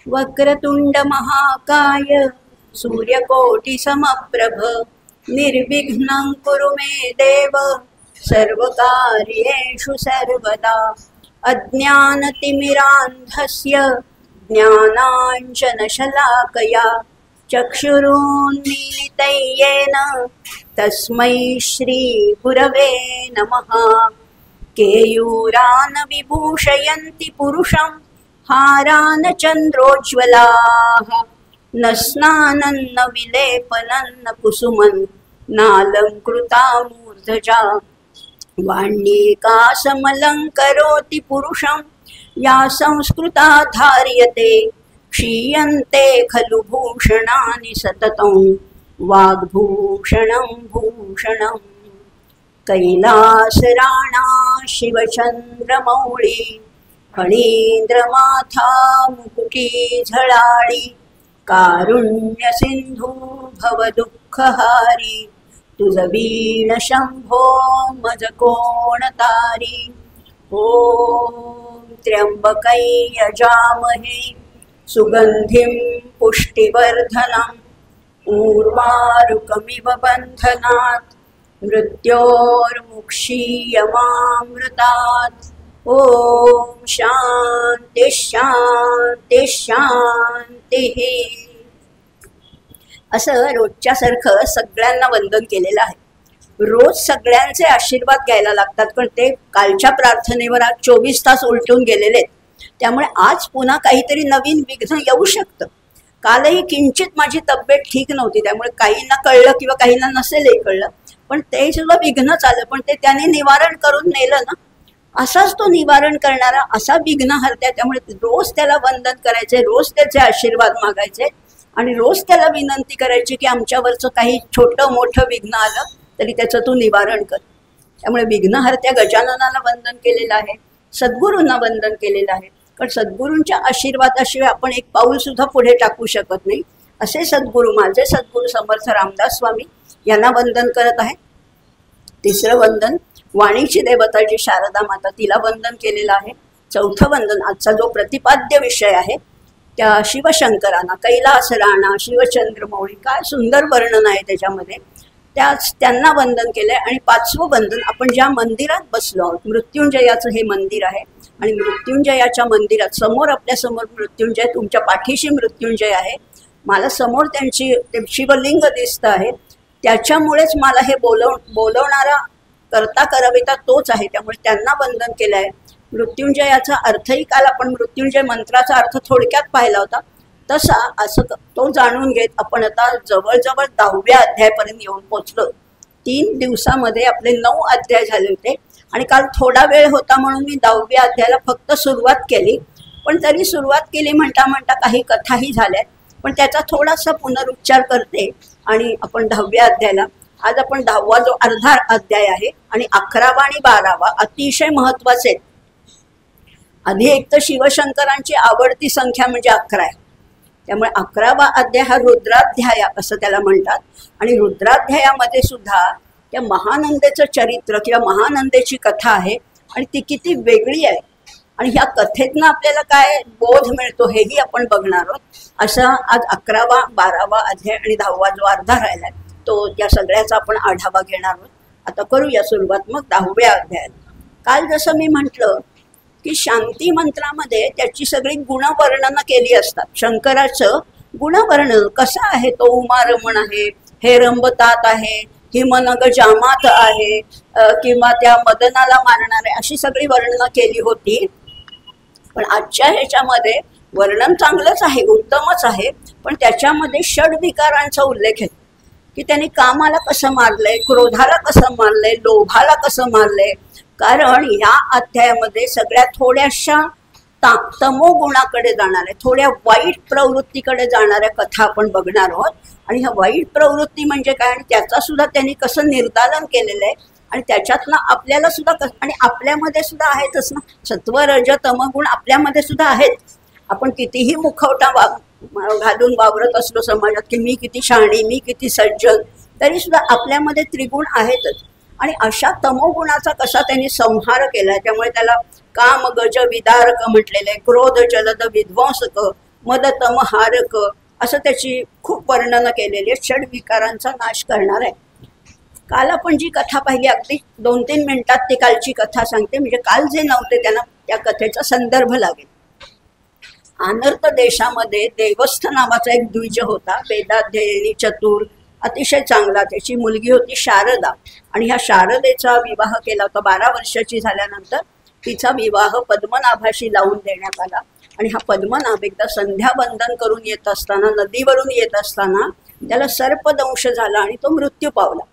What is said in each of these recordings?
वक्रतुंड महाकाय सूर्यकोटि समप्रभ निर्विघ्नं कुरु मे देव सर्वकार्येषु सर्वदा। अज्ञानतिमिरान्धस्य ज्ञानाञ्जनशलाकया चक्षुरुन्मीलितं येन तस्मै श्रीगुरवे नमः। केयूरान् विभूषयन्ति पुरुषं हारान् चन्द्रोज्ज्वलाः न स्नानं न विलेपनं न कुसुमं नालङ्कृता मूर्धजा। वाण्येकासमलङ्करोति पुरुषं या संस्कृता धार्यते क्षीयन्ते खलु भूषणानि सततं वाग्भूषणं भूषणम्। कैलासराणा शिवचन्द्रमौळी फणीन्द्रमाथा मुकुटी झळाळी कारुण्यसिन्धू भवदुःखहारी तुझ वीण शंभो मज कोण तारी। ओम त्र्यंबकै यजामहे सुगंधिं पुष्टिवर्धनम् उर्वारुकमिव बन्धनात् मृत्योर्मुक्षीयमामृतात्। ओम शांति शांति शांती। असं रोजच्यासारखं सगळ्यांना वंदन केलेलं आहे। रोज सगळ्यांचे आशीर्वाद घ्यायला लागतात, पण ते कालच्या प्रार्थनेवर आज 24 तास उलटून गेलेले आहेत। त्यामुळे आज पुन्हा काहीतरी नवीन विघ्न येऊ शकतं। कालही किंचित माझी तब्येत ठीक नव्हती, त्यामुळे काहींना कळलं किंवा काहींना नसेलही कळलं, पण ते सुद्धा विघ्नच आलं, पण ते त्याने निवारण करून नेलं ना। असाच तो निवारण करणारा असा विघ्नहर्त्या, त्यामुळे रोज त्याला वंदन करायचे, रोज त्याचे आशीर्वाद मागायचे आणि रोज त्याला विनंती करायची की आमच्यावरचं काही छोटं मोठं विघ्न आलं तरी त्याचं तू निवारण कर। त्यामुळे विघ्नहर्त्या गजाननाला वंदन केलेलं आहे, सद्गुरूंना वंदन केलेलं आहे, कारण सद्गुरूंच्या आशीर्वादाशिवाय आपण एक पाऊल सुद्धा पुढे टाकू शकत नाही। असे सद्गुरू, माझे सद्गुरू समर्थ रामदास स्वामी यांना वंदन करत आहे। तिसरं वंदन वाणीची देवता जी शारदा माता, तिला वंदन केलेलं आहे। चौथं वंदन आजचा जो प्रतिपाद्य विषय आहे त्या शिवशंकरांना, कैलास राणा शिवचंद्रमौळी, काय सुंदर वर्णन आहे त्याच्यामध्ये, त्यांना वंदन केलंय। आणि पाचवं वंदन आपण ज्या मंदिरात बसलो आहोत, मृत्युंजयाचं हे मंदिर आहे आणि मृत्युंजयाच्या मंदिरात समोर आपल्या समोर मृत्युंजय, तुमच्या पाठीशी मृत्युंजय आहे, मला समोर त्यांची शिवलिंग दिसतं आहे, त्याच्यामुळेच मला हे बोलवणारा करता करविता तोच आहे, त्यामुळे त्यांना वंदन केलं आहे। मृत्युंजयाचा अर्थही काल आपण मृत्युंजय मंत्राचा अर्थ थोडक्यात पाहिला होता, तसा असं तो जाणून घेत आपण आता जवळजवळ 10व्या अध्यायापर्यंत येऊन पोचलो। 3 दिवसामध्ये आपले 9 अध्याय झाले होते आणि काल थोडा वेळ होता म्हणून मी 10व्या अध्यायाला फक्त सुरुवात केली, पण तरी सुरुवात केली म्हणता म्हणता काही कथाही झाल्यात, पण त्याचा थोडासा पुनरुच्चार करते आणि आपण 10व्या अध्यायाला, आज आपण 10वा जो अर्धा अध्याय आहे आणि 11वा आणि 12वा अतिशय महत्वाचे। आधी एक तर शिवशंकरांची आवडती संख्या म्हणजे 11 आहे, त्यामुळे 11वा अध्याय हा रुद्राध्याय असं त्याला म्हणतात आणि रुद्राध्यायामध्ये सुद्धा त्या महानंदेचं चरित्र किंवा महानंदेची कथा आहे आणि ती किती वेगळी आहे आणि ह्या कथेतनं आपल्याला काय बोध मिळतो हेही आपण बघणार आहोत। असा आज 11वा 12वा अध्याय आणि 10वा जो अर्धा राहिलाय तो या सगळ्याचा आपण आढावा घेणार आहोत। आता करूया सुरुवात मग 10व्या अध्यायात। काल जसं मी म्हटलं की शांती मंत्रामध्ये त्याची सगळी गुणवर्णनं केली असतात। शंकराचं गुणवर्णन कसं आहे, तो उमारमण आहे, हे रंबतात आहे, हिमनग जामात आहे, किंवा त्या मदनाला मारणार आहे, अशी सगळी वर्णनं केली होती। पण आजच्या ह्याच्यामध्ये वर्णन चांगलंच आहे, उत्तमच आहे, पण त्याच्यामध्ये षड्विकारांचा उल्लेख आहे की त्यांनी कामाला कसं मारलंय, क्रोधाला कसं मारलंय, लोभाला कसं मारलंय। कारण या अध्यायामध्ये सगळ्या थोड्याशा तमोगुणाकडे जाणाऱ्या, थोड्या वाईट प्रवृत्तीकडे जाणाऱ्या कथा आपण बघणार आहोत आणि ह्या वाईट प्रवृत्ती म्हणजे काय आणि त्याचा सुद्धा त्यांनी कसं निर्दालन केलेलं आहे आणि त्याच्यातनं आपल्याला सुद्धा आणि आपल्यामध्ये सुद्धा आहेतच ना, सत्व रज तमगुण आपल्यामध्ये सुद्धा आहेत। आपण कितीही मुखवटा घालून वावरत असलो समाजात की मी किती शहाणी, मी किती सज्जन, तरी सुद्धा आपल्यामध्ये त्रिगुण आहेतच आणि अशा तमोगुणाचा कसा त्यांनी संहार केला। त्यामुळे त्याला काम गज विदारक म्हटलेले, क्रोध जलद विध्वंसक, मदतम हारक असं त्याची खूप वर्णनं केलेली आहेत. षड्विकारांचा नाश करणार आहे. काल आपण जी कथा पाहिली अगदी 2-3 मिनिटात ती कालची कथा सांगते, म्हणजे काल जे नव्हते त्यांना त्या कथेचा संदर्भ लागेल. आनर्त देशामध्ये देवस्थ नावाचा एक द्विज होता, वेदाध्ययनी चतुर, अतिशय चांगला. त्याची मुलगी होती शारदा, आणि ह्या शारदेचा विवाह केला होता. 12 वर्षाची झाल्यानंतर तिचा विवाह पद्मनाभाशी लावून देण्यात आला. आणि हा पद्मनाभ एकदा संध्यावंदन करून येत असताना, नदीवरून येत असताना त्याला सर्पदंश झाला आणि तो मृत्यू पावला.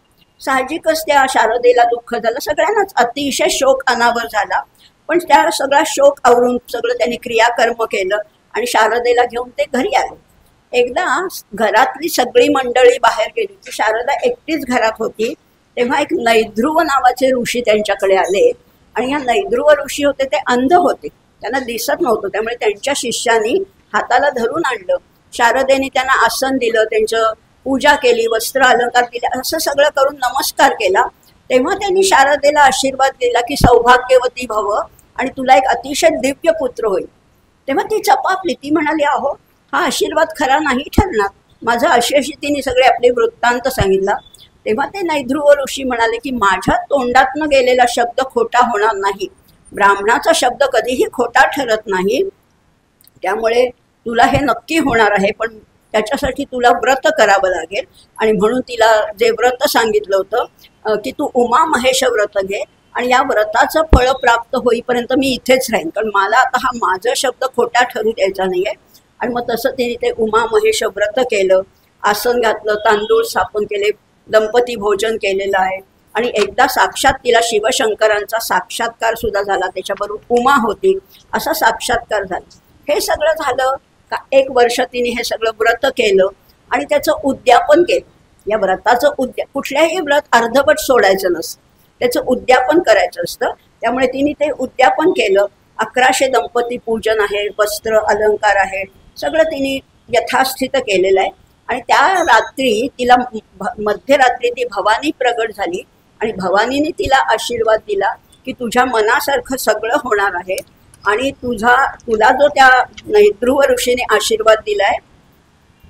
साहजिकच त्या शारदेला दुःख झालं, सगळ्यांनाच अतिशय शोक अनावर झाला. पण त्या सगळा शोक आवरून सगळं त्यांनी क्रियाकर्म केलं आणि शारदेला घेऊन ते घरी आले. एकदा घरातली सगळी मंडळी बाहेर गेली, ती शारदा एकटीच घरात होती. तेव्हा एक नैध्रुव नावाचे ऋषी त्यांच्याकडे आले, आणि ह्या नैध्रुव ऋषी होते ते अंध होते, त्यांना दिसत नव्हतं. त्यामुळे त्यांच्या शिष्यानी हाताला धरून आणलं. शारदेने त्यांना आसन दिलं, त्यांचं पूजा केली, वस्त्र अलंकार दिले, असं सगळं करून नमस्कार केला. तेव्हा त्यांनी शारदेला आशीर्वाद दिला की सौभाग्यवती भव आणि तुला एक अतिशय दिव्य पुत्र होईल. तेव्हा ती चपापली, ती म्हणाली, अहो हा आशीर्वाद खरा नाही ठरणार, माझं अशी तिने सगळे आपले वृत्तांत सांगितला. तेव्हा ते नैध्रुव ऋषी म्हणाले की माझ्या तोंडातनं गेलेला शब्द खोटा होणार नाही, ब्राह्मणाचा शब्द कधीही खोटा ठरत नाही, त्यामुळे तुला हे नक्की होणार आहे. पण त्याच्यासाठी तुला व्रत करावं लागेल. आणि म्हणून तिला जे व्रत सांगितलं होतं की तू उमा महेश व्रत घे, आणि या व्रताचं फळ प्राप्त होईपर्यंत मी इथेच राहीन, कारण मला आता हा माझा शब्द खोटा ठरू द्यायचा नाही आहे. आणि मग तसं तिने ते उमा महेश व्रत केलं, आसन घातलं, तांदूळ स्थापन केले, दंपती भोजन केलेलं आहे. आणि एकदा साक्षात तिला शिवशंकरांचा साक्षात्कार सुद्धा झाला, त्याच्याबरोबर उमा होती, असा साक्षात्कार झाला. हे सगळं झालं का 1 वर्ष तिने हे सगळं व्रत केलं आणि त्याचं उद्यापन केलं. या व्रताचं कुठल्याही व्रत अर्धवट सोडायचं नसतं, त्याचं उद्यापन करायचं असतं. त्यामुळे तिने ते उद्यापन केलं. 1100 दंपती पूजन आहे, वस्त्र अलंकार आहे, सगळं तिने यथास्थित केलेलं आहे. आणि त्या रात्री तिला मध्यरात्री ती भवानी प्रगट झाली आणि भवानीने तिला आशीर्वाद दिला की तुझ्या मनासारखं सगळं होणार आहे, आणि तुला जो त्या नैध्रुव ऋषीने आशीर्वाद दिलाय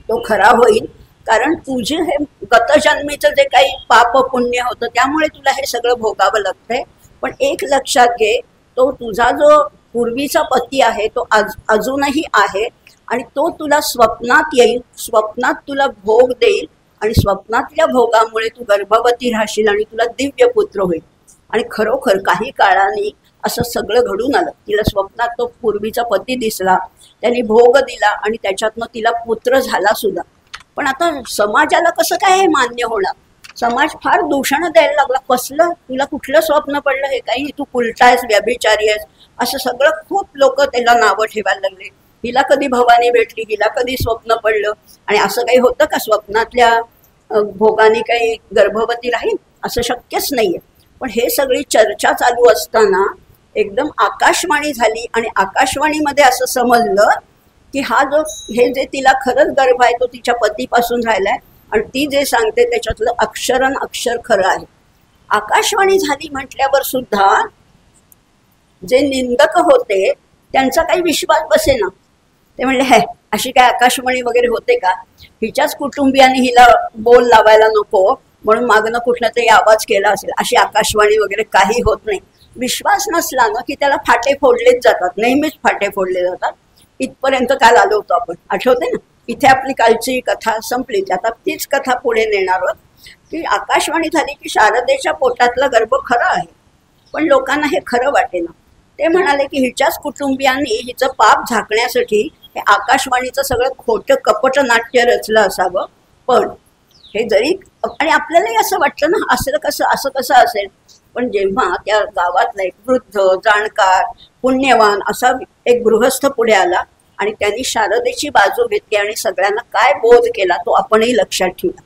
तो खरा होईल, कारण तुझे हे गतजन्मीचं जे काही पाप पुण्य होतं त्यामुळे तुला हे सगळं भोगावं लागतंय. पण एक लक्षात घे, तो तुझा जो पूर्वीचा पती आहे तो अजूनही आहे, आणि तो तुला स्वप्नात येईल, स्वप्नात तुला भोग देईल, आणि स्वप्नातल्या भोगामुळे तू गर्भवती राहशील आणि तुला दिव्य पुत्र होईल. आणि खरोखर काही काळाने असं सगळं घडून आलं. तिला स्वप्नात तो पूर्वीचा पती दिसला, त्यांनी भोग दिला आणि त्याच्यातनं तिला पुत्र झाला सुद्धा. पण आता समाजाला कसं काय हे मान्य होणार? समाज फार दूषण द्यायला लागला. कसलं तुला कुठलं स्वप्न पडलं, हे काही तू उलटा आहेस, व्यभिचारी आहेस, असं सगळं खूप लोक त्याला नावं ठेवायला लागले. हिला कधी भवानी भेटली, हिला कधी स्वप्न पडलं, आणि असं काही होतं का स्वप्नातल्या भोगाने काही गर्भवती राहील? असं शक्यच नाहीये. पण हे सगळी चर्चा चालू असताना एकदम आकाशवाणी झाली, आणि आकाशवाणीमध्ये असं समजलं की हे जे तिला खरंच गर्भ आहे तो तिच्या पतीपासून राहिलाय, आणि ती जे सांगते त्याच्यातलं अक्षरन अक्षर खरं आहे. आकाशवाणी झाली म्हटल्यावर सुद्धा जे निंदक होते त्यांचा काही विश्वास बसेना. ते म्हणले, हे अशी काय आकाशवाणी वगैरे होते का? हिच्याच कुटुंबियांनी हिला बोल लावायला नको म्हणून मागणं कुठला तरी आवाज केला असेल, अशी आकाशवाणी वगैरे काही होत नाही. विश्वास नसला ना की त्याला फाटे फोडलेच जातात, नेहमीच फाटे फोडले जातात. इथपर्यंत काल आलो होतो आपण, आठवते ना? इथे आपली कालची कथा संपली, आता तीच कथा पुढे नेणार आहोत की आकाशवाणी झाली की शारदेच्या पोटातला गर्भ खरं आहे, पण लोकांना हे खरं वाटेना. ते म्हणाले की हिच्याच कुटुंबियांनी हिचं पाप झाकण्यासाठी हे आकाशवाणीचं सगळं खोटं कपट नाट्य रचलं असावं. पण हे जरी, आणि आपल्यालाही असं वाटलं ना, असं कसं असेल. पण जेव्हा त्या गावातला एक वृद्ध जाणकार पुण्यवान असा एक गृहस्थ पुढे आला आणि त्यांनी शारदेची बाजू घेतली आणि सगळ्यांना काय बोध केला तो आपणही लक्षात ठेवला.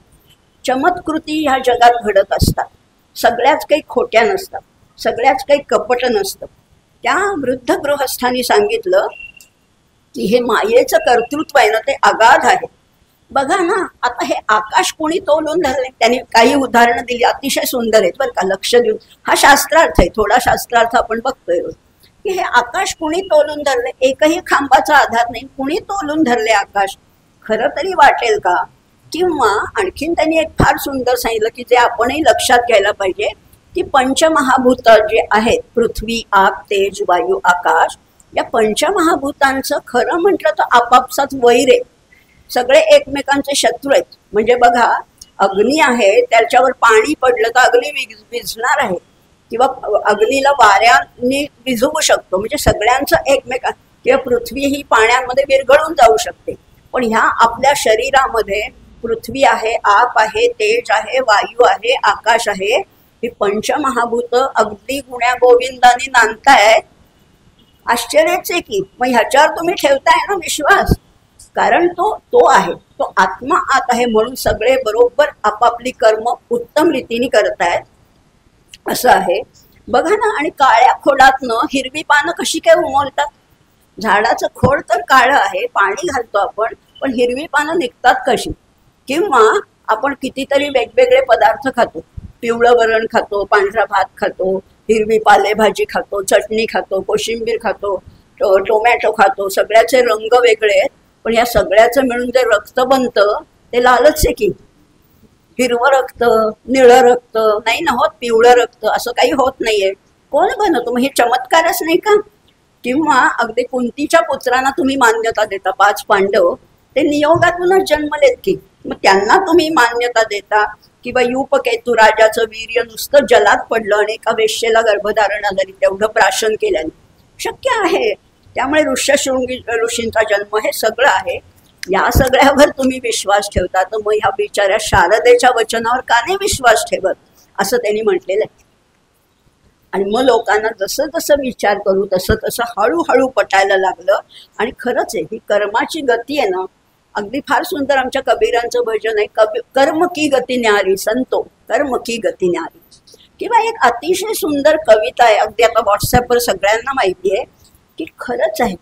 चमत्कृती ह्या जगात घडत असतात, सगळ्याच काही खोट्या नसतात, सगळ्याच काही कपट नसतं. त्या वृद्ध गृहस्थांनी सांगितलं की हे मायेचं कर्तृत्व आहे ना ते अगाध आहे. बघा ना, आता हे आकाश कोणी तोलून धरले? त्यांनी काही उदाहरणं दिली, अतिशय सुंदर आहेत बरं का, लक्ष देऊन. हा शास्त्रार्थ आहे, थोडा शास्त्रार्थ आपण बघतोय रोज. की हे आकाश कुणी तोलून धरले, एकही खांबाचा आधार नाही, कुणी तोलून धरले आकाश, खरं तरी वाटेल का? किंवा आणखीन त्यांनी एक फार सुंदर सांगितलं की जे आपणही लक्षात घ्यायला पाहिजे की पंचमहाभूत जे आहेत, पृथ्वी, आग, तेज, वायू, आकाश, या पंचमहाभूतांचं खरं म्हटलं तर आपापसात वैर आहे, सगळे एकमेकांचे शत्रू आहेत. म्हणजे बघा, अग्नी आहे, त्याच्यावर पाणी पडलं तर अग्नी विझणार आहे, किंवा अग्नीला वाऱ्याने विझवू शकतो, म्हणजे सगळ्यांचं एकमेका, किंवा पृथ्वी ही पाण्यामध्ये विरघळून जाऊ शकते. पण ह्या आपल्या शरीरामध्ये पृथ्वी आहे, आप आहे, तेज आहे, वायू आहे, आकाश आहे, ही पंचमहाभूत अगदी गुण्या गोविंदाने नांदतायत. आश्चर्यच आहे की. मग ह्याच्यावर तुम्ही ठेवताय ना विश्वास, कारण तो आहे, तो आत्मा आत आहे, म्हणून सगळे बरोबर आपापली कर्म उत्तम रीतीने करतायत असं आहे. बघा ना, आणि काळ्या खोडातनं हिरवी पानं कशी काय उमलतात? झाडाचं खोड तर काळं आहे, पाणी घालतो आपण, पण हिरवी पानं निघतात कशी? किंवा आपण कितीतरी वेगवेगळे पदार्थ खातो, पिवळं वरण खातो, पांढरा भात खातो, हिरवी पालेभाजी खातो, चटणी खातो, कोशिंबीर खातो, टोमॅटो खातो, सगळ्याचे रंग वेगळे आहेत, पण या सगळ्याचं मिळून जे रक्त बनतं ते लालच आहे की. हिरवं रक्त, निळं रक्त नाही ना होत, पिवळं रक्त असं काही होत नाहीये. कोण बनवतो? मग हे चमत्कारच नाही का? किंवा अगदी कुंतीच्या पुत्रांना तुम्ही मान्यता देता, 5 पांडव ते नियोगातूनच जन्मलेत की, मग त्यांना तुम्ही मान्यता देता किंवा युपकेतू राजाचं वीर्य नुसतं जलात पडलं आणि एका वेश्येला गर्भधारणा झाली, तेवढं प्राशन केल्याने शक्य आहे. त्यामुळे ऋष्यशृंगी ऋषींचा जन्म हे सगळं आहे. या सगळ्यावर तुम्ही विश्वास ठेवता, तर मग ह्या बिचाऱ्या शारदेच्या वचनावर का नाही विश्वास ठेवत, असं त्यांनी म्हटलेलं आहे. आणि मग लोकांना जसं जसं विचार करू तसं तसं हळूहळू पटायला लागलं. आणि खरंच आहे, ही कर्माची गती आहे ना, अगदी फार सुंदर आमच्या कबीरांचं भजन आहे, कर्म की गती न्यारी संतो, कर्म की गती न्यारी. किंवा एक अतिशय सुंदर कविता आहे, अगदी आता व्हॉट्सॲपवर सगळ्यांना माहिती आहे की खरंच आहे,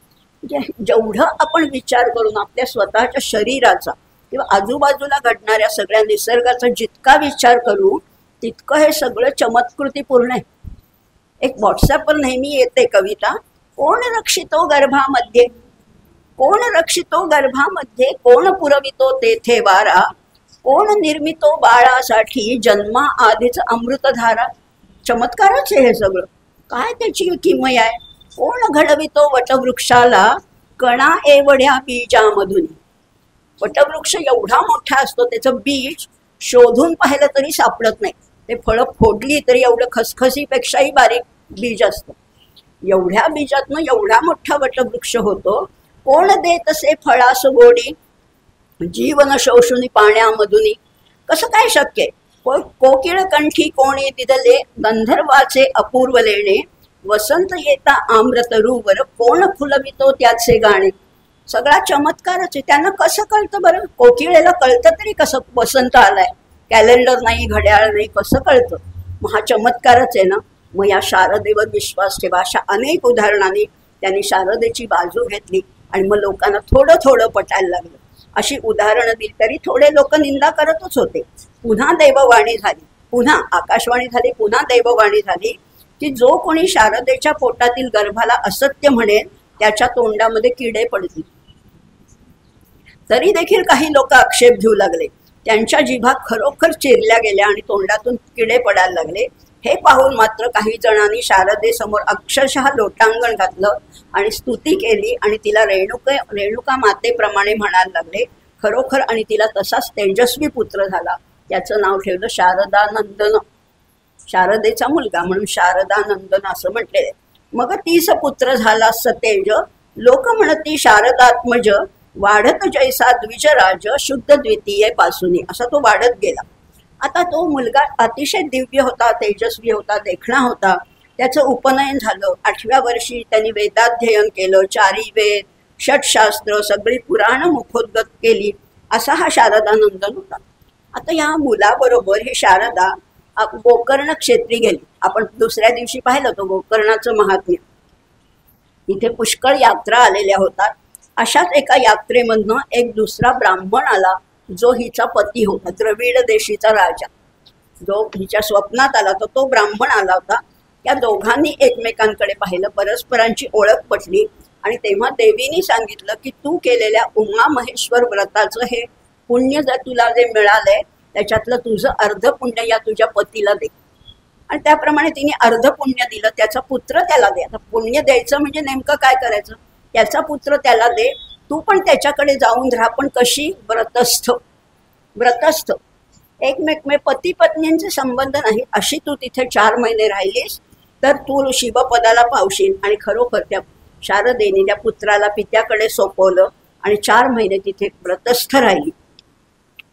जेवढं आपण विचार करून आपल्या स्वतःच्या शरीराचा किंवा आजूबाजूला घडणाऱ्या सगळ्या निसर्गाचा जितका विचार करू तितकं हे सगळं चमत्कृतीपूर्ण आहे. एक व्हॉट्सॲपवर नेहमी येते कविता, कोण रक्षितो गर्भामध्ये, कोण रक्षितो गर्भामध्ये, कोण पुरवितो तेथे वारा, कोण निर्मितो बाळासाठी जन्मा आधीच अमृतधारा. चमत्कारच आहे हे सगळं. काय त्याची किमया आहे? कोण घडवितो वटवृक्षाला कणा एवढ्या बीजामधून. वटवृक्ष एवढा मोठा असतो, त्याचं बीज शोधून पाहिलं तरी सापडत नाही, ते फळं फोडली तरी एवढं खसखसीपेक्षाही बारीक बीज असतं. एवढ्या बीजातनं एवढा मोठा वटवृक्ष होतो. कोण देत असे फळास गोडी, जीवन शोषुनी पाण्यामधुनी. कसं काय शक्य आहे? कोकिळ कंठी कोणी दिदले, गंधर्वाचे अपूर्व लेणे, वसंत येता आम्रतरूवर, कोण फुलवितो त्याचे गाणे. सगळा चमत्कारच आहे. त्यांना कसं कळतं बरं? कोकिळेला कळतं तरी कसं वसंत आलाय? कॅलेंडर नाही, घड्याळ नाही, कसं कळतं? मग हा चमत्कारच आहे ना. मग या शारदेवर विश्वास ठेवा. अशा अनेक उदाहरणांनी त्यांनी शारदेची बाजू घेतली आणि मग लोकांना थोडं थोडं पटायला लागलं. अशी उदाहरणं दिली तरी थोडे लोक निंदा करतच होते. पुन्हा देववाणी झाली, पुन्हा आकाशवाणी झाली, पुन्हा देववाणी झाली की जो कोणी शारदेच्या पोटातील गर्भाला असत्य म्हणेल त्याच्या तोंडामध्ये किडे पडतील. तरी देखील काही लोक आक्षेप घेऊ लागले. त्यांच्या जिभा खरोखर चिरल्या गेल्या आणि तोंडातून किडे पडायला लागले. हे पाहून मात्र काही जणांनी शारदेसमोर अक्षरशः लोटांगण घातलं आणि स्तुती केली आणि तिला रेणुका मातेप्रमाणे म्हणायला लागले खरोखर. आणि तिला तसाच तेजस्वी पुत्र झाला. त्याचं नाव ठेवलं शारदानंदन, शारदेचा मुलगा म्हणून शारदानंदन असं म्हटले. मग 30 पुत्र झाला सतेज, लोक म्हणती शारदात्मज, वाढत जैसा द्विजराज, शुद्ध द्वितीय पासून. असा तो वाढत गेला. आता तो मुलगा अतिशय दिव्य होता, तेजस्वी होता, देखणा होता. त्याचं उपनयन झालं. 8व्या वर्षी त्यांनी वेदाध्ययन केलं. 4 वेद, षटशास्त्र, सगळी पुराण मुखोद्गत केली. असा हा शारदानंदन होता. आता या मुलाबरोबर ही शारदा गोकर्ण क्षेत्री गेली. आपण दुसऱ्या दिवशी पाहिलं तो गोकर्णाचं महात्म्य. इथे पुष्कळ यात्रा आलेल्या होतात. अशाच एका यात्रेमधनं एक दुसरा ब्राह्मण आला जो हिचा पती होता, द्रविड देशीचा राजा. जो हिच्या स्वप्नात आला तो ब्राह्मण आला होता. त्या दोघांनी एकमेकांकडे पाहिलं, परस्परांची ओळख पटली आणि तेव्हा देवीने सांगितलं की तू केलेल्या उमा महेश्वर व्रताचं हे पुण्य जर तुला जे मिळालंय त्याच्यातलं तुझं अर्ध पुण्य या तुझ्या पतीला दे. आणि त्याप्रमाणे तिने अर्ध पुण्य दिलं, त्याचा पुत्र त्याला दे. आता पुण्य द्यायचं म्हणजे नेमकं काय करायचं, त्याचा पुत्र त्याला दे, तू पण त्याच्याकडे जाऊन राहा, पण कशी, व्रतस्थ. व्रतस्थ एकमेक पती पत्नींचे संबंध नाही, अशी तू तिथे 4 महिने राहिलीस तर तू शिवपदाला पावशील. आणि खरोखर त्या शारदेने त्या पुत्राला पित्याकडे सोपवलं आणि 4 महिने तिथे व्रतस्थ राहिली.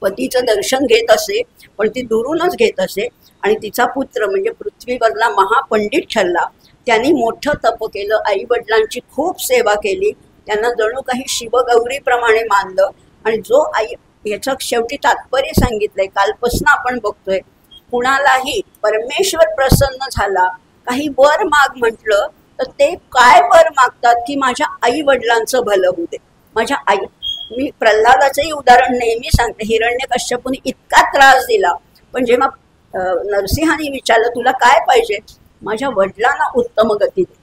पतीचं दर्शन घेत असे पण ती दुरूनच घेत असे. आणि तिचा पुत्र म्हणजे पृथ्वीवरला महापंडित ठरला. त्यांनी मोठं तप केलं, आई वडिलांची खूप सेवा केली, त्यांना जणू काही शिवगौरीप्रमाणे मानलं. आणि जो आई, याचं शेवटी तात्पर्य सांगितलंय, कालपासून आपण बघतोय, कुणालाही परमेश्वर प्रसन्न झाला, काही वर माग म्हटलं तर ते काय वर मागतात की माझ्या आई वडिलांचं भलं होऊ दे. माझ्या आई, मी प्रल्हादाचंही उदाहरण नेहमी सांगते, हिरण्यकश्यपूने इतका त्रास दिला पण जेव्हा नरसिंहाने विचारलं तुला काय पाहिजे, माझ्या वडिलांना उत्तम गती दे.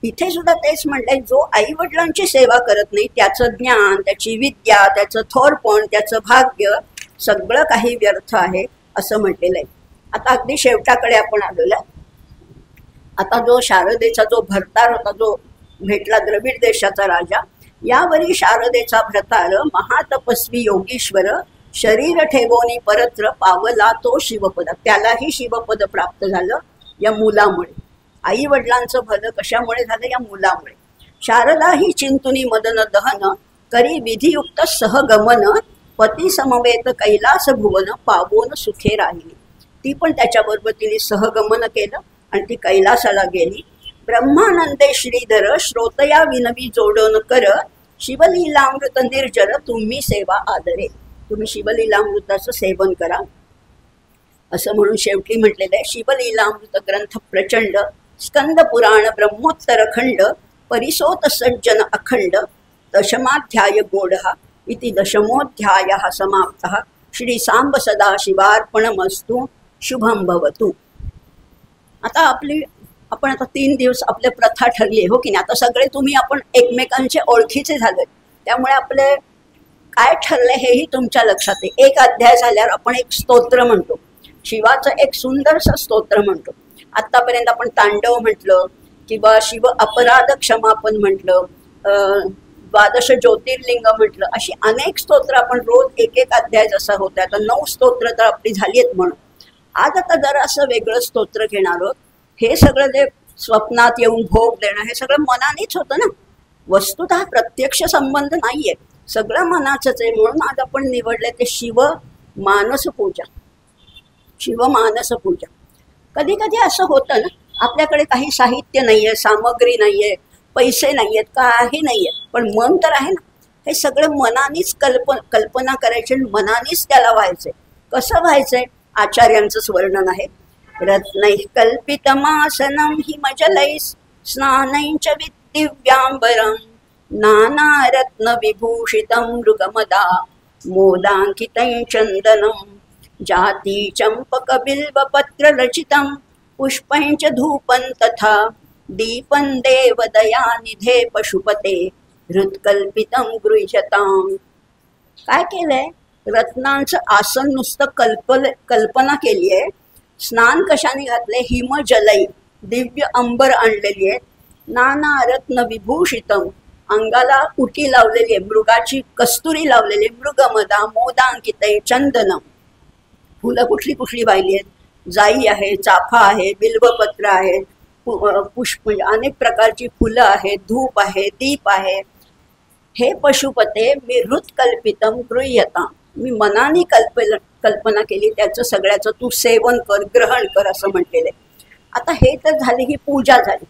इथे सुद्धा तेच म्हणलंय, जो आई वडिलांची सेवा करत नाही त्याचं ज्ञान, त्याची विद्या, त्याचं थोरपण, त्याचं भाग्य सगळं काही व्यर्थ आहे असं म्हटलेलं आहे. आता अगदी शेवटाकडे आपण आलेलो. आता जो शारदेचा जो भरतार होता, जो भेटला द्रविड देशाचा राजा, यावरी शारदेचा भ्रतार महातपस्वी योगीश्वर शरीर ठेवोनी परत्र पावला तो शिवपद. त्यालाही शिवपद प्राप्त झालं या मुलामुळे. आई वडिलांचं भलं कशामुळे झालं, या मुलामुळे. शारदा ही चिंतुनी मदन दहन करी विधियुक्त सहगमन पती समवेत कैलास भुवन पावोन सुखे राहिली. ती पण त्याच्याबरोबर तिने सहगमन केलं आणि ती कैलासाला गेली. ब्रह्मानंदे श्रीधर श्रोतया विनवी जोडन कर शिवलीलामृत निर्जर तुम्ही सेवा आदरे. तुम्ही शिवलीलामृताचं सेवन करा असं म्हणून शेवटी म्हटलेलं आहे. शिवलीलामृत ग्रंथ प्रचंड स्कंद पुराण ब्रह्मोत्तर खंड परिसोत सज्जन अखंड दशमाध्याय गोढा इति दशमोध्यायः समाप्तः. श्री सांब सदाशिवार्पणमस्तु. शुभम भवतु. आता आपण आता 3 दिवस आपले प्रथा ठरली हो की नाही. आता सगळे तुम्ही आपण एकमेकांचे ओळखीचे झाले, त्यामुळे आपले काय ठरले हेही तुमच्या लक्षात आहे. एक अध्याय झाल्यावर आपण एक स्तोत्र म्हणतो, शिवाचं एक सुंदरसं स्तोत्र म्हणतो. आत्तापर्यंत आपण तांडव म्हटलं किंवा शिव अपराध क्षमापन म्हटलं, 12 ज्योतिर्लिंग म्हटलं, अशी अनेक स्तोत्र आपण रोज एक अध्याय जसा होता. आता 9 स्तोत्र तर आपली झाली आहेत म्हणून. आज आता जरा असं वेगळं स्तोत्र घेणार आहोत. हे सगळं जे स्वप्नात येऊन भोग देणं हे सगळं मनानेच होतं ना, वस्तुतः प्रत्यक्ष संबंध नाहीये, सगळं मनाचंच आहे. म्हणून आज आपण निवडले ते शिव मानस पूजा. शिव मानस पूजा. कधी कधी असं होतं ना, आपल्याकडे काही साहित्य नाहीये, सामग्री नाहीये, पैसे नाहीयेत, काही नाहीये, पण मन तर आहे ना. हे सगळं मनानेच कल्पना करायची, मनानेच त्याला व्हायचंय. कसं व्हायचंय, आचार्यांचंच वर्णन आहे. रत्नैः कल्पितमासनं हिमजलैः स्नानैश्च दिव्यांबरं नानारत्नविभूषितं मृगमदा मोदाङ्कितं चन्दनं जाति चम्पकबिल्वपत्ररचितं पुष्पञ्च धूपं तथा दीपं देवदयानिधे पशुपते हृत्कल्पितं गृह्यताम्. काय केलंय, रत्नांचं आसन नुसतं कल्पना केली आहे. स्नान कशाने घातले, हिमजलई, दिव्य अंबर आणलेली आहे. नाना रत्न विभूषितम, अंगाला उटी लावलेली आहे, मृगाची कस्तुरी लावलेली आहे. मृगमदा मोदांकितय चंदनम, फुलं कुठली कुठली वाहिली आहेत, जाई आहे, चाफा आहे, बिल्वपत्र आहे, पुष्प म्हणजे अनेक प्रकारची फुलं आहेत, धूप आहे, दीप आहे. हे पशुपते मी हृत्कल्पितम गृह्यता, मी मनाने कल्पना केली, त्याचं सगळ्याचं तू सेवन कर, ग्रहण कर असं म्हटलेलं आहे. आता हे तर झाली, ही पूजा झाली.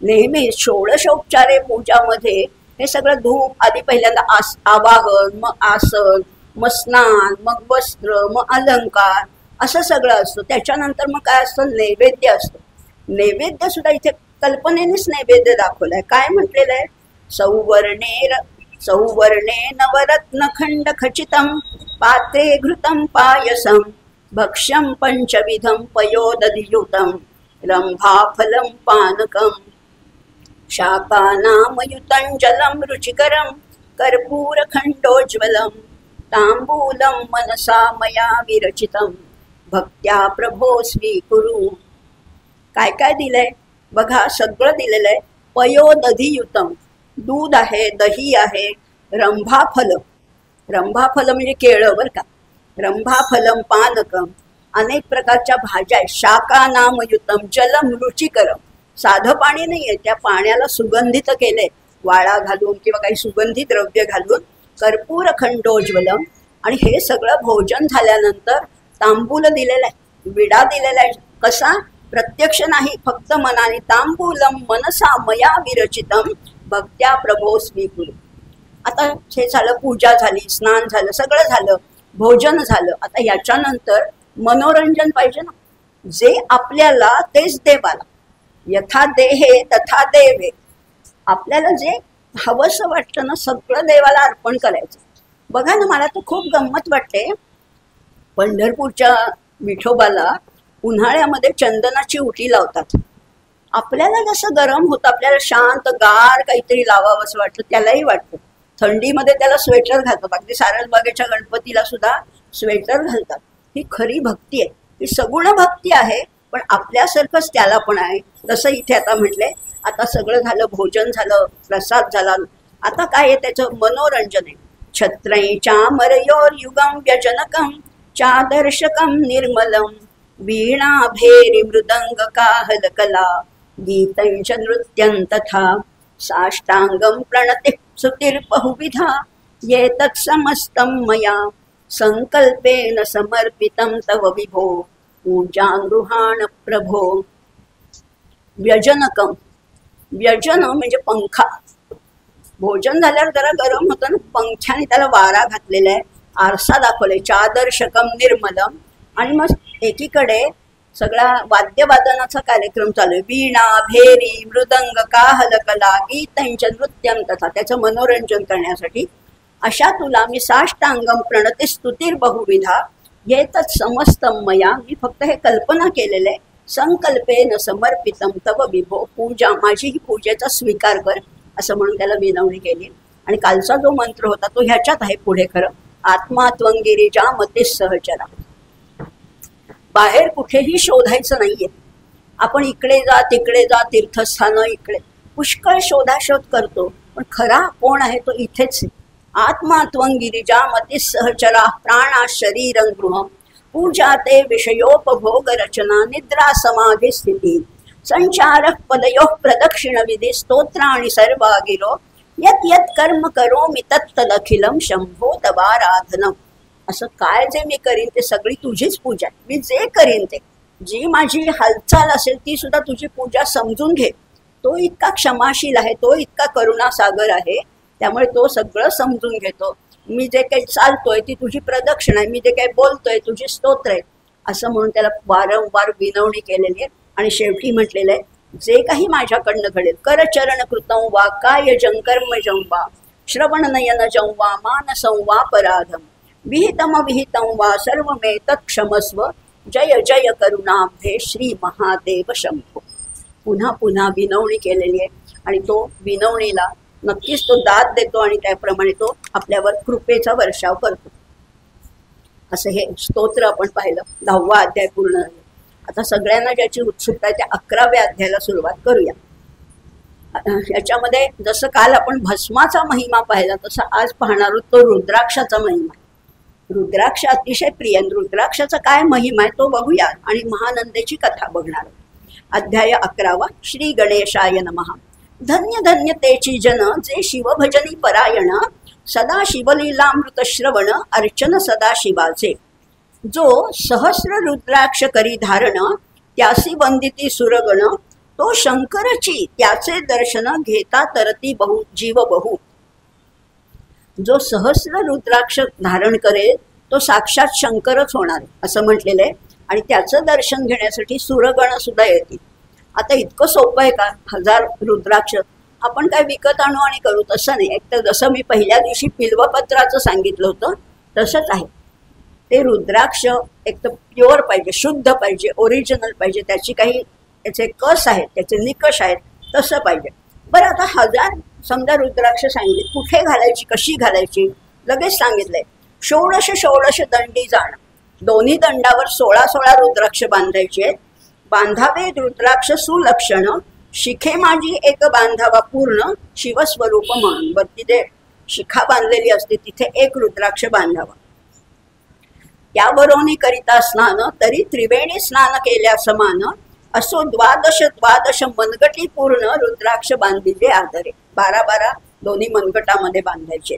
नेहमी षोडशोपचारे पूजामध्ये हे सगळं धूप आधी पहिल्यांदा आवाहन, मग आसन, मग स्नान, मग वस्त्र, मग अलंकार असं सगळं असतं. त्याच्यानंतर मग काय असतं, नैवेद्य असतं. नैवेद्य सुद्धा इथे कल्पनेनेच नैवेद्य दाखवलाय. काय म्हटलेलं आहे, सौवर्णे नवरत्नखंड खचितं पात्रे घृतं पायसं भक्ष्यं पंचविधं पयोदधियुतं रंभाफलं पानकं शाकानामयुतं जलं रुचिकरं कर्पूरखण्डोज्ज्वलं ताम्बूलं मनसा मया विरचितं भक्त्या प्रभो स्वीकुरु. काय काय दिलंय बघा, सगळं दिलेलं आहे. पयोदधियुतम, दूध आहे, दही आहे. रंभाफल, रंभाफल म्हणजे केळं बरं का. रंभाफलम पानकम, अनेक प्रकारच्या भाज्या आहेत. शाकानामयुतम जलम रुचिकरम, साधं पाणी नाही आहे, त्या पाण्याला सुगंधित केले वाळा घालून किंवा काही सुगंधी द्रव्य घालून. कर्पूर खंडोज्वलम, आणि हे सगळं भोजन झाल्यानंतर तांबूल दिलेलं आहे, विडा दिलेला आहे. कसा? प्रत्यक्ष नाही, फक्त मनाने. तांबूलम मनसा मया विरचितम भक्त्या प्रभो स्वीकुरु. आता हे झालं, पूजा झाली, स्नान झालं, सगळं झालं, भोजन झालं. आता याच्यानंतर मनोरंजन पाहिजे ना. जे आपल्याला तेच देवाला, यथा देहे तथा देवे. आपल्याला जे हवंसं वाटतं ना, सगळं देवाला अर्पण करायचं. बघा ना, मला तर खूप गंमत वाटते. पंढरपूरच्या विठोबाला उन्हाळ्यामध्ये चंदनाची उटी लावतात. आपल्याला जसं गरम होतं, आपल्याला शांत गार काहीतरी लावावं असं वाटतं, त्यालाही वाटतं. थंडीमध्ये त्याला स्वेटर घालतात. अगदी सारसबागेच्या गणपतीला सुद्धा स्वेटर घालतात. ही खरी भक्ती आहे, ही सगुण भक्ती आहे. पण आपल्यासारखंच त्याला पण आहे. जसं इथे आता म्हटलंय, आता सगळं झालं, भोजन झालं, प्रसाद झाला. आता काय आहे, त्याचं मनोरंजन आहे. छत्रै चामरयोर युगम व्यजनकम चादर्शकम निर्मलम वीणा भेरी मृदंग काहल कला गीतंच नृत्यं तथा साष्टांगम प्रणति सुतिर्बहुविधा ये तत्समस्तं मया संकल्पेन समर्पितं तव विभो पूजागृहाण प्रभो. व्यजनकम, व्यजन म्हणजे पंखा. भोजन झाल्यावर जरा गरम होतं ना, पंख्याने त्याला वारा घातलेला आहे, आरसा दाखवले. चादर्शकम निर्मलम, आणि मग एकीकडे सगळा वाद्यवादनाचा कार्यक्रम चालू आहे. वीणा भेरी मृदंग काहल कला गीतंच नृत्यं तथा, त्याचं मनोरंजन करण्यासाठी. अशा तुला मी साष्टांगम प्रणति स्तुतीर बहुविधा येतच समस्तं मया. मी फक्त हे कल्पना केलेलं आहे. संकल्पेन समर्पितं तव विभो पूजा, माझी ही पूजेचा स्वीकार कर, असं म्हणून त्याला विनवणी केली. आणि कालचा जो मंत्र होता तो ह्याच्यात आहे पुढे. खरं, आत्मा त्वंगिरीच्या मते सहचरा. बाहेर कुठेही शोधायचं नाहीये. आपण इकडे जा तिकडे जा, तीर्थस्थानं इकडे पुष्कळ शोधाशोध करतो, पण खरा कोण आहे तो इथेच आहे. आत्मा त्वंगिरीजा मती सहचरा प्राणा शरीरं गृह पूजा ते विषयोपभोग रचना निद्रा समाधी स्थिती संचारक पदयो प्रदक्षिण विधी स्तोत्राणि सर्वागिरो यत यत कर्म करोमि तत्तदखिलम शंभो तवाराधनम. असं काय जे मी करीन ते सगळी तुझीच पूजा आहे. मी जे करीन ते, जी माझी हालचाल असेल ती सुद्धा तुझी पूजा समजून घे. तो इतका क्षमाशील आहे, तो इतका करुणासागर आहे, त्यामुळे तो सगळं समजून घेतो. मी जे काही चालतोय ती तुझी प्रदक्षिणा आहे, मी जे काही बोलतोय तुझी स्तोत्र आहे, असं म्हणून त्याला वारंवार विनवणी केलेली आहे. आणि शेवटी म्हटलेलं आहे, जे काही माझ्याकडनं घडेल, करचरण कृतं वा काय जंकर्म जंवा श्रवण नयन जंवा मानसं वा पराधम विहितम विहितं वा सर्व मे तत्क्षमस्व जय जय करुणाब्धे श्री महादेव शंभो. पुन्हा पुन्हा विनवणी केलेली आहे. आणि तो विनवणीला नक्कीच तो दाद देतो आणि त्याप्रमाणे तो आपल्यावर कृपेचा वर्षाव करतो. असं हे स्तोत्र आपण पाहिलं. 10वा अध्याय पूर्ण झाला. आता सगळ्यांना ज्याची उत्सुकता आहे त्या 11व्या अध्यायाला सुरुवात करूया. याच्यामध्ये जसं काल आपण भस्माचा महिमा पाहिला, तसा आज पाहणार आहोत तो रुद्राक्षाचा महिमा. रुद्राक्ष अतिशय प्रिय. रुद्राक्षाचा काय महिमा आहे तो बघूया आणि महानंदेची कथा बघणार. अध्याय 11वा. श्री गणेशाय नमः. धन्य धन्य तेची जन जे शिवभजनी परायण सदा शिवलीलामृत श्रवण अर्चन सदा शिवाचे. जो सहस्र रुद्राक्ष करी धारण त्यासी वंदिती सुरगण तो शंकरची त्याचे दर्शन घेता तरती बहु जीव बहु. जो सहस्र रुद्राक्ष धारण करेल तो साक्षात शंकरच होणार असं म्हटलेलं आहे. आणि त्याचं दर्शन घेण्यासाठी सुरगण सुद्धा येतील. आता इतकं सोपं आहे का? 1000 रुद्राक्ष आपण काय विकत आणू आणि करू तसं नाही. एक तर जसं मी पहिल्या दिवशी बिल्वपत्राचं सांगितलं होतं तसंच आहे. ते रुद्राक्ष एक तर प्युअर पाहिजे, शुद्ध पाहिजे, ओरिजिनल पाहिजे, त्याची काही त्याचे कस आहेत, त्याचे निकष आहेत, तसं पाहिजे. बरं, आता 1000 समजा रुद्राक्ष सांगितली, कुठे घालायची, कशी घालायची, लगेच सांगितलंय. षोडश षोडश दंडी जाण, दोन्ही दंडावर 16 रुद्राक्ष बांधायचे. बांधावे रुद्राक्ष सुलक्षण, शिखे माझी एक बांधावा पूर्ण, शिवस्वरूप म्हणून. वरती जे शिखा बांधलेली असते तिथे एक रुद्राक्ष बांधावा. यावरोनी करिता स्नान, तरी त्रिवेणी स्नान केल्या समान, असो द्वादश द्वादश मनगटी पूर्ण, रुद्राक्ष बांधिले आदरे. 12 दोन्ही मनगटामध्ये बांधायचे.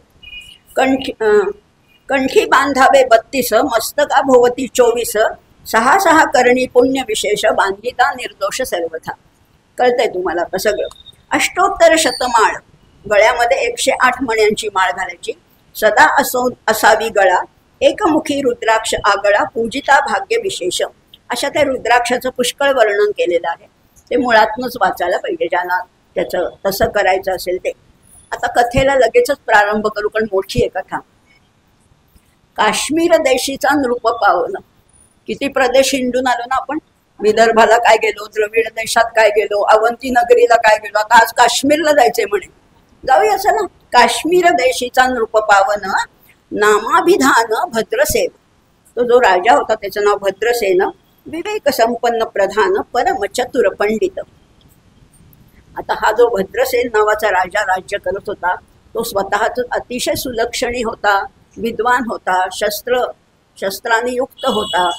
कंठी बांधावे 32, मस्तका भोवती 24, 6 करणी पुण्य विशेष, बांधिता निर्दोष सर्वथा. कळतंय तुम्हाला आता सगळं. अष्टोत्तर शतमाळ, गळ्यामध्ये 108 मण्यांची माळ घालायची. सदा असावी गळा, एकमुखी रुद्राक्ष आगळा, पूजिता भाग्य विशेष. अशा त्या रुद्राक्षाचं पुष्कळ वर्णन केलेलं आहे. ते मुळातनंच वाचायला पाहिजे ज्यांना त्याचं तसं करायचं असेल ते. आता कथेला लगेचच प्रारंभ करू, कारण मोठी आहे कथा. काश्मीर देशीचा नृप पावन. किती प्रदेश हिंडून आलो ना आपण. विदर्भाला काय गेलो, द्रविड देशात काय गेलो, अवंती नगरीला काय गेलो, आता आज काश्मीरला जायचंय म्हणे. जाऊया चला. काश्मीर देशीचा नृप पावन, नामाभिधान भद्रसेन. तो जो राजा होता त्याचं नाव भद्रसेन. विवेक संपन्न प्रधान, परम चतुर पंडित. आता हा जो भद्रसेन नावाचा राजा राज्य करत होता तो स्वतःच अतिशय सुलक्षणी होता, विद्वान होता, शस्त्रांनी युक्त होता,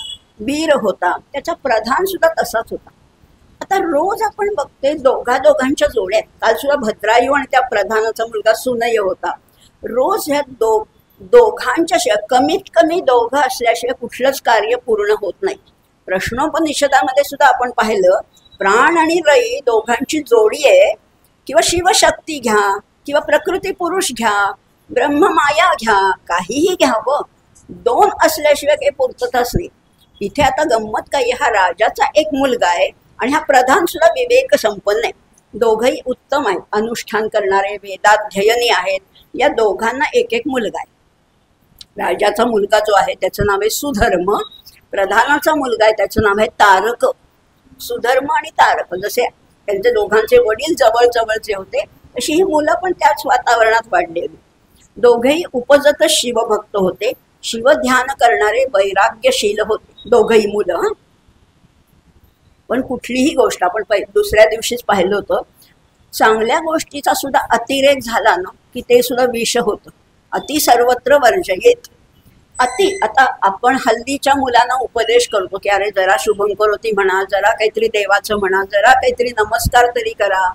वीर होता. त्याचा प्रधान सुद्धा तसाच होता. आता रोज आपण बघते दोघांच्या जोड्यात. काल सुद्धा भद्रायू आणि त्या प्रधानाचा मुलगा सुनय होता. रोज ह्या दोघांच्या कमीत कमी दोघं असल्याशिवाय कुठलंच कार्य पूर्ण होत नाही. प्रश्नोपनिषदामध्ये सुद्धा आपण पाहिलं, प्राण आणि रई दोघांची जोडी आहे. किंवा शिवशक्ती घ्या, किंवा प्रकृती पुरुष घ्या, ब्रह्ममाया घ्या, काहीही घ्यावं, 2 असल्याशिवाय काही पूर्तताच नाही. इथे आता गंमत काही, हा राजाचा एक मुलगा आहे आणि हा प्रधान सुद्धा विवेक संपन्न आहे. दोघंही उत्तम आहेत, अनुष्ठान करणारे, वेदाध्ययनी आहेत. या दोघांना एक मुलगा आहे. राजाचा मुलगा जो आहे त्याचं नाव आहे सुधर्म. प्रधानाचा मुलगा आहे त्याचं नाव आहे तारक. सुधर्म आणि तारक, जसे त्यांचे दोघांचे वडील जवळचे होते तशी ही मुलं पण त्याच वातावरणात वाढलेली. दोघेही उपजत शिवभक्त होते, शिवध्यान करणारे वैराग्यशील होते दोघही मुलं. पण कुठलीही गोष्ट आपण दुसऱ्या दिवशीच पाहिलं होतं, चांगल्या गोष्टीचा सुद्धा अतिरेक झाला ना की ते सुद्धा विष होतं. अति सर्वत्र वर्जयेत. आता आपण हल्लीच्या मुलांना उपदेश करतो की अरे जरा शुभंकरोती म्हणा, जरा काहीतरी देवाचं म्हणा, जरा काहीतरी नमस्कार तरी करा.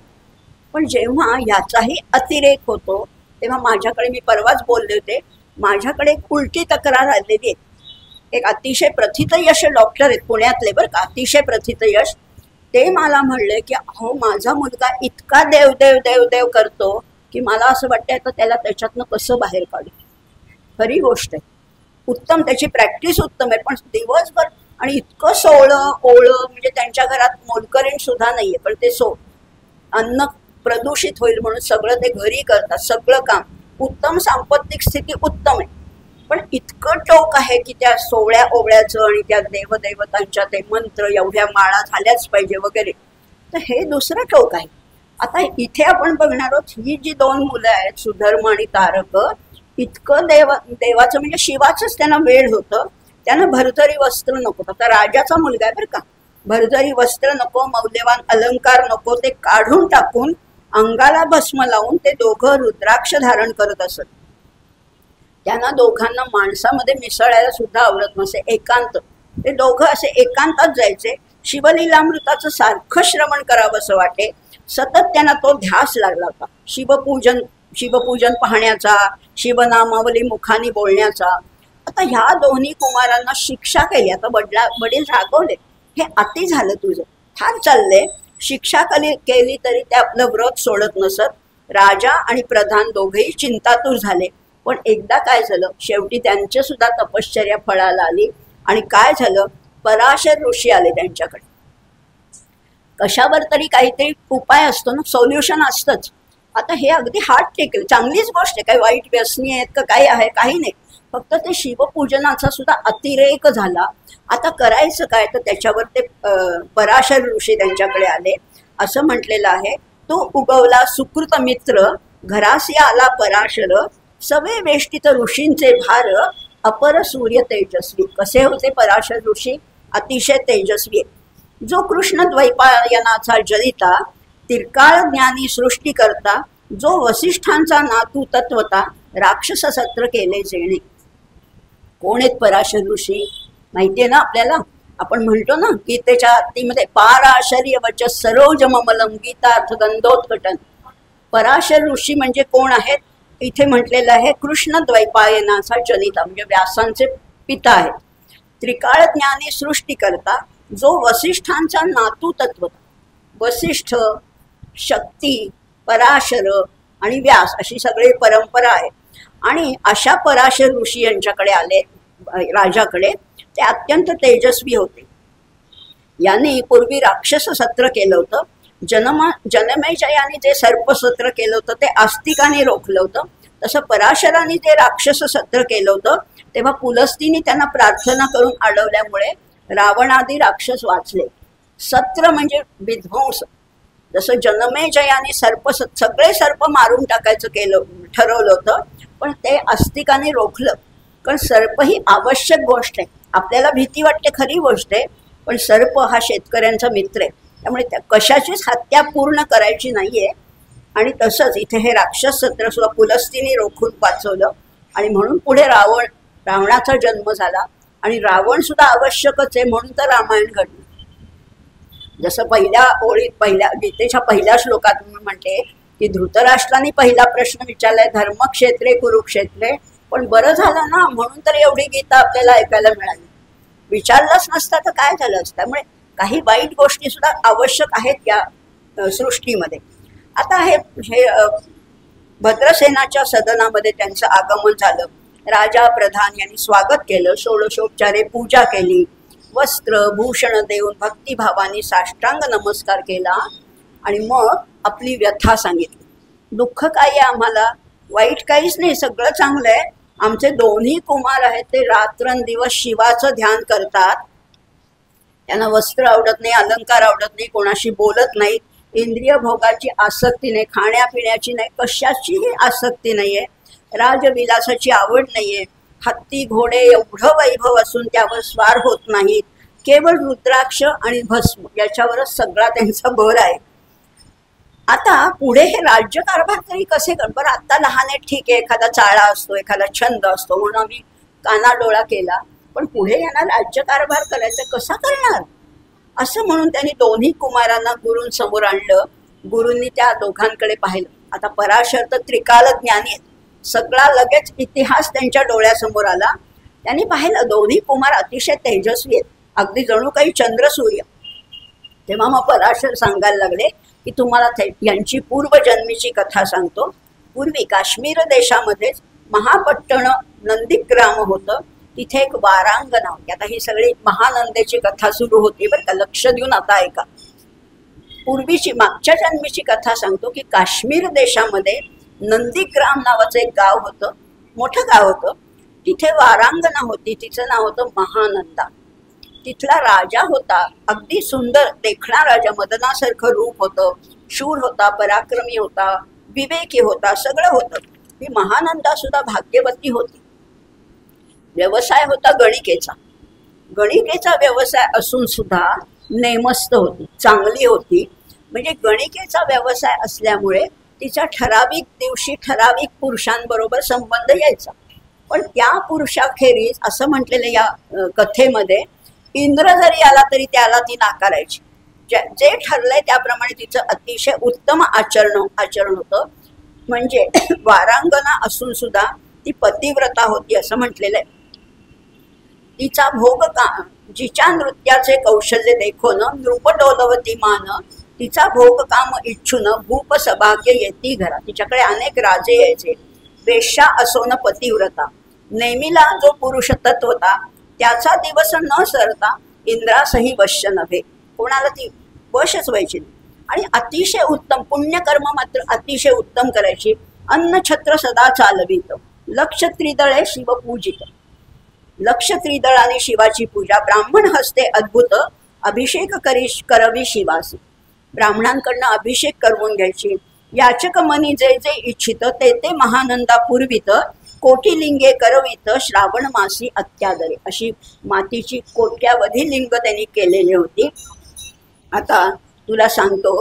पण जेव्हा याचाही अतिरेक होतो तेव्हा माझ्याकडे, मी परवाच बोलले होते, माझ्याकडे एक उलटी तक्रार आलेली आहे. एक अतिशय प्रथितयश डॉक्टर आहेत पुण्यातले बरं का, अतिशय प्रथितयश. ते मला म्हणले की अहो माझा मुलगा इतका देव देव देव देव करतो की मला असं वाटतंय तर त्याला त्याच्यातनं कसं बाहेर काढू. खरी गोष्ट आहे, उत्तम, त्याची प्रॅक्टिस उत्तम आहे, पण दिवसभर आणि इतकं ओळं म्हणजे त्यांच्या घरात मोलकरीण सुद्धा नाहीये, पण ते अन्न प्रदूषित होईल म्हणून सगळं ते घरी करतात, सगळं काम उत्तम, सांपत्तिक स्थिती उत्तम आहे. पण इतकं टोक आहे की त्या सोवळ्या ओवळ्याचं आणि त्या देवदेवतांच्या ते मंत्र एवढ्या माळा झाल्याच पाहिजे वगैरे, तर हे दुसरं टोक आहे. आता इथे आपण बघणार आहोत ही जी 2 मुलं आहेत सुधर्म आणि तारक, इतकं देवाचं म्हणजे शिवाचंच त्यांना वेळ होतं. त्यांना भरजरी वस्त्र नको. आता राजाचा मुलगा आहे बरं का, भरजरी वस्त्र नको, मौल्यवान अलंकार नको, ते काढून टाकून अंगाला भस्म लावून ते दोघं रुद्राक्ष धारण करत असत. त्यांना दोघांना माणसामध्ये मिसळायला सुद्धा आवडत नसे, एकांत. ते दोघं असे एकांतात जायचे. शिवलीलामृताचं सारखं श्रवण करावं असं वाटे. सतत त्यांना तो ध्यास लागला होता, शिवपूजन पाहण्याचा, शिवनामावली मुखानी बोलण्याचा. आता ह्या दोन्ही कुमारांना शिक्षा केली. आता वडील रागवले, हे अति झालं तुझं, फार चाललंय. शिक्षा केली तरी ते आपलं व्रत सोडत नसत. राजा आणि प्रधान दोघेही चिंतातूर झाले. पण एकदा काय झालं, शेवटी त्यांची सुद्धा तपश्चर्या फळाला आली. आणि काय झालं, पराशर ऋषी आले त्यांच्याकडे. कशावर तरी काहीतरी उपाय असतो ना, सोल्युशन असतंच. आता हे अगदी हात टेकले, चांगलीच गोष्ट आहे, काही वाईट व्यसनी आहेत का काही आहे, काही नाही. फक्त ते शिवपूजनाचा सुद्धा अतिरेक झाला. आता करायचं काय, तर त्याच्यावर ते पराशर ऋषी त्यांच्याकडे आले. असं म्हटलेलं आहे, तो उगवला सुकृत मित्र, घरासी आला पराशर, सवे वेष्टित ऋषींचे भार, अपर सूर्य तेजस्वी. कसे होते पराशर ऋषी? अतिशय तेजस्वी. जो कृष्ण द्वैपायनाचा जनिता, तिरकाळ ज्ञानी सृष्टी करता, जो वसिष्ठांचा नातू तत्वता, राक्षस सत्र केले जेणे. कोण आहेत पराशर ऋषी? माहितीये ना आपल्याला? आपण म्हणतो ना गीतेच्या आत्तीमध्ये, पाराशर्य वच सरोज ममलम गीतार्थ गंधोत्कटन. पराशर ऋषी म्हणजे कोण आहेत? इथे म्हटलेलं आहे कृष्ण द्वैपायनाचा जनिता, म्हणजे व्यासांचे पिता आहेत. त्रिकाळ ज्ञानी सृष्टी करता, जो वसिष्ठांचा नातू तत्वता. वसिष्ठ, शक्ती, पराशर आणि व्यास अशी सगळी परंपरा आहे. आणि अशा पराशर ऋषी यांच्याकडे आले राजाकडे. ते अत्यंत तेजस्वी होते. यांनी पूर्वी राक्षस सत्र केलं होतं. जनमेजयाने जे सर्पसत्र केलं होतं ते आस्तिकाने रोखलं होतं. तसं पराशराने जे राक्षस सत्र केलं होतं तेव्हा पुलस्तीने त्यांना प्रार्थना करून अडवल्यामुळे रावणादी राक्षस वाचले. सत्र म्हणजे विध्वंस. जसं जनमेजयाने सगळे सर्प मारून टाकायचं ठरवलं होतं, पण ते आस्तिकाने रोखलं. कारण सर्प ही आवश्यक गोष्ट आहे. आपल्याला भीती वाटते, खरी गोष्ट आहे, पण सर्प हा शेतकऱ्यांचा मित्र आहे. त्यामुळे त्या कशाचीच हत्या पूर्ण करायची नाहीये. आणि तसंच इथे हे राक्षस सत्र सुद्धा पुलस्तीने रोखून वाचवलं. आणि म्हणून पुढे रावणाचा जन्म झाला. आणि रावण सुद्धा आवश्यकच आहे, म्हणून तर रामायण घडलं. जसं पहिल्या गीतेच्या पहिल्या श्लोकात म्हणते की धृतराष्ट्राने पहिला प्रश्न विचारलाय, धर्मक्षेत्रे कुरुक्षेत्रे. पण बरं झालं ना, म्हणून तर एवढी गीता आपल्याला ऐकायला मिळाली. विचारलंच नसता तर काय झालं असतं. त्यामुळे काही वाईट गोष्टी सुद्धा आवश्यक आहेत या सृष्टीमध्ये. आता हे भद्रसेनाच्या सदनामध्ये त्यांचं आगमन झालं. राजा प्रधान यांनी स्वागत केलं, षोडशोपचारे पूजा केली, वस्त्र भूषण देऊन भक्तिभावाने साष्टांग नमस्कार केला. आणि मग आपली व्यथा सांगितली. दुःख काय आहे आम्हाला? वाईट काहीच नाही, सगळं चांगलं आहे. आमचे दोन्ही कुमार आहेत ते रात्रंदिवस शिवाचं ध्यान करतात. त्यांना वस्त्र आवडत नाही, अलंकार आवडत नाही, कोणाशी बोलत नाहीत, इंद्रिय भोगाची आसक्ती नाही, खाण्यापिण्याची नाही, कशाचीही आसक्ती नाहीये, राजविलासाची आवड नाहीये, हत्ती घोडे एवढं वैभव असून त्यावर स्वार होत नाहीत, केवळ रुद्राक्ष आणि भस्म याच्यावरच सगळा त्यांचा भर आहे. आता पुढे हे राज्यकारभार तरी कसे कर. बरं आता लहान आहे, ठीक आहे, एखादा चाळा असतो, एखादा छंद असतो म्हणून आम्ही कानाडोळा केला, पण पुढे यांना राज्यकारभार करायचा कसा करणार असं म्हणून त्यांनी दोन्ही कुमारांना गुरूंसमोर आणलं. गुरूंनी त्या दोघांकडे पाहिलं. आता पराशर तर त्रिकाल ज्ञानी आहेत, सगळा लगेच इतिहास त्यांच्या डोळ्यासमोर आला. त्यांनी पाहिलं दोन्ही कुमार अतिशय तेजस्वी आहेत, अगदी जणू काही चंद्रसूर्य. तेव्हा मग पराशर सांगायला लागले की तुम्हाला यांची पूर्वजन्मीची कथा सांगतो. पूर्वी काश्मीर देशामध्येच महापट्टण नंदीग्राम होतं. तिथे एक वारांगना होती. आता ही सगळी महानंदेची कथा सुरू होती बरं का, लक्ष देऊन आता ऐका. पूर्वीची मागच्या जन्मीची कथा सांगतो की काश्मीर देशामध्ये नंदीग्राम नावाचं एक गाव होतं, मोठं गाव होतं. तिथे वारांगना होती, तिचं नाव होतं महानंदा. तिथला राजा होता, अगदी सुंदर देखणा राजा, मदनासारखं रूप होतं, शूर होता, पराक्रमी होता, विवेकी होता, सगळं होतं. ही महानंदा सुद्धा भाग्यवती होती. व्यवसाय होता गणिकेचा. गणिकेचा व्यवसाय असून सुद्धा नेमस्त होती, चांगली होती. म्हणजे गणिकेचा व्यवसाय असल्यामुळे तिचा ठराविक दिवशी ठराविक पुरुषांबरोबर संबंध यायचा. पण त्या पुरुषाखेरीज असं म्हटलेलं या कथेमध्ये इंद्र जरी आला तरी त्याला ती नाकारायची. जे ठरलंय त्याप्रमाणे तिचं अतिशय उत्तम आचरण होतं. म्हणजे वारांगना असून सुद्धा ती पतिव्रता होती असं म्हटलेलं आहे. तिचा भोग जिच्या नृत्याचे कौशल्य देखोन नृपडोलवती मान, तिचा भोग काम इच्छून भूप सभाग्य येती घरा. तिच्याकडे अनेक राजे यायचे. वेश्या असोन पतिव्रता. नेमीला जो पुरुष तत्वता त्याचा दिवस न सरता इंद्रासही वश्य नव्हे. कोणाला ती वशच व्हायची. आणि अतिशय उत्तम पुण्यकर्म मात्र अतिशय उत्तम करायची. अन्नछत्र सदा चालवित. लक्ष त्रिदळे शिवपूजित. लक्ष त्रिदळाने शिवाची पूजा. ब्राह्मण हस्ते अद्भुत अभिषेक करवी शिवासी. ब्राह्मणांकडनं अभिषेक करवून घ्यायची. याचक मनी जे जे इच्छित ते ते महानंदा पूर्वित. कोटिलिंगे करवित श्रावण मासी अत्यादरे. अशी मातीची कोट्यावधी लिंग त्यांनी केलेली होती. आता तुला सांगतो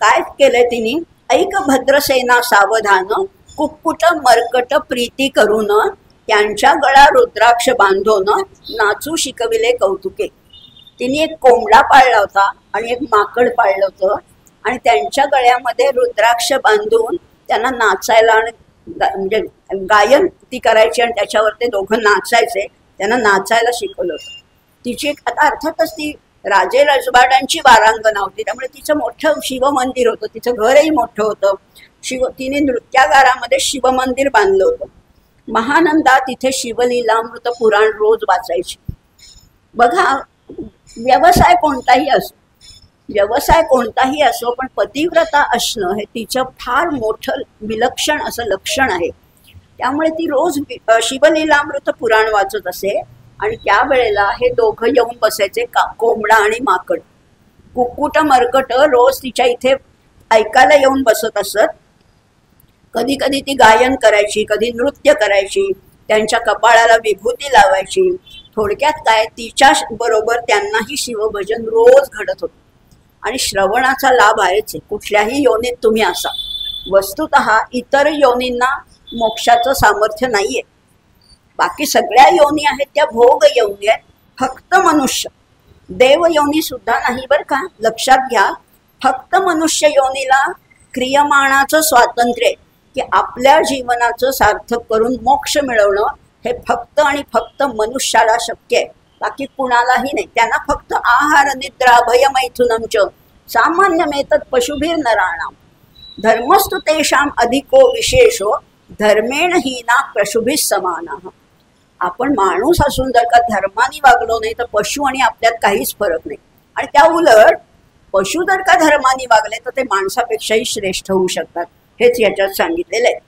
काय केलंय तिने. ऐक भद्रसेना सावधान कुक्कुट मर्कट प्रीती करून त्यांच्या गळा रुद्राक्ष बांधून नाचू शिकविले कौतुके. तिने एक कोंबडा पाळला होता आणि एक माकड पाळलं होतं आणि त्यांच्या गळ्यामध्ये रुद्राक्ष बांधून त्यांना नाचायला आणि म्हणजे गायन ती करायची आणि त्याच्यावर ते दोघं नाचायचे. त्यांना नाचायला शिकवलं होतं. तिची आता अर्थातच ती राजे रजवाड्यांची वारांगणा होती त्यामुळे तिचं मोठं शिवमंदिर होतं. तिचं घरही मोठं होतं. तिने नृत्यागारामध्ये शिवमंदिर बांधलं होतं. महानंदा तिथे शिवलीलामृत पुराण रोज वाचायची. बघा व्यवसाय कोणताही असो पण पतिव्रता असणं हे तिचं फार मोठं विलक्षण असं लक्षण आहे. त्यामुळे ती रोज शिवलीलामृत पुराण वाचत असे आणि त्यावेळेला हे दोघं येऊन बसायचे कोंबडा आणि माकड. कुक्कुट मर्कट रोज तिच्या इथे ऐकायला येऊन बसत असत. कधी कधी ती गायन करायची, कधी नृत्य करायची, त्यांच्या कपाळाला विभूती लावायची. थोडक्यात काय तिच्या बरोबर त्यांनाही शिवभजन रोज घडत होतं. आणि श्रवणाचा लाभ आहेच. कुठल्याही योनीत तुम्ही असा. वस्तुतः इतर योनींना मोक्षाचं सामर्थ्य नाहीये. बाकी सगळ्या योनी आहेत त्या भोग योनी आहेत. फक्त मनुष्य देव योनी सुद्धा नाही बरं का. लक्षात घ्या. फक्त मनुष्य योनीला क्रियमाणाचं स्वातंत्र्य की आपल्या जीवनाचं सार्थक करून मोक्ष मिळवणं हे फक्त आणि फक्त मनुष्याला शक्य आहे. बाकी कुणालाही नाही. त्यांना फक्त आहार निद्रा भयमैथुनंच सामान्यमेतत् पशुभिर नराणाम धर्मस्तु तेषाम अधिको विशेषो धर्मेण हीना पशुभिः समानः. आपण माणूस असून जर का धर्माने वागलो नाही तर पशु आणि आपल्यात काहीच फरक नाही. आणि त्या उलट पशु जर का धर्माने वागले तर ते माणसापेक्षाही श्रेष्ठ होऊ शकतात. हेच याच्यात सांगितलेलं आहे.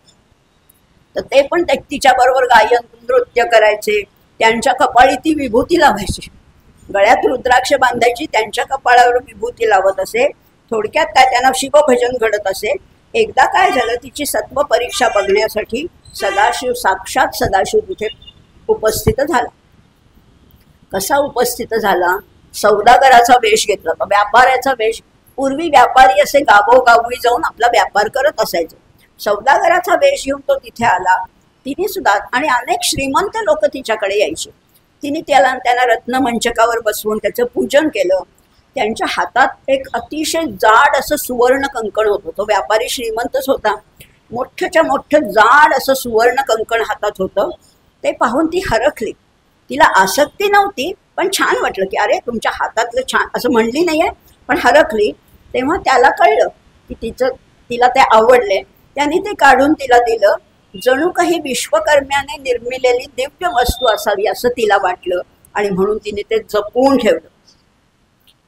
तर ते पण तिच्या बरोबर गायन नृत्य करायचे. त्यांच्या कपाळी ती विभूती लावायची. गळ्यात रुद्राक्ष बांधायची. त्यांच्या कपाळावर विभूती लावत असे. थोडक्यात काय त्यांना शिवभजन घडत असे. एकदा काय झालं तिची सत्व परीक्षा बघण्यासाठी सदाशिव साक्षात सदाशिव तिथे उपस्थित झाला. कसा उपस्थित झाला. सौदागराचा वेश घेतला होता. व्यापाऱ्याचा वेश. पूर्वी व्यापारी असे गावोगावी जाऊन आपला व्यापार करत असायचे. सौदागराचा वेश घेऊन तो तिथे आला. तिने सुद्धा आणि अनेक श्रीमंत लोक तिच्याकडे यायचे. तिने त्यांना रत्नमंचकावर बसवून त्याचं पूजन केलं. त्यांच्या हातात एक अतिशय जाड असं सुवर्ण कंकण होतं. तो व्यापारी श्रीमंतच होता. मोठ्याच्या मोठं जाड असं सुवर्ण कंकण हातात होतं. ते पाहून ती हरखली. तिला आसक्ती नव्हती पण छान वाटलं की अरे तुमच्या हातातलं छान असं म्हणली नाहीये पण हरखली. तेव्हा त्याला कळलं की तिला ते आवडले. त्यांनी ते काढून तिला दिलं. जणू काही विश्वकर्म्याने निर्मिलेली दिव्य वस्तू असावी असं तिला वाटलं आणि म्हणून तिने ते जपून ठेवलं.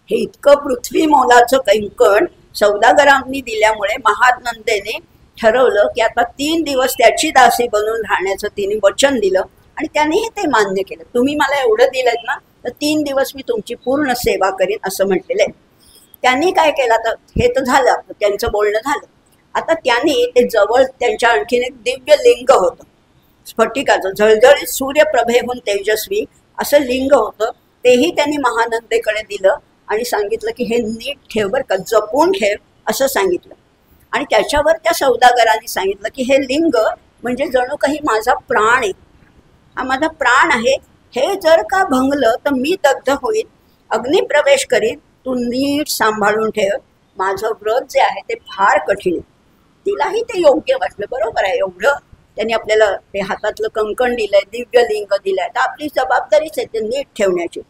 हे इतकं पृथ्वी मोलाचं कंकण सौदागरांनी दिल्यामुळे महानंदेने ठरवलं की आता 3 दिवस त्याची दासी बनून राहण्याचं तिने वचन दिलं आणि त्यानेही ते मान्य केलं. तुम्ही मला एवढं दिलं ना तर 3 दिवस मी तुमची पूर्ण सेवा करीन असं म्हटलेलं आहे. त्यांनी काय केलं. तर हे तर झालं त्यांचं बोलणं झालं. आता त्यांनी ते जवळ त्यांच्या आणखीन एक दिव्य लिंग होतं. स्फटिकाचं झळझळीत सूर्यप्रभेहून तेजस्वी असं लिंग होतं. तेही त्यांनी महानंदेकडे दिलं आणि सांगितलं की हे नीट ठेव बरं का. जपून ठेव असं सांगितलं. आणि त्याच्यावर त्या सौदागरांनी सांगितलं की हे लिंग म्हणजे जणू काही माझा प्राण आहे. हा माझा प्राण आहे. हे जर का भंगलं तर मी दग्ध होईल. अग्निप्रवेश करीन. तू नीट सांभाळून ठेव. माझं व्रत जे आहे ते फार कठीण आहे. तिलाही ते योग्य वाटलं. बरोबर आहे. एवढं त्यांनी आपल्याला ते हातातलं कंकण दिलंय, दिव्य लिंग दिलंय तर आपली जबाबदारीच आहे ते नीट ठेवण्याची.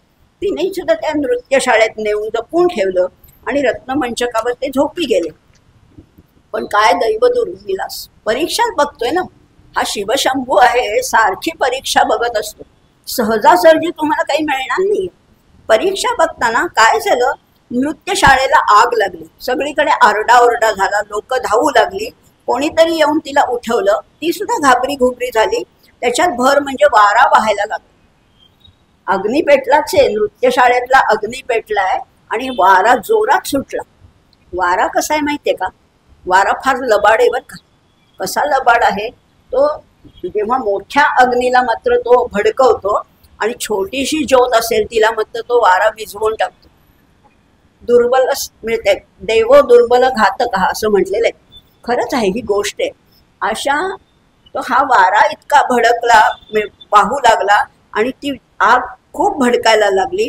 तिने सुद्धा त्या नृत्यशाळेत नेऊन जपून ठेवलं आणि रत्नमंचकावर ते झोपी गेले. पण काय दैव दुर्विलास. परीक्षाच बघतोय ना. हा शिवशंभू आहे. सारखी परीक्षा बघत असतो. सहजासहजी तुम्हाला काही मिळणार नाही. परीक्षा बघताना काय झालं. नृत्यशाळेला आग लागली. सगळीकडे आरडाओरडा झाला. लोक धावू लागली. कोणीतरी येऊन तिला उठवलं. ती सुद्धा घाबरी घुबरी झाली त्याच्यात भर म्हणजे वारा वाहायला लागला. अग्नी पेटलाच आहे, नृत्यशाळेतला अग्नी पेटलाय आणि वारा जोरात सुटला. वारा कसा आहे माहितीये का? वारा फार लबाड आहे बरं का. कसा लबाड आहे तो, जेव्हा मोठ्या अग्नीला मात्र तो भडकवतो आणि छोटीशी ज्योत असेल तिला मात्र तो वारा विझवून टाकतो. दुर्बल मिळते, देवो दुर्बल घातक हा असं म्हटलेलं आहे. खरंच आहे, ही गोष्ट आहे. अशा तो हा वारा इतका भडकला, वाहू लागला आणि ती आग खूप भडकायला लागली.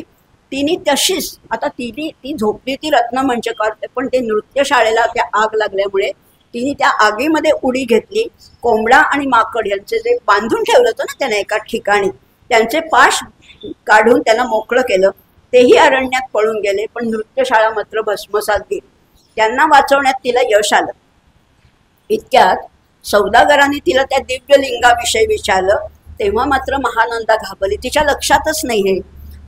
तिने तशीच आता ती झोपली, ती रत्नमंच करते, पण ते नृत्यशाळेला त्या आग लागल्यामुळे तिने त्या आगीमध्ये उडी घेतली. कोंबडा आणि माकड यांचे जे बांधून ठेवलं होतं ना त्याने एका ठिकाणी, त्यांचे पाश काढून त्यांना मोकळं केलं. तेही अरण्यात पळून गेले, पण नृत्यशाळा मात्र भस्मसात गेली. त्यांना वाचवण्यात तिला यश आलं. इतक्यात सौदागरांनी तिला त्या दिव्यलिंगाविषयी विचारलं. तेव्हा मात्र महानंदा घाबरली. तिच्या लक्षातच नाही हे.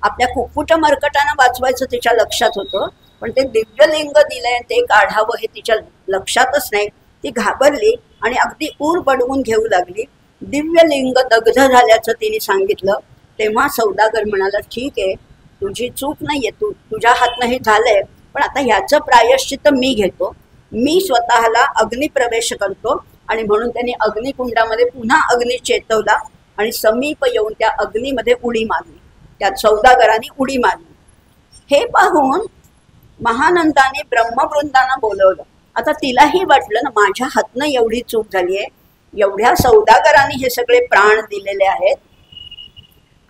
आपल्या कुक्कुट मरकटानं वाचवायचं तिच्या लक्षात होतं, पण ते दिव्यलिंग दिलंय ते काढावं हे तिच्या लक्षातच नाही. ती घाबरली आणि अगदी ऊर बडवून घेऊ लागली. दिव्यलिंग दग्ध झाल्याचं तिने सांगितलं. तेव्हा सौदागर म्हणाला, ठीक आहे, तुझी चूक नाहीये, तुझ्या हातनं हे झालंय, पण आता ह्याचं प्रायश्चित्त मी घेतो. मी स्वतःला अग्निप्रवेश करतो. आणि म्हणून त्यांनी अग्निकुंडामध्ये पुन्हा अग्नी चेतवला आणि समीप येऊन त्या अग्नीमध्ये उडी मारली. त्यात सौदागरांनी उडी मारली. हे पाहून महानंदाने ब्रह्मवृंदांना बोलवलं. आता तिलाही वाटलं ना, माझ्या हातनं एवढी चूक झाली आहे, एवढ्या सौदागरांनी हे सगळे प्राण दिलेले आहेत,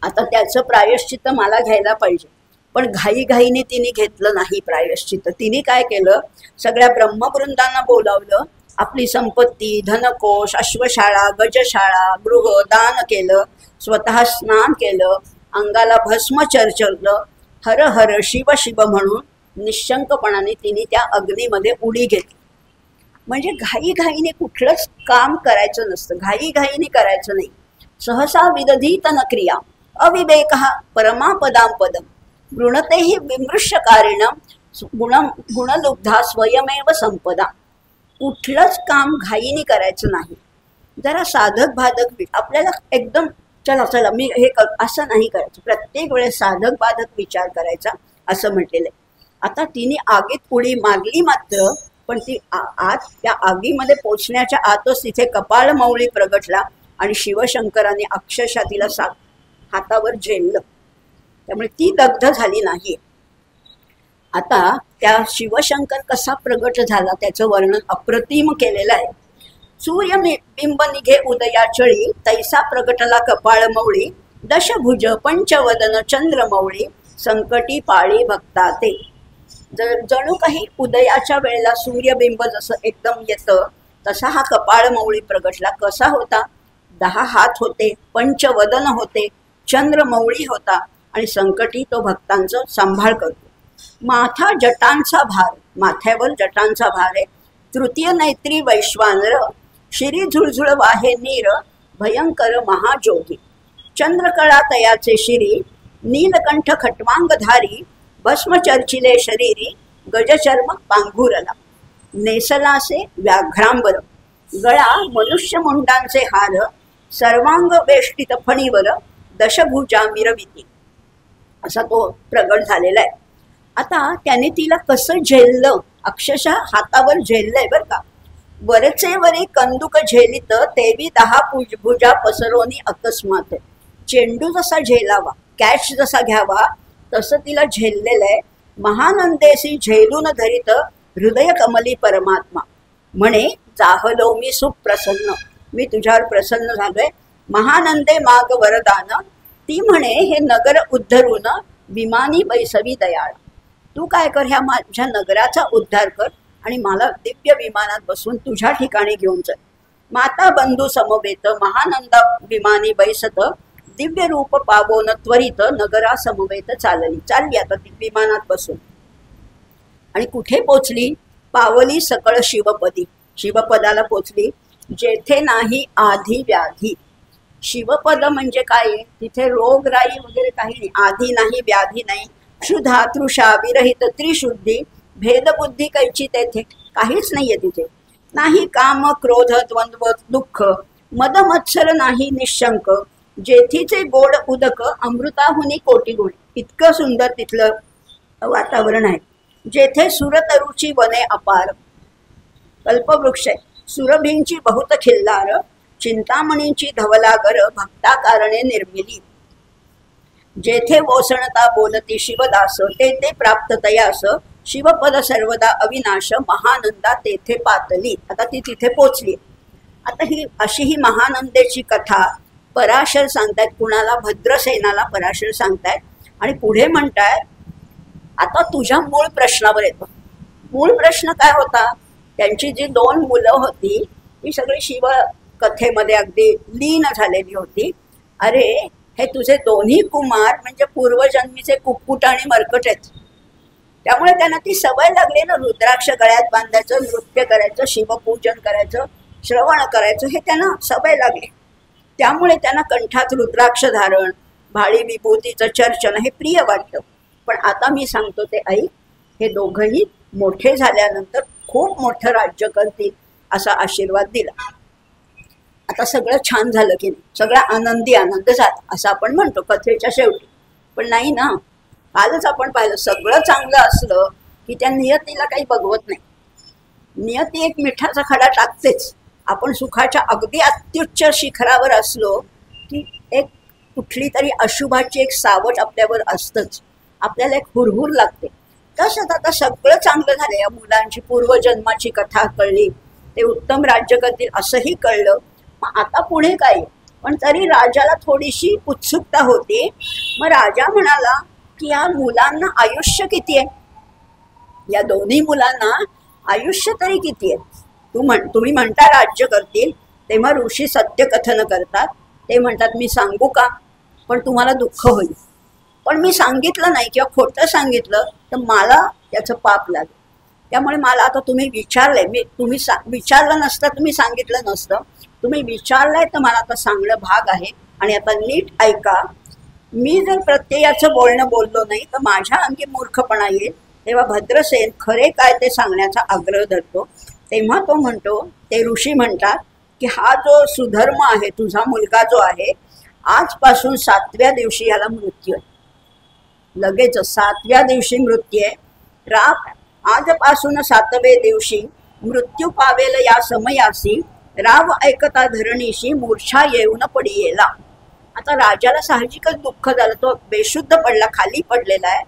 आता त्याचं प्रायश्चित्त मला घ्यायला पाहिजे. पण घाईघाईने तिने घेतलं नाही प्रायश्चित्त. तिने काय केलं, सगळ्या ब्रह्मवृंदांना बोलावलं. आपली संपत्ती, धनकोश, अश्वशाळा, गजशाळा, गृह दान केलं. स्वतः स्नान केलं, अंगाला भस्म चरचरलं. हर हर शिव शिव म्हणून निशंकपणाने तिने त्या अग्नीमध्ये उडी घेतली. म्हणजे घाईघाईने कुठलंच काम करायचं नसतं, घाईघाईने करायचं नाही. सहसा विदधीत न क्रिया अविवेक परमापदां पदम गृणतेहि विमृश्यकारिणं गुणलुब्धा स्वयमेव संपदा. कुठलंच काम घाईने करायचं नाही. जरा साधक बाधक आपल्याला एकदम चला मी हे असं नाही करायचं. प्रत्येक वेळेस साधक बाधक विचार करायचा असं म्हटलेलं आहे. आता तिने आगीत उडी मारली मात्र, पण ती आत त्या आगीमध्ये पोचण्याच्या आतच तिथे कपाळमौळी प्रगटला आणि शिवशंकराने अक्षरशः तिला हातावर झेललं. त्यामुळे ती दग्ध झाली नाही. आता त्या शिवशंकर कसा प्रगट झाला त्याचं वर्णन अप्रतिम केलेलं आहे. सूर्य बिंब निघे उदया चळी, तैसा प्रगटला कपाळमौळी, दशभुज पंचवदन चंद्रमौळी, संकटी पाळी भक्ता ते. जणू काही उदयाच्या वेळेला सूर्यबिंब जसं एकदम येतं तसा हा कपाळमौळी प्रगटला. कसा होता? 10 हात होते, पंचवदन होते, चंद्रमौळी होता आणि संकटी तो भक्तांचं सांभाळ करतो. माथा जटांचा भार, माथ्यावर जटांचा भार आहे. तृतीय नेत्री वैश्वानर, शिरी झुळझुळ वाहे नीर, भयंकर महाजोगी. चंद्रकळा तयाचे शिरी, नीलकंठ खट्वांगधारी, भस्म चर्चिले शरीरी, गजचर्म पांघुरला. नेसलासे व्याघ्रांबर, गळा मनुष्य मुंडांचे हार, सर्वांग वेष्टित फणीवर, दशभुजा मिरविती. असा तो प्रगट झालेला आहे. आता त्याने तिला कसं झेललं, अक्षरशः हातावर झेललंय बरं का. वरचे वरी कंदुक झेलित, तेवी 10 भुजा पसरोनी अकस्मात. चेंडू जसा झेलावा, कॅच जसा घ्यावा तसं तिला झेललेलं आहे. महानंदेसी झेलून धरित, हृदय कमली परमात्मा. म्हणे जाहलो मी सुप्रसन्न, मी तुझ्यावर प्रसन्न झालोय. महानंदे माग वरदान, ती म्हणे हे नगर उद्धरून, विमानी बैसवी दयाळ. तू काय कर, ह्या माझ्या नगराचा उद्धार कर आणि मला दिव्य विमानात बसून तुझ्या ठिकाणी घेऊन चल. माता बंधू समवेत, महानंदा विमानी बैसत, दिव्य रूप पावोन त्वरित, नगरा समवेत चालली आता विमानात बसून. आणि कुठे पोचली? पावली सकळ शिवपदी, शिवपदाला पोचली. जेथे नाही आधी व्याधी. शिवपद म्हणजे काय? तिथे रोगराई वगैरे काही नाही, आधी नाही व्याधी नाही, क्षुधा तृषा विरहित त्रिशुद्धी, भेदबुद्धी कैची तेथे काहीच नाहीये. तिथे नाही काम क्रोध द्वंद्व दुःख, मदमत्सर नाही निशंक, जेथीचे गोड उदक अमृताहुनी कोटी गुण. इतकं सुंदर तिथलं वातावरण आहे. जेथे सुरतरुची वने अपार, कल्पवृक्ष आहे, सुरभींची बहुत खिल्लार, चिंतामणींची धवलागर भक्ता कारणे निर्मिली. जेथे वोसणता बोलती शिवदास, तेथे प्राप्त तयास शिवपद सर्वदा अविनाश, महानंदा तेथे पातली. आता ती तिथे पोचली. आता ही अशी ही महानंदेची कथा पराशर सांगतायत. कुणाला? भद्रसेनाला पराशर सांगतायत. आणि पुढे म्हणतायत, आता तुझ्या मूळ प्रश्नावर येतो. मूळ प्रश्न काय होता? त्यांची जी 2 मुलं होती ती सगळी शिव कथेमध्ये अगदी लीन झालेली होती. अरे हे तुझे दोन्ही कुमार म्हणजे पूर्वजन्मीचे कुक्कुट आणि मरकट आहेत. त्यामुळे त्यांना ती सवय लागली ना, रुद्राक्ष गळ्यात बांधायचं, नृत्य करायचं, शिवपूजन करायचं, श्रवण करायचं, हे त्यांना सवय लागली. त्यामुळे त्यांना कंठात रुद्राक्ष धारण, भाळी विभूतीचं चर्चन हे प्रिय वाटतं. पण आता मी सांगतो ते ऐक. हे दोघंही मोठे झाल्यानंतर खूप मोठं राज्य करतील असा आशीर्वाद दिला. आता सगळं छान झालं की नाही, सगळा आनंदी आनंद झाला असं आपण म्हणतो कथेच्या शेवटी. पण नाही ना, कालच आपण पाहिलं, सगळं चांगलं असलं की त्या नियतीला काही बघवत नाही. नियती एक मिठाचा खडा टाकतेच. आपण सुखाच्या अगदी अत्युच्च शिखरावर असलो की एक कुठली तरी अशुभाची एक सावट आपल्यावर असतंच. आपल्याला एक हुरहुर लागते. तसंच आता सगळं चांगलं झालं. या मुलांची पूर्वजन्माची कथा कळली, ते उत्तम राज्य करतील असंही कळलं. मग आता पुढे काय? पण तरी राजाला थोडीशी उत्सुकता होती. मग राजा म्हणाला की या मुलांना आयुष्य किती आहे? या दोन्ही मुलांना आयुष्य तरी किती आहे? तुम्ही म्हणता राज्य करतील, तेव्हा ऋषी सत्यकथन करतात. ते म्हणतात मी सांगू का? पण तुम्हाला दुःख होईल. पण मी सांगितलं नाही किंवा खोटं सांगितलं तर मला त्याचं पाप लागेल. त्यामुळे मला आता तुम्ही विचारलंय, तुम्ही विचारलं नसतं, तुम्ही सांगितलं नसतं, तुम्ही विचारलंय तर मला आता सांगणं भाग आहे. आणि आता नीट ऐका. मी जर प्रत्ययाचं बोलणं बोललो नाही तर माझ्या अंगी मूर्खपणा येईल. तेव्हा भद्रसेन खरे काय ते सांगण्याचा आग्रह धरतो. तेव्हा तो म्हणतो, ते ऋषी म्हणतात की हा जो सुधर्म आहे, तुझा मुलगा जो आहे, आजपासून 7व्या दिवशी याला मृत्यू आहे. लगेच 7व्या दिवशी मृत्यू आहे. आजपासून 7वे दिवशी मृत्यू पावेल या समयासी, राव ऐकता धरणीशी मूर्छा येऊन पडियेला. आता राजाला साहजिकच दुःख झालं. तो बेशुद्ध पडला, खाली पडलेला आहे.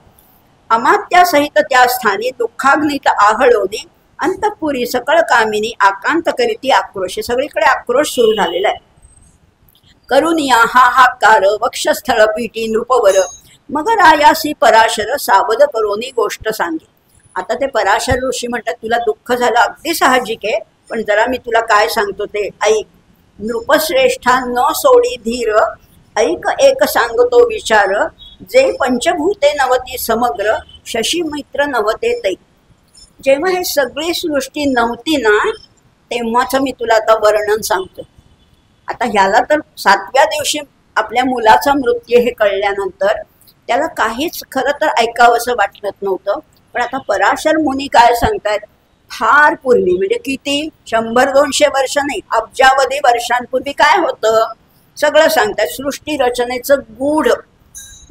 अमात्यासहित त्या स्थानी दुःखाग्नीत आहळोनी, अंतपुरी सकळ कामिनी आकांत करीती आक्रोश. सगळीकडे आक्रोश सुरू झालेला आहे. करुनिया हाहाकार वक्षस्थळ पीठी नृपवर, मग रायासी पराशर सावध करोनी गोष्ट सांगे. आता ते पराशर ऋषी म्हणतात तुला दुःख झालं, अगदी साहजिक आहे, पण जरा मी तुला काय सांगतो ते ऐक. नृपश्रेष्ठा न सोडी धीर, ऐक एक सांगतो विचार, जे पंचभूते नवती समग्र, शशी मित्र नवते तै. जेव्हा हे सगळी सृष्टी नव्हती ना, तेव्हाच मी तुला आता वर्णन सांगतो. आता ह्याला तर 7व्या दिवशी आपल्या मुलाचा मृत्यू हे कळल्यानंतर त्याला काहीच खरं तर ऐकावंसं वाटत नव्हतं. पण आता पराशर मुनी काय सांगतायत, फार पूर्वी म्हणजे किती 100-200 वर्ष नाही, अब्जावधी वर्षांपूर्वी काय होतं सगळं सांगतात. सृष्टी रचनेचं गूढ.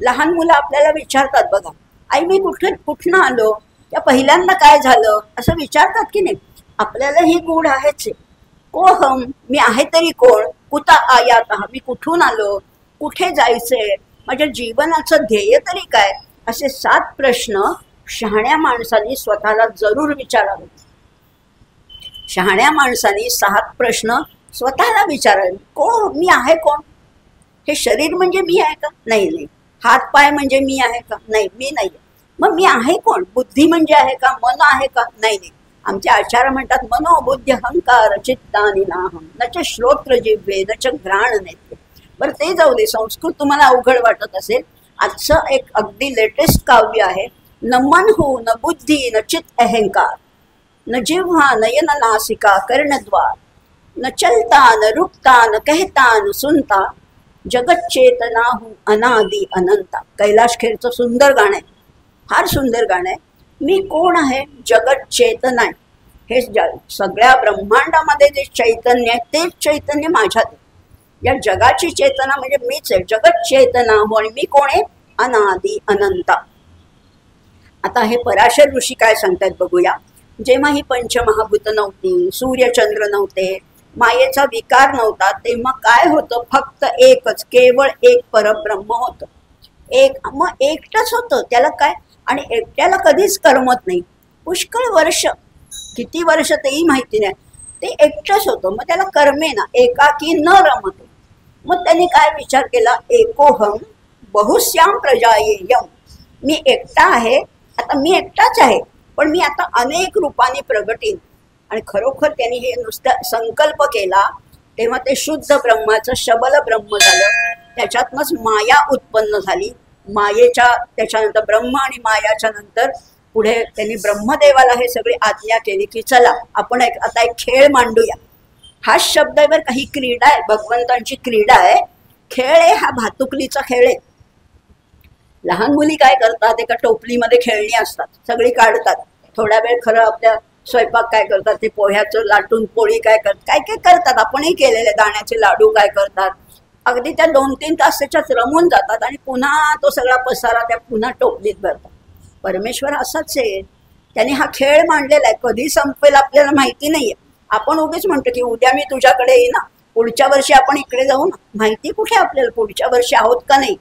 लहान मुलं आपल्याला विचारतात बघा, आई मी कुठनं आलो, त्या पहिल्यांदा काय झालं असं विचारतात की नाही. आपल्याला ही गूढ आहेच. कोहम, मी आहे तरी कोण, कुता आयात, मी कुठून आलो, कुठे जायचंय, माझ्या जीवनाचं ध्येय तरी काय, असे 7 प्रश्न शहाण्या माणसांनी स्वतःला जरूर विचारावे. शहाण्या माणसांनी 7 प्रश्न स्वतःला विचारावे. मी आहे कोण? हे शरीर म्हणजे मी आहे का? नाही. हात पाय म्हणजे मी आहे का? नाही, मी नाही. मग मी आहे कोण? बुद्धी म्हणजे आहे का? मन आहे का? नाही. आमचे आचार्य म्हणतात मनोबुद्धी अहंकार चित्तानी नाहम, न च श्रोत्र जिव्हे न च घ्राण नेत्रे. बरं ते जाऊ दे, संस्कृत तुम्हाला अवघड वाटत असेल. आजचं एक अगदी लेटेस्ट काव्य आहे. न मन हो न बुद्धी न चित अहंकार, न जिव्हा नयन नासिका कर्णद्वार, न चलता न रुकता न कहता न सुनता, जगत चेतना हूँ अनादि अनंता. कैलाश खेरचं सुंदर गाणं आहे, फार सुंदर गाणं आहे. मी कोण आहे? जगत चेतना आहे. हे सगळ्या ब्रह्मांडामध्ये जे चैतन्य आहे तेच चैतन्य माझ्यात आहे. या जगाची चेतना म्हणजे मीच आहे, जगत चेतना हो, आणि मी कोण आहे? अनादि अनंता. आता हे पराशर ऋषी काय सांगतात बघूया. जेव्हा ही पंचमहाभूत नव्हती, सूर्यचंद्र नव्हते, मायेचा विकार नव्हता, तेव्हा काय होतं? फक्त एकच, केवळ एक परब्रह्म होतं. एक, मग एकटंच होतं. त्याला काय? आणि एकट्याला कधीच करमत नाही. पुष्कळ वर्ष, किती वर्ष तेही माहिती नाही, ते एकटंच होतं. मग त्याला करमे ना, एकाकी न रमते. मग त्यांनी काय विचार केला? एकोहम बहुश्याम प्रजायेयम. मी एकटा आहे, आता मी एकटाच आहे, पण मी आता अनेक रूपाने प्रगटीन. आणि खरोखर त्यांनी हे नुसतं संकल्प केला तेव्हा ते शुद्ध ब्रह्माचं शबल ब्रह्म झालं. त्याच्यातनंच माया उत्पन्न झाली. मायेच्या त्याच्यानंतर ब्रह्म आणि मायाच्या नंतर पुढे त्यांनी ब्रह्मदेवाला हे सगळी आज्ञा केली की चला आपण आता एक खेळ मांडूया. हा शब्द आहे बरं का, ही क्रीडा आहे, भगवंतांची क्रीडा आहे. खेळ आहे हा, भातुकलीचा खेळ आहे. लहान मुली काय करतात? एका टोपलीमध्ये खेळणी असतात, सगळी काढतात. थोडा वेळ खरं आपल्या स्वयंपाक काय करतात, ते पोह्याचं लाटून पोळी काय करतात, काय काय करतात. आपणही केलेले दाण्याचे लाडू काय करतात. अगदी त्या 2-3 तास त्याच्यात रमून जातात आणि पुन्हा तो सगळा पसारा त्या पुन्हा टोपलीत भरतात. परमेश्वर असाच आहे, त्याने हा खेळ मांडलेला आहे. कधी संपेल आपल्याला माहिती नाहीये. आपण उगीच म्हणतो की उद्या मी तुझ्याकडे येईन ना, पुढच्या वर्षी आपण इकडे जाऊ ना. माहिती कुठे आपल्याला पुढच्या वर्षी आहोत का नाही.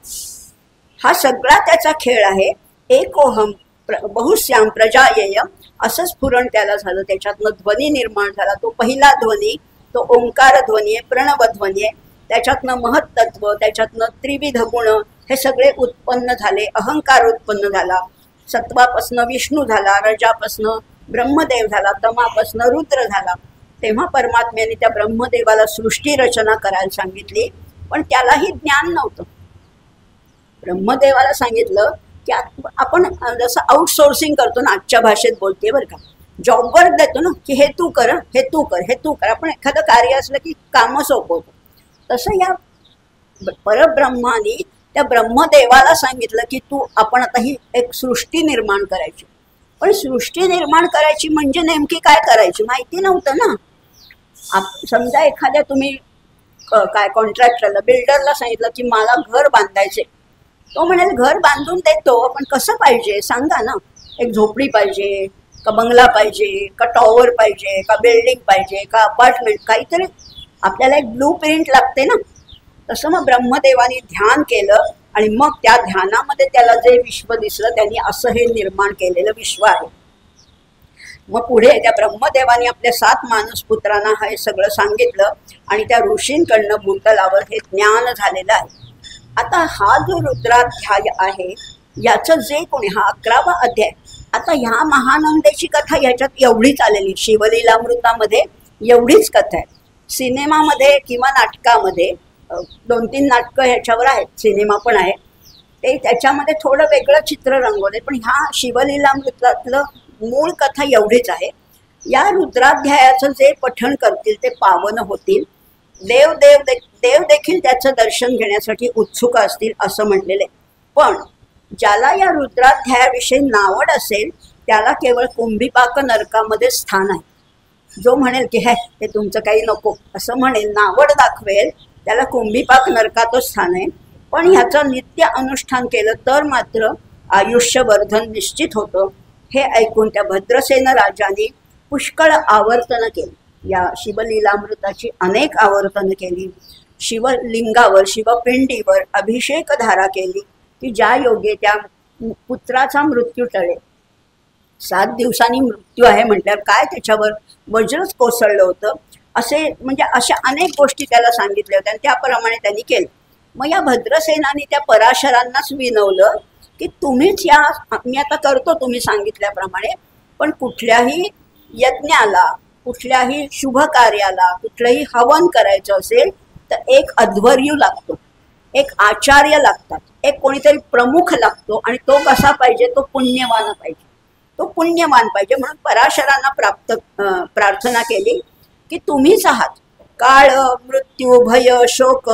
हा सगळा त्याचा खेळ आहे. एकोहम बहुश्याम प्रजायेयम असं स्फुरण त्याला झालं. त्याच्यातनं ध्वनी निर्माण झाला. तो पहिला ध्वनी, तो ओंकार ध्वनी आहे, प्रणव ध्वनी आहे. त्याच्यातनं महत्त्व, त्याच्यातनं त्रिविध गुण हे सगळे उत्पन्न झाले. अहंकार उत्पन्न झाला. सत्वापासनं विष्णू झाला, रजापासनं ब्रह्मदेव झाला, तमापासनं रुद्र झाला. तेव्हा परमात्म्याने त्या ब्रह्मदेवाला सृष्टी रचना करायला सांगितली, पण त्यालाही ज्ञान नव्हतं. ब्रह्मदेवाला सांगितलं की आपण जसं आउटसोर्सिंग करतो ना, आजच्या भाषेत बोलते बरं का, जॉबवर देतो ना की हे तू कर, हे तू कर, हे तू कर. आपण एखादं कार्य असलं की कामं सोपवतो. तसं या परब्रह्माने त्या ब्रह्मदेवाला सांगितलं की तू आपण आता ही एक सृष्टी निर्माण करायची. पण सृष्टी निर्माण करायची म्हणजे नेमकी काय करायची माहिती नव्हतं ना. समजा एखाद्या तुम्ही काय कॉन्ट्रॅक्टरला, बिल्डरला सांगितलं की मला घर बांधायचे. तो म्हणेल घर बांधून देतो, पण कसं पाहिजे सांगा ना. एक झोपडी पाहिजे का, बंगला पाहिजे का, टॉवर पाहिजे का, बिल्डिंग पाहिजे का, अपार्टमेंट, काहीतरी आपल्याला एक ब्लू प्रिंट लागते ना. तसं मग ब्रह्मदेवाने ध्यान केलं आणि मग त्या ध्यानामध्ये त्याला जे विश्व दिसलं, त्यांनी असं हे निर्माण केलेलं विश्व आहे. मग पुढे त्या ब्रह्मदेवाने आपल्या 7 मानसपुत्रांना हे सगळं सांगितलं आणि त्या ऋषींकडनं भूतलावर हे ज्ञान झालेलं आहे. आता हा जो रुद्राध्याय आहे याचं जे कोणी, हा 11वा अध्याय. आता ह्या महानंदेची कथा ह्याच्यात एवढीच आलेली, शिवलीलामृतामध्ये एवढीच कथा आहे. सिनेमामध्ये किंवा नाटकामध्ये 2-3 नाटकं ह्याच्यावर आहेत, सिनेमा पण आहे, ते त्याच्यामध्ये थोडं वेगळं चित्र रंगवले. पण ह्या शिवलीलामृतातलं मूळ कथा एवढीच आहे. या रुद्राध्यायाचं जे पठण करतील ते पावन होतील. देव देखील त्याचं दर्शन घेण्यासाठी उत्सुक असतील असं म्हटलेले. पण ज्याला या रुद्राध्यायाविषयी नावड असेल त्याला केवळ कुंभीपाक नरकामध्ये स्थान आहे. जो म्हणेल की हे तुमचं काही नको असं म्हणेल, नावड दाखवेल, त्याला कुंभीपाक नरकातच स्थान आहे. पण ह्याचं नित्य अनुष्ठान केलं तर मात्र आयुष्यवर्धन निश्चित होतं. हे ऐकून त्या भद्रसेन राजाने पुष्कळ आवर्तनं केली. या शिवलीलामृताची अनेक आवर्तनं केली. शिवलिंगावर, शिवपिंडीवर अभिषेक धारा केली की ज्या योगे त्या पुत्राचा मृत्यू टळेल. 7 दिवसांनी मृत्यू आहे म्हटल्यावर काय त्याच्यावर वज्रच कोसळलं होतं. असे म्हणजे अशा अनेक गोष्टी त्याला सांगितल्या होत्या आणि त्याप्रमाणे त्यांनी केलं. मग या भद्रसेनाने त्या पराशरांनाच विनवलं की तुम्हीच या, मी आता करतो तुम्ही सांगितल्याप्रमाणे, पण कुठल्याही यज्ञाला, कुठल्याही शुभ कार्याला, कुठलंही हवन करायचं असेल तर एक अध्वर्यू लागतो, एक आचार्य लागतात, एक कोणीतरी प्रमुख लागतो. आणि तो कसा पाहिजे? तो पुण्यवान पाहिजे, तो पुण्यवान पाहिजे. म्हणून पराशरांना प्रार्थना केली की तुम्हीच आहात. काळ, मृत्यू, भय, शोक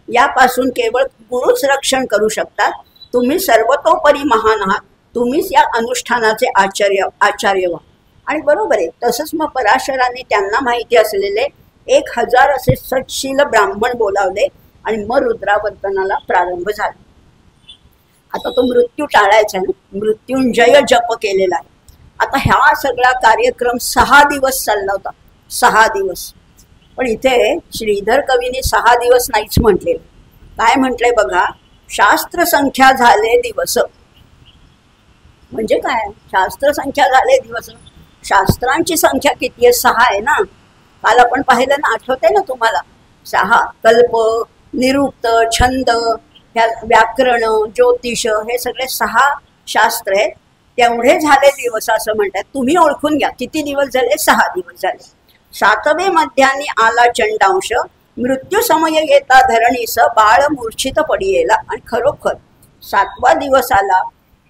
यापासून केवळ गुरुच रक्षण करू शकतात. तुम्ही सर्वतोपरी महान आहात. तुम्हीच या अनुष्ठानाचे आचार्य व्हा. आणि बरोबर आहे. तसंच मग पराशरांनी त्यांना माहिती असलेले 1000 असे सटशील ब्राह्मण बोलावले आणि मग रुद्रावर्तनाला प्रारंभ झाला. आता तो मृत्यू टाळायचा आहे, मृत्युंजय जप केलेला आहे. आता ह्या सगळा कार्यक्रम 6 दिवस चालला होता, 6 दिवस. पण इथे श्रीधर कवीने 6 दिवस नाहीच म्हटले. काय म्हटलंय बघा, शास्त्र संख्या झाले दिवस. म्हणजे काय, शास्त्र संख्या झाले दिवस, शास्त्रांची संख्या किती आहे? 6 आहे ना. काल आपण पाहिलं ना, आठवतंय ना तुम्हाला? 6 कल्प, निरुक्त, छंद, व्याकरण, ज्योतिष, हे सगळे 6 शास्त्र आहेत. तेवढे झाले दिवस असं म्हणतात. तुम्ही ओळखून घ्या किती दिवस झाले. 6 दिवस झाले. 7वे मध्यानी आला चंडांश, मृत्यू समय येता धरणीस, बाळ मूर्छित पडियेला. आणि खरोखर 7वा दिवस आला.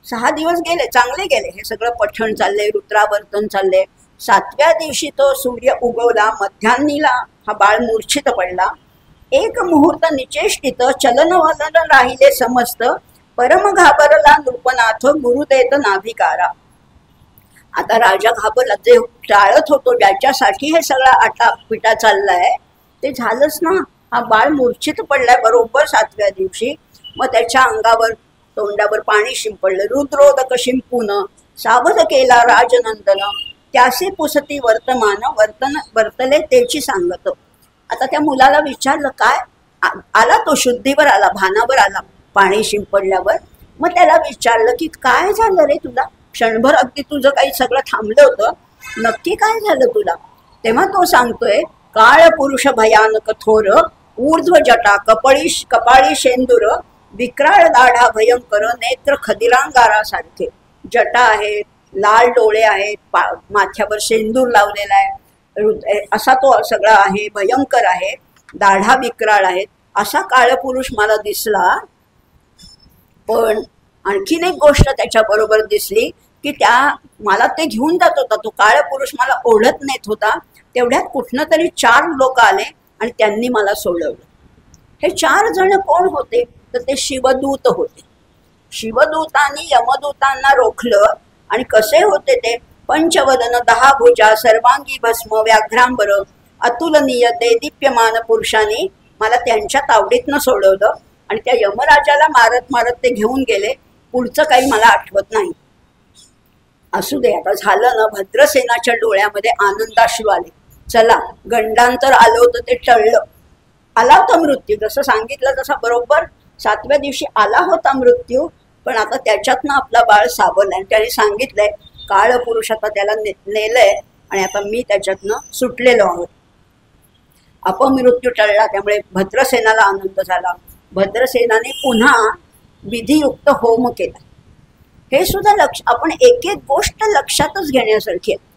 6 दिवस गेले, चांगले गेले. हे सगळं पठण चाललंय, रुद्रावर्तन चाललंय. 7व्या दिवशी तो सूर्य उगवला. मध्यान्नीला हा बाळ मूर्छित पडला. एक मुहूर्त निचेष्टित, चलनवलन राहिले समस्त, परम घाबरला नृपनाथ, गुरुदेत नाभिकारा. आता राजा घाबरला. जे टाळत होतो, ज्याच्यासाठी हे सगळा आटापिटा चाललाय, ते झालंच ना. हा बाळ मूर्छित पडलाय बरोबर 7व्या दिवशी. मग त्याच्या अंगावर, तोंडावर पाणी शिंपडलं. रुद्रोदक शिंपून सावध केला राजनंदन, त्यासे पुसती वर्तमान, वर्तले त्याची सांगत. आता त्या मुलाला विचारलं, काय आला? तो शुद्धीवर आला, भानावर आला पाणी शिंपडल्यावर. मग त्याला विचारलं की काय झालं रे तुला? क्षणभर अगदी तुझं काही सगळं थांबलं होतं, नक्की काय झालं तुला? तेव्हा तो सांगतोय, काळ पुरुष भयानक थोर, ऊर्ध्व जटा कपाळी शेंदूर, विक्राळ दाढा भयंकर, नेत्र खदिरांगारासारखे. जटा आहेत, लाल डोळे आहेत, माथ्यावर शेंदूर लावलेला आहे, असा तो सगळा आहे, भयंकर आहे, दाढा विक्राळ आहेत. असा काळपुरुष मला दिसला. पण आणखीन एक गोष्ट त्याच्याबरोबर दिसली की मला ते घेऊन जात होता. तो काळपुरुष मला ओढत नेत होता. तेवढ्यात कुठनं तरी 4 लोक आले आणि त्यांनी मला सोडवलं. हे 4 जण कोण होते? तर ते शिवदूत होते. शिवदूतांनी यमदूतांना रोखलं. आणि कसे होते ते? पंचवदन, 10 भुजा, सर्वांगी भस्म, व्याघ्रांबर, अतुलनीय देदीप्यमान पुरुषांनी मला त्यांच्या तावडीतनं सोडवलं. आणि त्या यमराजाला मारत मारत ते घेऊन गेले. पुढचं काही मला आठवत नाही. असू दे, आता झालं ना. भद्रसेनाच्या डोळ्यामध्ये आनंदाश्रू आले. चला, गंडांतर आलं होतं ते टळलं. आला होता मृत्यू, जसं सांगितलं तसा बरोबर 7व्या दिवशी आला होता मृत्यू. पण आता त्याच्यातनं आपला बाळ सावरलाय. त्याने सांगितलंय, काळ पुरुष आता त्याला नेलंय आणि आता मी त्याच्यातनं सुटलेलो आहोत. अपमृत्यू टळला. त्यामुळे भद्रसेनाला आनंद झाला. भद्रसेनाने पुन्हा विधियुक्त होम केला. हे सुद्धा आपण एक एक गोष्ट लक्षातच घेण्यासारखी आहे.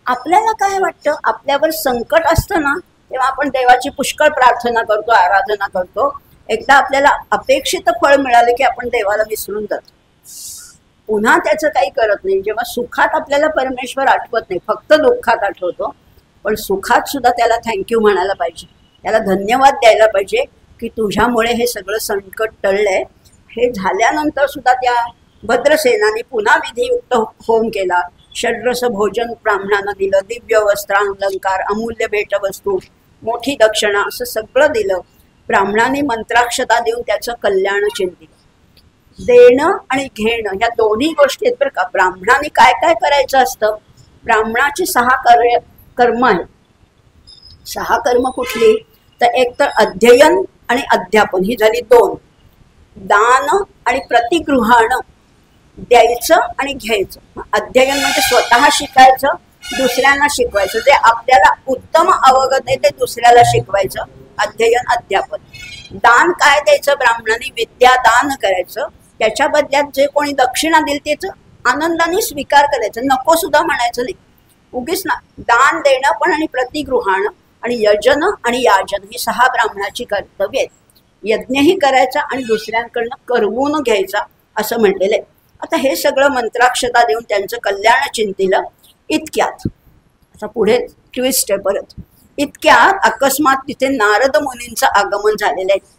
आपल्याला काय वाटतं, आपल्यावर संकट असतं ना, तेव्हा आपण देवाची पुष्कळ प्रार्थना करतो, आराधना करतो. एकदा आपल्याला अपेक्षित फळ मिळाले की आपण देवाला विसरून जातो, पुन्हा त्याचं काही करत नाही. जेव्हा सुखात आपल्याला परमेश्वर आठवत नाही, फक्त दुःखात आठवतो. पण सुखात सुद्धा त्याला थँक्यू म्हणायला पाहिजे, त्याला धन्यवाद द्यायला पाहिजे की तुझ्यामुळे हे सगळं संकट टळलंय. हे झाल्यानंतर सुद्धा त्या भद्रसेनाने पुन्हा विधियुक्त होम केला. षड्रस भोजन ब्राह्मणांना दिलं, दिव्य वस्त्रालंकार, अमूल्य भेटवस्तू, मोठी दक्षिणा, असं सगळं दिलं. ब्राह्मणाने मंत्राक्षता देऊन त्याचं कल्याण चिंतिलं. देणं आणि घेणं ह्या दोन्ही गोष्टी आहेत बरं का. ब्राह्मणाने काय काय करायचं असतं? ब्राह्मणाची 6 कर्म आहेत. 6 कर्म कुठली? तर एक तर अध्ययन आणि अध्यापन, ही झाली 2. दान आणि प्रतिगृहाण, द्यायचं आणि घ्यायचं. अध्ययन म्हणजे स्वतः शिकायचं, दुसऱ्यांना शिकवायचं. जे आपल्याला उत्तम अवगत आहे ते दुसऱ्याला शिकवायचं, अध्ययन अध्यापन. दान काय द्यायचं? ब्राह्मणाने विद्या दान करायचं. त्याच्या बदल्यात जे कोणी दक्षिणा दिली त्याचं आनंदाने स्वीकार करायचं, नको सुद्धा म्हणायचं नाही. उगीच ना. दान देणं पण आणि प्रतिगृहाण आणि यजन आणि याजन ही 6 ब्राह्मणाची कर्तव्य आहेत. यज्ञही करायचा आणि दुसऱ्यांकडनं करवून घ्यायचा असं म्हटलेलं आहे. आता हे सगळं मंत्राक्षता देऊन त्यांचं कल्याण चिंतिलं. इतक्यात आता पुढे ट्विस्ट आहे परत. इतक्यात अकस्मात तिथे नारद मुनींचं आगमन झालेलं आहे.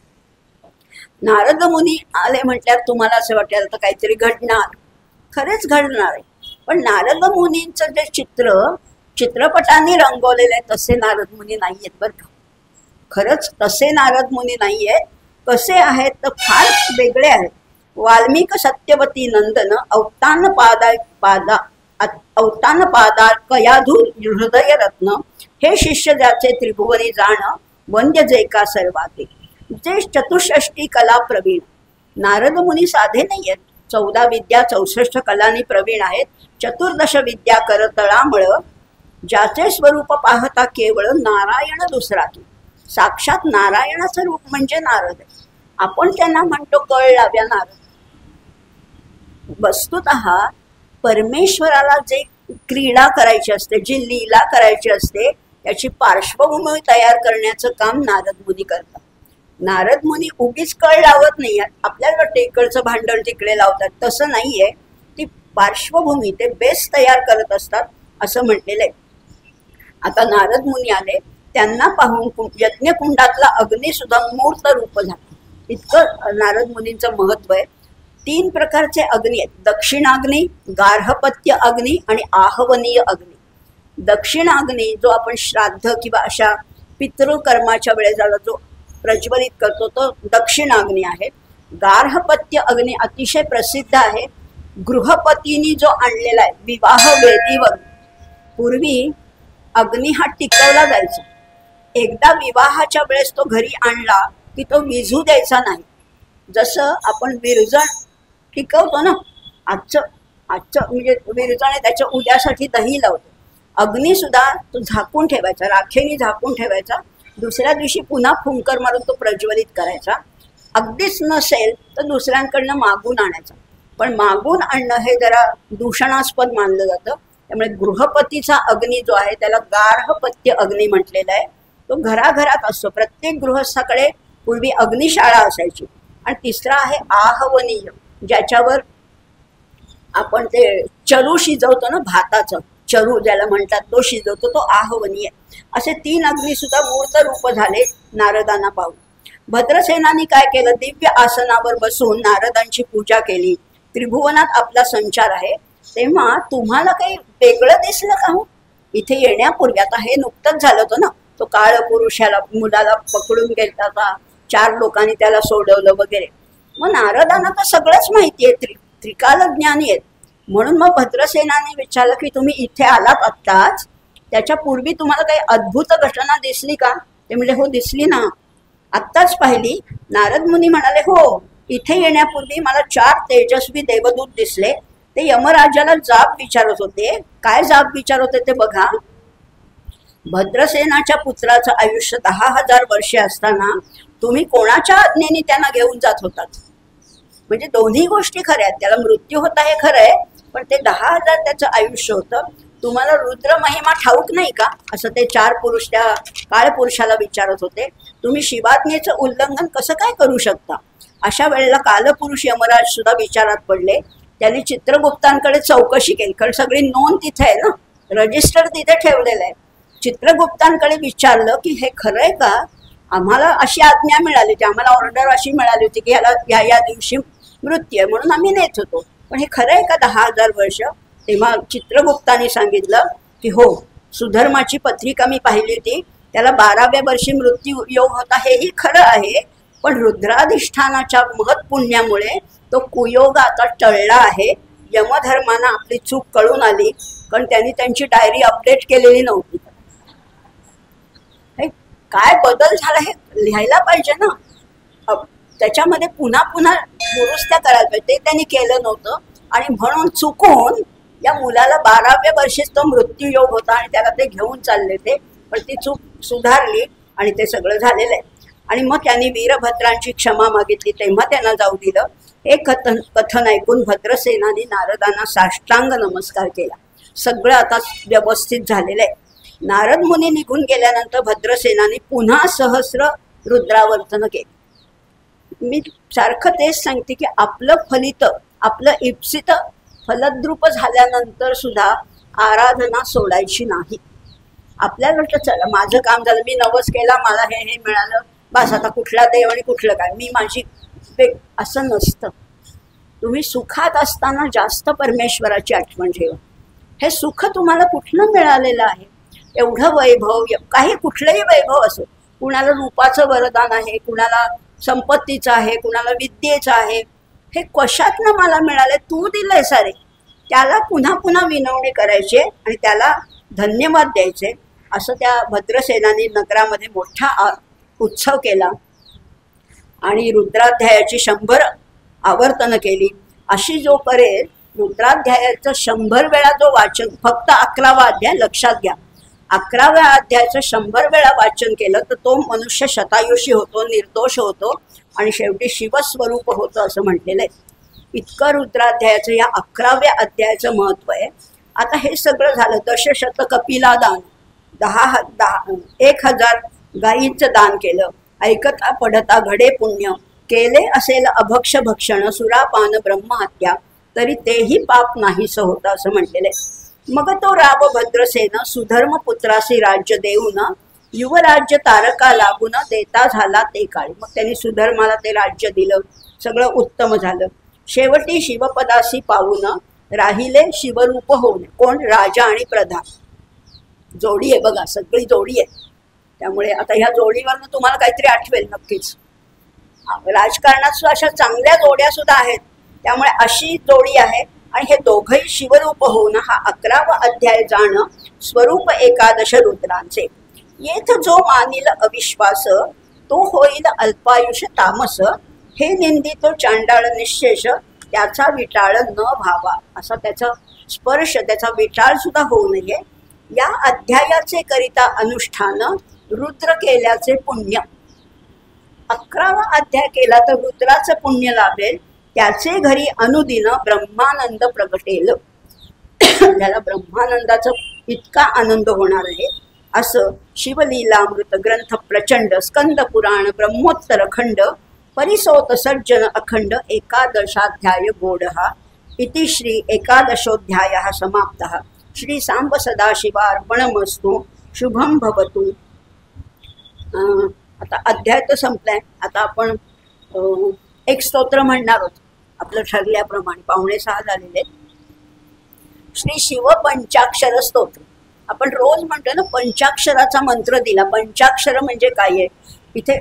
नारद मुनी आले म्हटल्यावर तुम्हाला असं वाटेल तर काहीतरी घडणार, खरेच घडणार आहे. पण नारद मुनींचं जे चित्रपटाने रंगवलेलं आहे तसे नारद मुनी नाही आहेत बरं का. खरंच तसे नारद मुनी नाही आहेत. कसे आहेत तर फार वेगळे आहेत. वाल्मिक सत्यवती नंदन अवतान पादा कयाधूर हृदय रत्न, हे शिष्य ज्याचे त्रिभुवनी जाण, वंद्य जे का सर्वाते. जे चतुष्षष्टी कला प्रवीण. नारद मुनी साधे नाही आहेत. 14 विद्या 64 कलांनी प्रवीण आहेत. 14 विद्या करतळामळ, ज्याचे स्वरूप पाहता केवळ नारायण दुसरा तू. साक्षात नारायणाचं रूप म्हणजे नारद आहे. आपण त्यांना म्हणतो कळ लाव्या नारद. वस्तुतः परमेश्वराला जे क्रीडा करायची असते, जी लीला करायची असते, त्याची पार्श्वभूमी तयार करण्याचं काम नारद मुनी करतात. नारद मुनी उगीच कळ लावत नाही. आपल्याला टेकडचं भांडण तिकडे लावतात, तसं नाहीये. ती पार्श्वभूमी, ते बेस तयार करत असतात असं म्हटलेलं आहे. आता नारद मुनी आले, त्यांना पाहून यज्ञकुंडातला अग्नी सुद्धा मूर्त रूप झाला. इतकं नारद मुनींचं महत्व आहे. 3 प्रकारचे अग्नी आहेत. दक्षिणाग्नी, गार्हपत्य अग्नी आणि आहवनीय अग्नी. दक्षिणाग्नी जो आपण श्राद्ध किंवा अशा पितृकर्माच्या वेळेला जो प्रज्वलित करतो तो दक्षिणाग्नी आहे. गार्हपत्य अग्नी अतिशय प्रसिद्ध आहे. गृहपतींनी जो आणलेला आहे विवाह वेदीवर. पूर्वी अग्नी हा टिकवला जायचा. एकदा विवाहाच्या वेळेस तो घरी आणला की तो विझू द्यायचा नाही. जसं आपण विरजण टिकवतो ना, आजचं म्हणजे विरजण त्याच्या उद्यासाठी दही लावतो. अग्नी सुद्धा तो झाकून ठेवायचा, राखेने झाकून ठेवायचा. दुसऱ्या दिवशी पुन्हा फुंकर मारून तो प्रज्वलित करायचा. अगदीच नसेल तर दुसऱ्यांकडनं मागून आणायचा. पण मागून आणणं हे जरा दूषणास्पद मानलं जातं. त्यामुळे गृहपतीचा अग्नी जो आहे त्याला गार्हपत्य अग्नी म्हटलेला आहे. तो घराघरात असतो. प्रत्येक गृहस्थाकडे पूर्वी अग्निशाळा असायची. आणि तिसरा आहे आहवनीय, ज्याच्यावर आपण ते चरू शिजवतो ना, भाताचं चरू ज्याला म्हणतात, तो शिजवतो, तो आहवनीय. असे 3 अग्नी सुद्धा मूर्त रूप झाले नारदांना पाहून. भद्रसेनानी काय केलं, दिव्य आसनावर बसून नारदांची पूजा केली. त्रिभुवनात आपला संचार आहे. तेव्हा तुम्हाला काही वेगळं दिसलं का हो इथे येण्यापूर्वी? आता हे नुकतंच झालं होतं ना, तो काळ पुरुषाला मुलाला पकडून गेला, 4 लोकांनी त्याला सोडवलं वगैरे. मग नारदांना तर सगळंच माहिती आहे, त्रिकाल ज्ञानी आहेत. म्हणून मग भद्रसेनाने विचारलं की तुम्ही इथे आलात आत्ताच, त्याच्या पूर्वी तुम्हाला काही अद्भुत घटना दिसली का? ते म्हणजे हो दिसली ना, आत्ताच पाहिली. नारद मुनी म्हणाले हो, इथे येण्यापूर्वी मला 4 तेजस्वी देवदूत दिसले. ते यमराजाला जाब विचारत होते. काय जाब विचारत होते ते बघा. भद्रसेनाच्या पुत्राचं आयुष्य 10,000 वर्षे असताना तुम्ही कोणाच्या आज्ञेने त्यांना घेऊन जात होतात? म्हणजे दोन्ही गोष्टी खऱ्या आहेत. त्याला मृत्यू होता हे खरं आहे, पण ते 10,000 त्याचं आयुष्य होतं. तुम्हाला रुद्र महिमा ठाऊक नाही का? असं ते 4 पुरुष त्या काळ पुरुषाला विचारत होते. तुम्ही शिवाज्ञेचं उल्लंघन कसं काय करू शकता? अशा वेळेला कालपुरुष यमराज सुद्धा विचारात पडले. त्यांनी चित्रगुप्तांकडे चौकशी केली, कारण सगळी नोंद तिथे आहे ना, रजिस्टर तिथे ठेवलेलं आहे. चित्रगुप्तांकडे विचारलं की हे खरं आहे का? आम्हाला अशी आज्ञा मिळाली होती, आम्हाला ऑर्डर अशी मिळाली होती की ह्याला या दिवशी मृत्यू आहे, म्हणून आम्ही नेत होतो. पण हे खरं आहे का 10,000 वर्ष? तेव्हा चित्रगुप्तांनी सांगितलं की हो, सुधर्माची पत्रिका मी पाहिली होती, त्याला 12व्या वर्षी मृत्यू योग होता, हेही खरं आहे. पण रुद्राधिष्ठानाच्या महत्पुण्यामुळे तो कुयोग आता टळला आहे. यमधर्मांना आपली चूक कळून आली, कारण त्यांनी त्यांची डायरी अपडेट केलेली नव्हती. काय बदल झाला हे लिहायला पाहिजे ना, त्याच्यामध्ये पुन्हा पुन्हा दुरुस्त्या करायला पाहिजे. ते त्यांनी केलं नव्हतं आणि म्हणून चुकून या मुलाला 12व्या वर्षीच तो मृत्यूयोग होता आणि त्याला ते घेऊन चालले ते. पण ती चूक सुधारली आणि ते सगळं झालेलं आहे. आणि मग त्यांनी वीरभद्रांची क्षमा मागितली, तेव्हा त्यांना जाऊ दिलं. हे कथन ऐकून भद्रसेनाने नारदांना साष्टांग नमस्कार केला. सगळं आता व्यवस्थित झालेलं आहे. नारद मुनी निघून गेल्यानंतर भद्रसेनाने पुन्हा सहस्र रुद्रावर्तन केले. मी सारखं तेच सांगते की आपलं फलित, आपलं इप्सित फलद्रूप झाल्यानंतर सुद्धा आराधना सोडायची नाही. आपल्याला वाटतं चला माझं काम झालं, मी नवस केला, मला हे मिळालं, बस आता कुठला देव आणि कुठलं काय, मी माझी असं नसतं. तुम्ही सुखात असताना जास्त परमेश्वराची आठवण ठेवा. हे सुख तुम्हाला कुठलं मिळालेलं आहे? एवढं वैभव, काही कुठलंही वैभव असो, कुणाला रूपाचं वरदान आहे, कुणाला संपत्तीचं आहे, कुणाला विद्येचं आहे, हे कशातनं मला मिळालं, तू दिलंय सारे, त्याला पुन्हा पुन्हा विनवणी करायची आणि त्याला धन्यवाद द्यायचे. असं त्या भद्रसेनानी नगरामध्ये मोठा उत्सव केला आणि रुद्राध्यायाची 100 आवर्तनं केली. अशी जो करेल रुद्राध्यायाचं 100 वेळा जो वाचन, फक्त 11वा अध्याय लक्षात घ्या, 11व्या अध्यायाचं 100 वेळा वाचन केलं तर तो मनुष्य शतायुषी होतो, निर्दोष होतो आणि शेवटी शिवस्वरूप होतं असं म्हटलेलं आहे. इतकं रुद्राध्यायाचं या 11व्या अध्यायाचं महत्त्व आहे. आता हे सगळं झालं. दशशत कपिला दान, 1000 गायींचं दान केलं. ऐकता पडता घडे पुण्य, केले असेल अभक्ष भक्षण, सुरापान ब्रह्महत्या, तरी तेही पाप नाहीसं होतं असं म्हटलेलं आहे. मग तो राव भद्रसेन सुधर्म पुत्रासी राज्य देऊन युवराज्य तारका लागून देता झाला ते काळी. मग त्यांनी सुधर्माला ते राज्य दिलं, सगळं उत्तम झालं. शेवटी शिवपदासी पाहून राहिले शिवरूप होऊन. कोण? राजा आणि प्रधान. जोडी आहे बघा, सगळी जोडी आहे. त्यामुळे आता ह्या जोडीवरनं तुम्हाला काहीतरी आठवेल नक्कीच. राजकारणात सुद्धा अशा चांगल्या जोड्या सुद्धा आहेत. त्यामुळे अशी जोडी आहे आणि हे दोघंही शिवरूप होऊन हा 11वा अध्याय जाणं स्वरूप एकादश रुद्रांचे. येथ जो मानिल अविश्वास, तो होईल अल्पायुष तामस, हे निंदित चांडाळ निशेष, त्याचा विटाळ न व्हावा. असा त्याचा स्पर्श, त्याचा विटाळ सुद्धा होऊ नये. या अध्यायाचे करिता अनुष्ठान रुद्र केल्याचे पुण्य. 11वा अध्याय केला तर रुद्राचं पुण्य लाभेल, त्याचे घरी अनुदिन ब्रह्मानंद प्रगटेल. त्याला ब्रह्मानंदाचा इतका आनंद होणार आहे. असं शिवलीलामृत ग्रंथ प्रचंड, स्कंद पुराण ब्रह्मोत्तर खंड, परिसोत सज्जन अखंड, एकादशाध्याय गोडहा. इति श्री एकादशोध्यायः समाप्तः. श्री सांब सदाशिवार्पणमस्तु. शुभम भवतु. आता अध्याय तर संपलाय. आता आपण एक स्तोत्र म्हणणार आहोत आपलं ठरल्याप्रमाणे. 5:45 झालेले. श्री शिव पंचाक्षर स्तोत्र. आपण रोज म्हणतो ना, पंचाक्षराचा मंत्र दिला. पंचाक्षर म्हणजे काय आहे इथे?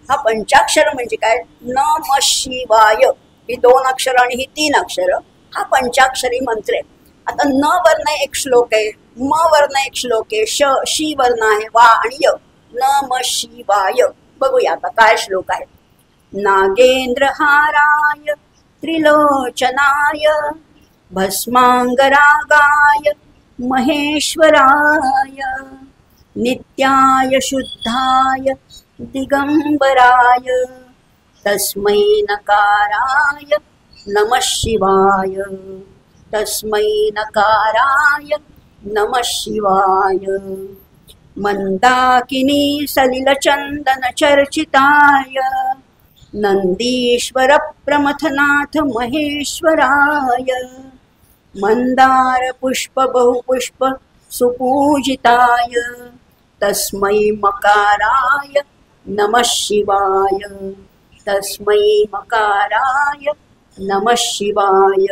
हा पंचाक्षर म्हणजे काय? नमः शिवाय, ही 2 अक्षर आणि ही 3 अक्षर, हा पंचाक्षरी मंत्र आहे. आता न वर्ण एक श्लोक आहे, म वर्ण एक श्लोक आहे, शी वर्ण आहे, वा आणि य. नमः शिवाय. बघूया आता काय श्लोक आहे. नागेंद्रहाराय त्रिलोचनाय भस्मांगरागाय महेश्वराय नित्याय शुद्धाय दिगंबराय तस्मै नकाराय नमः शिवाय. तस्मै नकाराय नमः शिवाय. मंदाकिनी सलिलचंदन चर्चिताय नंदीश्वर प्रमथनाथ महेश्वराय. मंदार पुष्प बहुपुष्प सुपूजिताय तस्मै मकाराय नमः शिवाय. तस्मै मकाराय नमः शिवाय.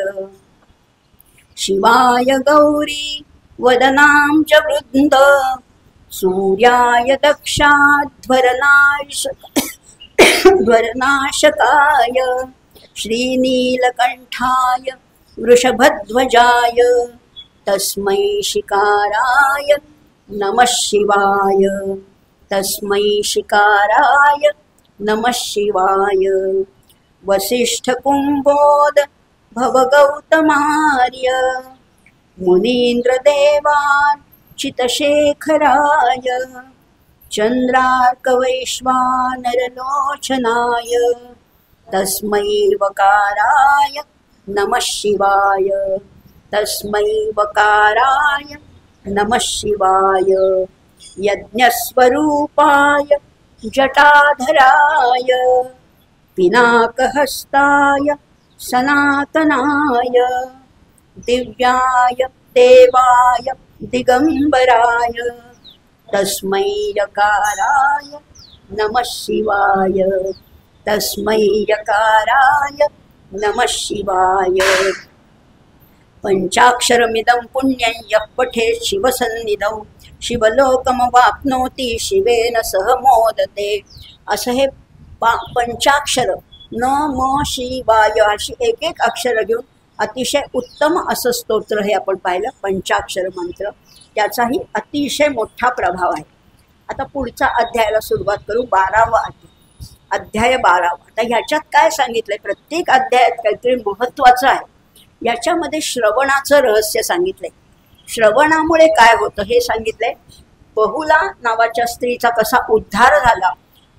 शिवाय गौरी वदनां च वृन्द, सूर्याय ध्वरनाशकाय श्रीनीलकंठाय वृषभध्वजाय तस्मै शिकाराय नमः शिवाय. तस्मै शिकाराय नमः शिवाय. वसिष्ठकुम्भोद भवगौतमार्य मुनीन्द्रदेवान् चितशेखराय चन्द्रार्कवैश्वानरलोचनाय तस्मै वकाराय नमः शिवाय. तस्मै वकाराय नमः शिवाय. यज्ञस्वरूपाय जटाधराय पिनाकहस्ताय सनातनाय दिव्याय देवाय दिगंबराय तस्मै यकाराय नमः शिवाय. तस्मै यकाराय नमः शिवाय. पंचाक्षरमिदं पुण्यं यः पठेत् शिवसन्निधौ शिवलोकमवाप्नोति शिवेन सह मोदते. असं हे पंचाक्षर न म शी वाय अशी एक एक अक्षर घेऊन अतिशय उत्तम असं स्तोत्र हे आपण पाहिलं, पंचाक्षर मंत्र. त्याचाही अतिशय मोठा प्रभाव आहे. आता पुढचा अध्यायाला सुरुवात करू. 12वा अध्याय 12. आता ह्याच्यात काय सांगितलंय, प्रत्येक अध्यायात काहीतरी महत्त्वाचं आहे. याच्यामध्ये श्रवणाचं रहस्य सांगितलंय. श्रवणामुळे काय होतं हे सांगितलंय. बहुला नावाच्या स्त्रीचा कसा उद्धार झाला.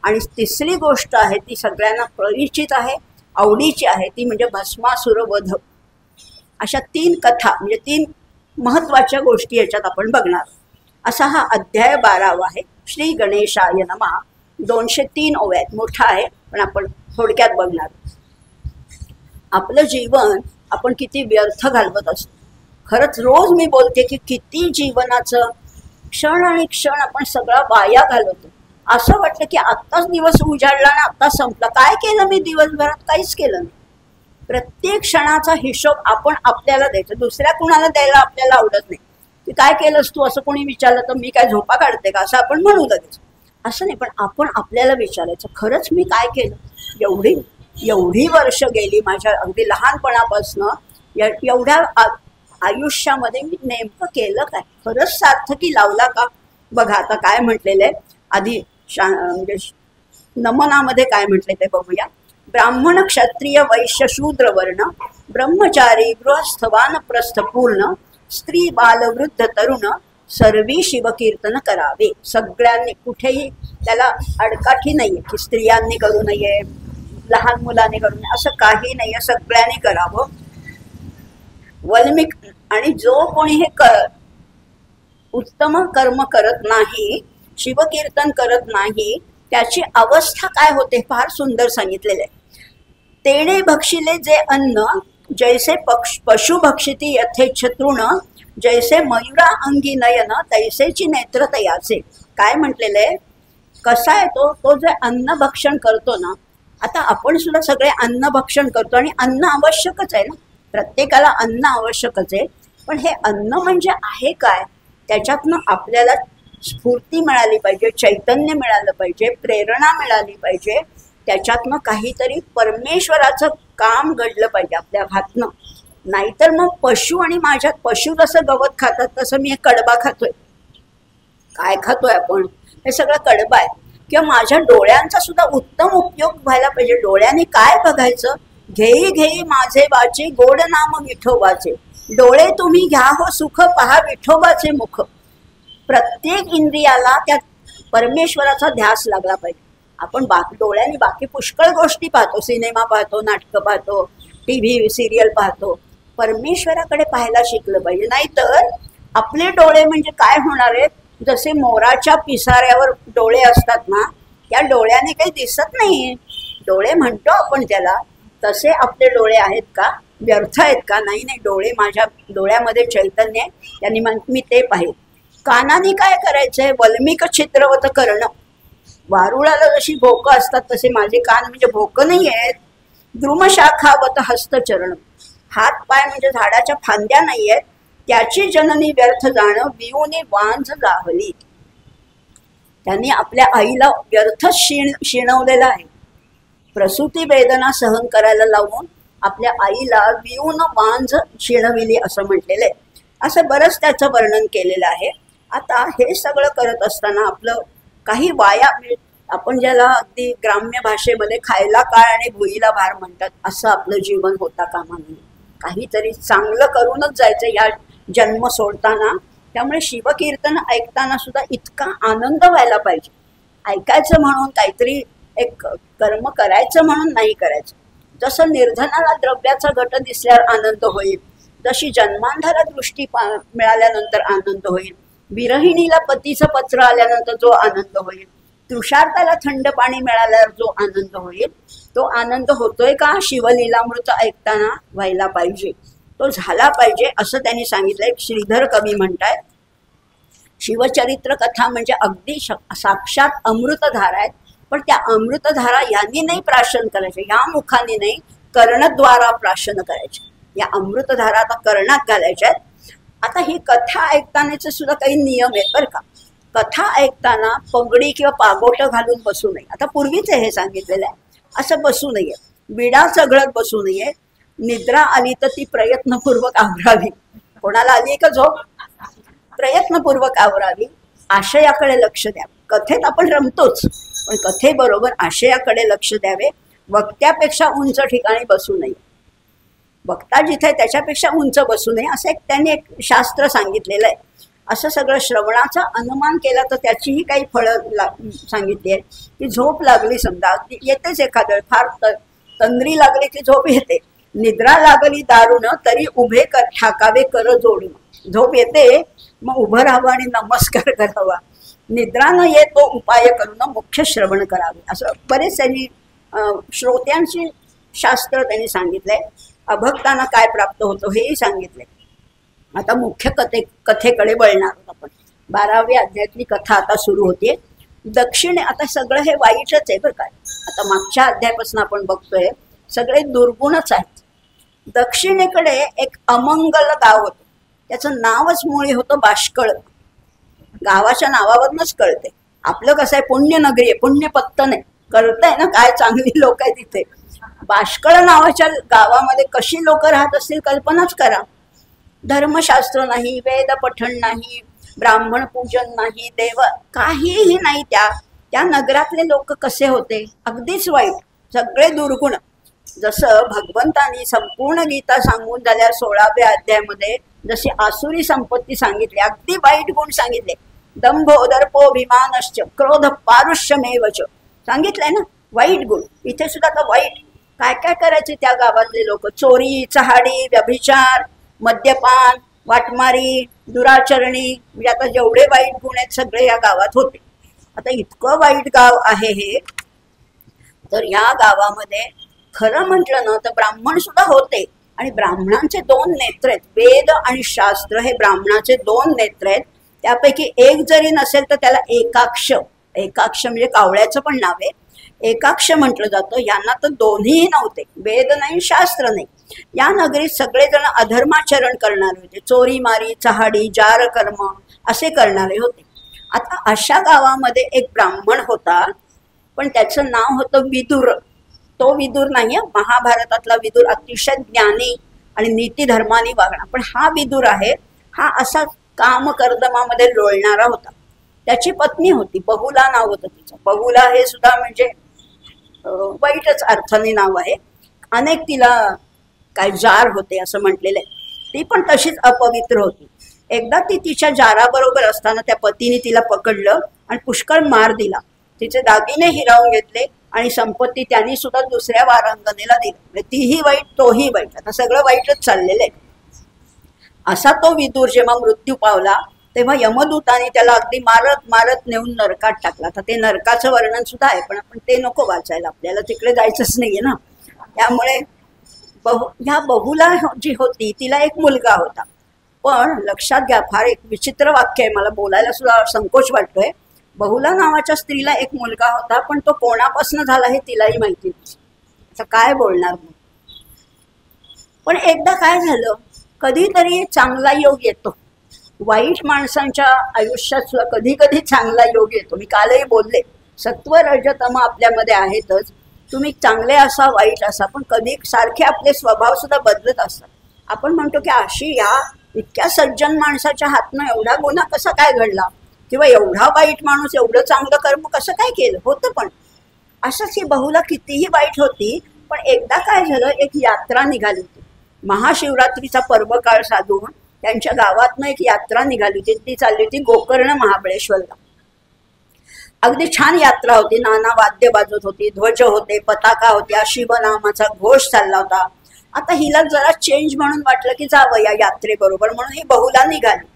आणि तिसरी गोष्ट आहे ती सगळ्यांना परिचित आहे, आवडीची आहे, ती म्हणजे भस्मासुर वध. अशा 3 कथा म्हणजे 3 महत्त्वाच्या गोष्टी याच्यात आपण बघणार. असा हा अध्याय 12वा आहे. श्री गणेशाय नमः. 203 ओव्या आहेत, मोठा आहे पण आपण थोडक्यात बघणार. आपलं जीवन आपण किती व्यर्थ घालवत असतो. खरंच रोज मी बोलते की किती जीवनाचं क्षण आणि क्षण आपण सगळा वाया घालवतो. असं वाटतं की आत्ताच दिवस उजाडला ना, आत्ताच संपला. काय केलं मी दिवसभरात? काहीच केलं नाही. प्रत्येक क्षणाचा हिशोब आपण आपल्याला द्यायचा. दुसऱ्या कुणाला द्यायला आपल्याला आवडत नाही. की काय केलंस तू असं कोणी विचारलं तर मी काय झोपा काढते का असं आपण म्हणू लगेच. असं नाही, पण आपण आपल्याला विचारायचं खरंच मी काय केलं. एवढी वर्ष गेली माझ्या अगदी लहानपणापासनं एवढ्या आयुष्यामध्ये मी नेमकं केलं काय, खरंच सार्थकी लावला का. बघा आता काय म्हटलेलं आहे आधी म्हणजे नमनामध्ये काय म्हटले ते बघूया. ब्राह्मण क्षत्रिय वैश्य शूद्र वर्ण ब्रह्मचारी गृहस्थ वानप्रस्थ पूर्ण स्त्री बाल वृद्ध तरुण सर्वी शिवकीर्तन करावे. सगळ्यांनी, कुठेही त्याला अडकाठी नाहीये की स्त्रियांनी करू नये, लहान मुलांनी करू नये, असं काही नाहीये. सगळ्यांनी करावं. वाल्मिक आणि जो कोणी हे उत्तम कर्म करत नाही, शिवकीर्तन करत नाही, त्याची अवस्था काय होते फार सुंदर सांगितलेले आहे. तेणे भक्षिले जे अन्न जैसे पशु भक्षिती यथेच्छ तृण जैसे मयुरा अंगी नयन तैसेची नेत्र तयाचे. काय म्हटलेलं आहे, कसा आहे तो जे अन्न भक्षण करतो ना. आता आपण सुद्धा सगळे अन्न भक्षण करतो आणि अन्न आवश्यकच आहे ना, प्रत्येकाला अन्न आवश्यकच आहे. पण हे अन्न म्हणजे आहे काय, त्याच्यातनं आपल्याला स्फूर्ती मिळाली पाहिजे, चैतन्य मिळालं पाहिजे, प्रेरणा मिळाली पाहिजे. त्याच्यातनं काहीतरी परमेश्वराचं काम घडलं पाहिजे आपल्या हातनं. नाहीतर मग पशु आणि माझ्यात, पशु जसं गवत खातात तसं मी कडबा खातोय. काय खातोय आपण, हे सगळं कडबा आहे. किंवा माझ्या डोळ्यांचा सुद्धा उत्तम उपयोग व्हायला पाहिजे. डोळ्यांनी काय बघायचं, घेई घेई माझे वाचे गोड नाम विठोबाचे. डोळे तुम्ही घ्या हो सुख पहा विठोबाचे मुख. प्रत्येक इंद्रियाला त्या परमेश्वराचा ध्यास लागला पाहिजे. आपण डोळ्यांनी बाकी पुष्कळ गोष्टी पाहतो, सिनेमा पाहतो, नाटकं पाहतो, TV सिरियल पाहतो. परमेश्वराकडे पाहायला शिकलं पाहिजे. नाहीतर आपले डोळे म्हणजे काय होणार आहेत, जसे मोराच्या पिसाऱ्यावर डोळे असतात ना, त्या डोळ्याने काही दिसत नाही. डोळे म्हणतो आपण त्याला, तसे आपले डोळे आहेत का, व्यर्थ आहेत का? नाही नाही, डोळे, माझ्या डोळ्यामध्ये चैतन्य आहे, त्यांनी मी ते पाहिजे. कानाने काय करायचंय, वल्मिक चित्रवत करणं. वारुळाला जशी भोकं असतात तसे माझे कान म्हणजे भोकं नाही आहेत. द्रुमशाखावत हस्तचरण. हात पाय म्हणजे झाडाच्या फांद्या नाही आहेत. त्याची जननी व्यर्थ जाणं विऊने वांझ गावली. त्यांनी आपल्या आईला व्यर्थ शिणवलेला आहे. प्रसूती वेदना सहन करायला लावून आपल्या आईला विऊन वांझ शिणविली असं म्हटलेलं आहे. असं बरंच त्याचं वर्णन केलेलं आहे. आता हे सगळं करत असताना आपलं काही वाया, आपण ज्याला अगदी ग्राम्य भाषेमध्ये खायला काळ आणि भुईला भार म्हणतात, असं आपलं जीवन होता कामा नये. काहीतरी चांगलं करूनच जायचं या जन्म सोडताना. त्यामुळे शिवकीर्तन ऐकताना सुद्धा इतका आनंद व्हायला पाहिजे. ऐकायचं म्हणून काहीतरी एक कर्म करायचं म्हणून नाही करायचं. जसं निर्धनाला द्रव्याचा घट दिसल्यावर आनंद होईल, जशी जन्मांधाला दृष्टी मिळाल्यानंतर आनंद होईल, विरहिणीला पतीचं पत्र आल्यानंतर जो आनंद होईल, तृषार्ताला थंड पाणी मिळाल्यावर जो आनंद होईल, तो आनंद होतोय का शिवलीलामृत ऐकताना व्हायला पाहिजे, तो झाला पाहिजे असं त्यांनी सांगितलंय. श्रीधर कवी म्हणतायत, शिवचरित्र कथा म्हणजे अगदी साक्षात अमृतधारा आहेत. पण त्या अमृतधारा यांनी नाही प्राशन करायचे, या मुखाने नाही, कर्णद्वारा प्राशन करायचे. या अमृतधारा आता कर्णात घालायच्या आहेत. आता ही कथा ऐकतानाचे सुद्धा काही नियम आहेत बरं का. कथा ऐकताना पगडी किंवा पागोटं घालून बसू नये. आता पूर्वीच हे सांगितलेलं आहे, असं बसू नये. विडा चघळत बसू नये. निद्रा आली तर ती प्रयत्नपूर्वक आवरावी. कोणाला आली का झोप? प्रयत्नपूर्वक आवरावी. आशयाकडे लक्ष द्यावे. कथेत आपण रमतोच, पण कथेबरोबर आशयाकडे लक्ष द्यावे. वक्त्यापेक्षा उंच ठिकाणी बसू नये. वक्ता जिथे त्याच्यापेक्षा उंच बसू नये असं त्यांनी एक शास्त्र सांगितलेलं आहे. असं सगळं श्रवणाचा अनुमान केला तर त्याचीही काही फळं सांगितली आहे. की झोप लागली समजा, येतेच एखादं फार तंद्री लागली की झोप येते. निद्रा लागली दारुण तरी उभे ठाकावे कर जोडून. झोप येते मग उभं राहावं आणि नमस्कार करावा. निद्रा न येतो उपाय करून मुख्य श्रवण करावे. असं बरेच त्यांनी श्रोत्यांची शास्त्र त्यांनी सांगितलंय. अभक्तांना काय प्राप्त होतं हेही सांगितलंय. आता मुख्य कथेकडे वळणार आहोत आपण. 12व्या अध्यायातली कथा आता सुरू होते. दक्षिणे, आता सगळं हे वाईटच आहे बरं काय. आता मागच्या अध्यायापासून आपण बघतोय सगळे दुर्गुणच आहेत. दक्षिणेकडे एक अमंगल गाव होतं. त्याचं नावच मुळी होतं बाष्कळ. गावाच्या नावावरूनच कळते. आपलं कसं आहे, पुण्यनगरी आहे, पुण्यपत्त नाही. कळतंय ना काय चांगली लोक आहे तिथे. बाष्कळ नावाच्या गावामध्ये कशी लोक राहत असतील कल्पनाच करा. धर्मशास्त्र नाही, वेद पठण नाही, ब्राह्मण पूजन नाही, देव काहीही नाही. त्या नगरातले लोक कसे होते? अगदीच वाईट, सगळे दुर्गुण. जसं भगवंतांनी संपूर्ण गीता सांगून झाल्या 16व्या अध्यायामध्ये जशी आसुरी संपत्ती सांगितली, अगदी वाईट गुण सांगितले. दंभो दर्पोभिमानश्च क्रोध पारुष्यमेवच सांगितलंय ना, वाईट गुण. इथे सुद्धा आता वाईट काय काय करायचे त्या गावातले लोक? चोरी, चहाडी, व्यभिचार, मद्यपान, वाटमारी, दुराचरणी, म्हणजे आता जेवढे वाईट गुण आहेत सगळे या गावात होते. आता इतकं वाईट गाव आहे हे. तर या गावामध्ये खरं म्हटलं ना तर ब्राह्मण सुद्धा होते. आणि ब्राह्मणांचे 2 नेत्र आहेत. वेद आणि शास्त्र हे ब्राह्मणाचे 2 नेत्र आहेत. त्यापैकी एक जरी नसेल तर त्याला एकाक्ष, एकाक्ष म्हणजे कावळ्याचं पण नाव आहे, एकाक्ष म्हटलं जातं. यांना तर दोन्हीही नव्हते, वेद नाही शास्त्र नाही. या नगरीत सगळेजण अधर्माचरण करणारे होते. चोरी मारी, चहाडी, जार कर्म असे करणारे होते. आता अशा गावामध्ये एक ब्राह्मण होता, पण त्याचं नाव होतं विदुर. तो विदुर नाही, महाभारतातला विदुर अतिशय ज्ञानी आणि नीती धर्माने वागणा. पण हा विदुर आहे, हा असा कामकर्दमामध्ये लोळणारा होता. त्याची पत्नी होती, बहुला नाव होतं तिचं. बहुला हे सुद्धा म्हणजे वाईटच अर्थाने नाव आहे. अनेक तिला काय जार होते असं म्हटलेलं आहे. ती पण तशीच अपवित्र होती. एकदा ती तिच्या जाराबरोबर असताना त्या पतीने तिला पकडलं आणि पुष्कळ मार दिला. तिचे दागिने हिरावून घेतले आणि संपत्ती त्यांनी सुद्धा दुसऱ्या वारांगणेला दिली. म्हणजे तीही वाईट, तोही वाईट. आता सगळं वाईटच चाललेलं आहे. असा तो विदुर जेव्हा मृत्यू पावला तेव्हा यमदूताने त्याला अगदी मारत मारत नेऊन नरकात टाकला. तर ते नरकाचं वर्णन सुद्धा आहे, पण आपण ते नको वाचायला, आपल्याला तिकडे जायचंच नाहीये ना. त्यामुळे ह्या बहुला जी होती तिला एक मुलगा होता. पण लक्षात घ्या, फार एक विचित्र वाक्य आहे, मला बोलायला सुद्धा संकोच वाटतोय. बहुला नावाच्या स्त्रीला एक मुलगा होता, पण तो कोणापासून झाला हे तिलाही माहिती नाही. आता काय बोलणार मग. पण एकदा काय झालं, कधीतरी चांगला योग येतो. वाईट माणसांच्या आयुष्यात सुद्धा कधी कधी चांगला योग येतो. मी कालही बोलले, सत्व रजतम आपल्यामध्ये आहेतच. तुम्ही चांगले असा वाईट असा, पण कधी सारखे आपले स्वभाव सुद्धा बदलत असतात. आपण म्हणतो की अशी या इतक्या सज्जन माणसाच्या हातनं एवढा गुन्हा कसा काय घडला, किंवा एवढा वाईट माणूस एवढं चांगलं कर्म कसं काय केलं होतं. पण असंच ही बहुला कितीही वाईट होती. पण एकदा काय झालं, एक यात्रा निघाली होती. महाशिवरात्रीचा पर्व काळ साधून त्यांच्या गावातनं एक यात्रा निघाली होती. ती चालली होती गोकर्ण महाबळेश्वरला. अगदी छान यात्रा होती. नाना वाद्य वाजत होती, ध्वज होते, पताका होत्या, शिवनामाचा घोष चालला होता. आता हिला जरा चेंज म्हणून वाटलं की जावं या यात्रेबरोबर, म्हणून ही बहुला निघाली.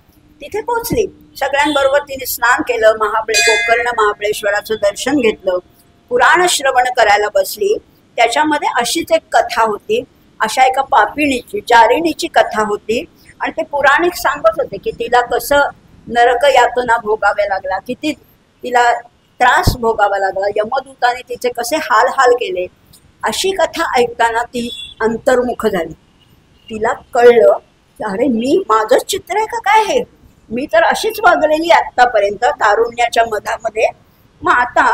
तिथे पोहोचली. सगळ्यांबरोबर तिने स्नान केलं, गोकर्ण महाबळेश्वराचं दर्शन घेतलं, पुराण श्रवण करायला बसली. त्याच्यामध्ये अशीच एक कथा होती. अशा एका पापिणीची, जारिणीची कथा होती. आणि ते पुराणिक सांगत होते की तिला कसं नरक यातना भोगाव्या लागला, किती तिला त्रास भोगावा लागला, यमदूताने तिचे कसे हाल हाल केले. अशी कथा ऐकताना ती अंतर्मुख झाली. तिला कळलं की अरे माझंच चित्र आहे का काय हे. मी तर अशीच वागलेली आतापर्यंत तारुण्याच्या मधामध्ये. मग आता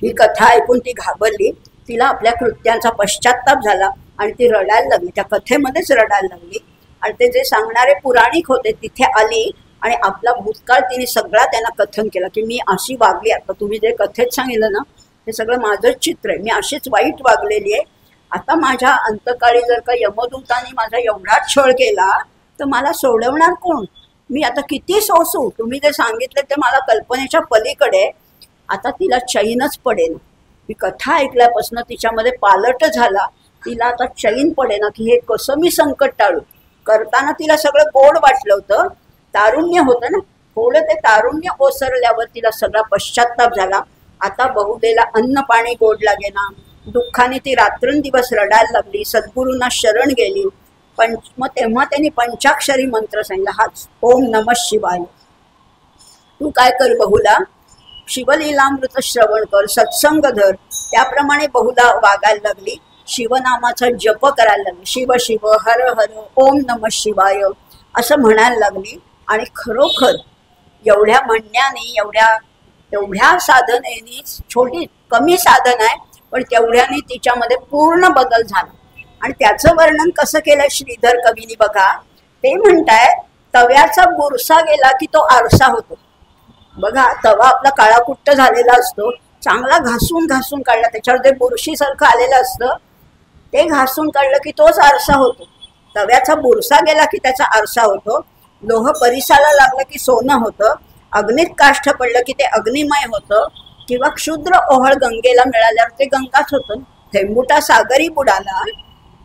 ही कथा ऐकून ती घाबरली, तिला आपल्या कृत्यांचा पश्चाताप झाला आणि ती रडायला लागली, त्या कथेमध्येच रडायला लागली. आणि ते जे सांगणारे पुराणिक होते तिथे आली आणि आपला भूतकाळ तिने सगळा त्यांना कथन केला की मी अशी वागली. आता तुम्ही जे कथेत सांगितलं ना हे सगळं माझंच चित्र आहे, मी अशीच वाईट वागलेली आहे. आता माझ्या अंतकाळी जर का यमदूताने माझा एवढा छळ केला तर मला सोडवणार कोण? मी आता किती सोसू? तुम्ही जे सांगितले ते मला कल्पनेच्या पलीकडे. आता तिला चैनच पडेल. ही कथा ऐकल्यापासून तिच्यामध्ये पालट झाला. तिला आता चैन पडेना की हे कसं मी संकट टाळू. करताना तिला सगळं गोड वाटलं होतं, तारुण्य होतं ना, थोडं ते तारुण्य ओसरल्यावर तिला सगळा पश्चाताप झाला. आता बहुतेला अन्न पाणी गोड लागेना. दुःखाने ती रात्रंदिवस रडायला लागली, सद्गुरूंना शरण गेली. मग तेव्हा त्यांनी पंचाक्षरी मंत्र सांगितला, हाच ओम नमः शिवाय. तू काय कर बहुला, शिवलीलामृत श्रवण कर, सत्संग धर. त्याप्रमाणे बहुला वागायला लागली, शिवनामाचा जप करायला लागली. शिव शिव हर हर ओम नमः शिवाय असं म्हणायला लागली. आणि खरोखर एवढ्या म्हणण्याने एवढ्या साधनेने, छोटी कमी साधन आहे पण तेवढ्याने तिच्यामध्ये पूर्ण बदल झाला. आणि त्याचं वर्णन कसं केलंय श्रीधर कवीनी बघा. ते म्हणताय तव्याचा बुरसा गेला की तो आरसा होतो. बघा तवा आपला काळाकुट्ट झालेला असतो, चांगला घासून घासून काढला, त्याच्यावर ते बुरशीसारखं आलेलं असतं, ते घासून काढलं की तोच आरसा होतो. तव्याचा बुरसा गेला की त्याचा आरसा होतो. लोह परिसाला लागलं की सोनं होतं. अग्नीत काष्ठ पडलं की ते अग्निमय होतं. किंवा क्षुद्र ओहळ गंगेला मिळाल्यावर ते गंगाच होतं. थेंबुटा सागरी बुडाला,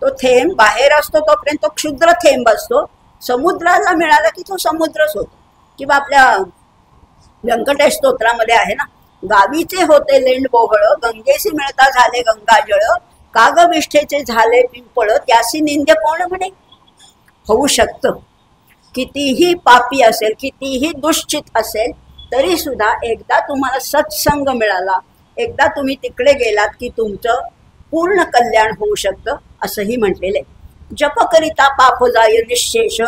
तो थेंब बाहेर असतो तोपर्यंत तो क्षुद्र थेंब असतो, समुद्राला मिळाला की तो समुद्रच होतो. किंवा आपल्या व्यंकटेश स्तोत्रामध्ये आहे ना, गावीचे होते लेंड बोहळ, गंगेसी मिळता झाले गंगाजळ, कागविष्ठेचे झाले पिंपळ, त्यासी निंद्य कोण म्हणे. होऊ शकतं कितीही पापी असेल, कितीही दुश्चित असेल, तरी सुद्धा एकदा तुम्हाला सत्संग मिळाला, एकदा तुम्ही तिकडे गेलात की तुमचं पूर्ण कल्याण होऊ शकतं असंही म्हटलेले. जप करिता पाप जाय निशेष,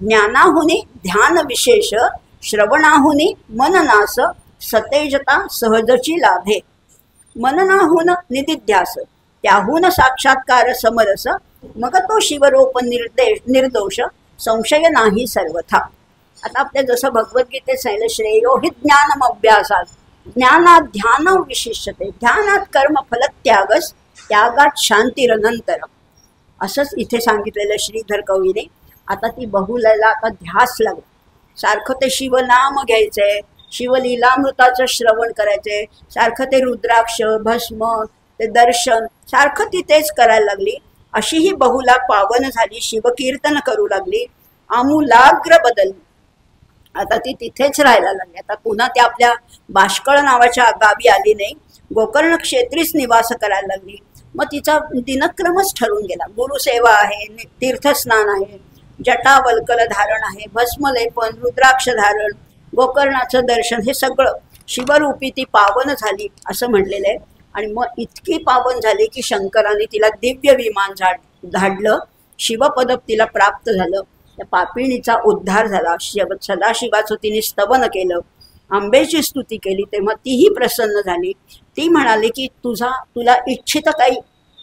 ज्ञानाहुनी ध्यान विशेष, श्रवणाहुनी मननास, सतेजता सहजची लाभे. मननाहून निदिध्यास, त्याहून साक्षात्कार समरस, मग तो शिवरूप निर्दोष, संशय नाही सर्वथा. आता आपल्या जसं भगवद्गीतेत सांगितलं, श्रेयो हि ज्ञानम अभ्यासात, ज्ञानात ध्यान विशिष्यते, ध्यानात कर्म फलत्यागस, त्यागात शांतीरनंतर. असंच इथे सांगितलेलं श्रीधर कवीने. आता ती बहुलाला आता ध्यास लागला, सारखं ते शिवनाम घ्यायचंय, शिवलीलामृताचं श्रवण करायचंय, सारखं ते रुद्राक्ष भस्म ते दर्शन सारखं ती तेच करायला लागली. अशी ही बहुला पावन झाली, शिवकीर्तन करू लागली, आमूलाग्र बदलली. आता ती तिथेच राहायला लागली. आता पुन्हा त्या आपल्या बाष्कळ नावाच्या गावी आली नाही, गोकर्ण क्षेत्रीच निवास करायला लागली. मग तिचा दिनक्रमच ठरून गेला. गुरुसेवा आहे, तीर्थस्नान आहे, जटावल्कल धारण आहे, भस्मलेपन, रुद्राक्ष धारण, गोकर्णाचं दर्शन, हे सगळं शिवरूपी ती पावन झाली असं म्हटलेलं आहे. आणि मग इतकी पावन झाली की शंकराने तिला दिव्य विमान धाडलं, शिवपद तिला प्राप्त झालं. त्या पापिणीचा उद्धार झाला. सदाशिवाचं तिने स्तवन केलं, आंबेची स्तुती केली, तेव्हा तीही प्रसन्न झाली. ती म्हणाली की तुला इच्छित काही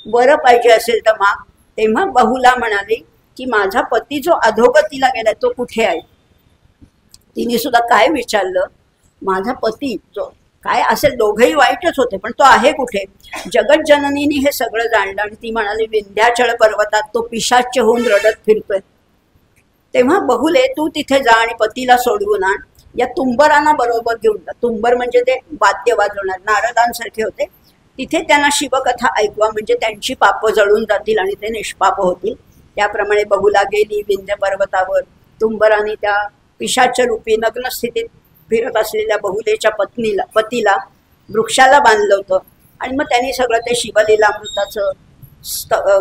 वर पाहिजे असेल तर माग. तेव्हा बहुला म्हणाली की माझा पती जो अधोगतीला गेलाय तो कुठे आहे. तिने सुद्धा काय विचारलं, माझा पती जो काय असेल, दोघंही वाईटच होते, पण तो आहे कुठे. जगज्जननीने हे सगळं जाणलं आणि ती म्हणाली विंध्याचळ पर्वतात तो पिशाच्य होऊन रडत फिरतोय. तेव्हा बहुले तू तिथे जा आणि पतीला सोडवून आण, या तुंबरांना बरोबर घेऊन जा. तुंबर म्हणजे ते वाद्य वाजवणार नारदांसारखे होते. तिथे त्यांना शिवकथा ऐकवा, म्हणजे त्यांची पापं जळून जातील आणि ते निष्पाप होतील. त्याप्रमाणे बहुला गेली विंध्य पर्वतावर. तुंबरांनी त्या पिशाच्य रूपी नग्न स्थितीत फिरत असलेल्या बहुलेच्या पतीला वृक्षाला बांधलं होतं. आणि मग त्यांनी सगळं ते शिवलीलामृताचं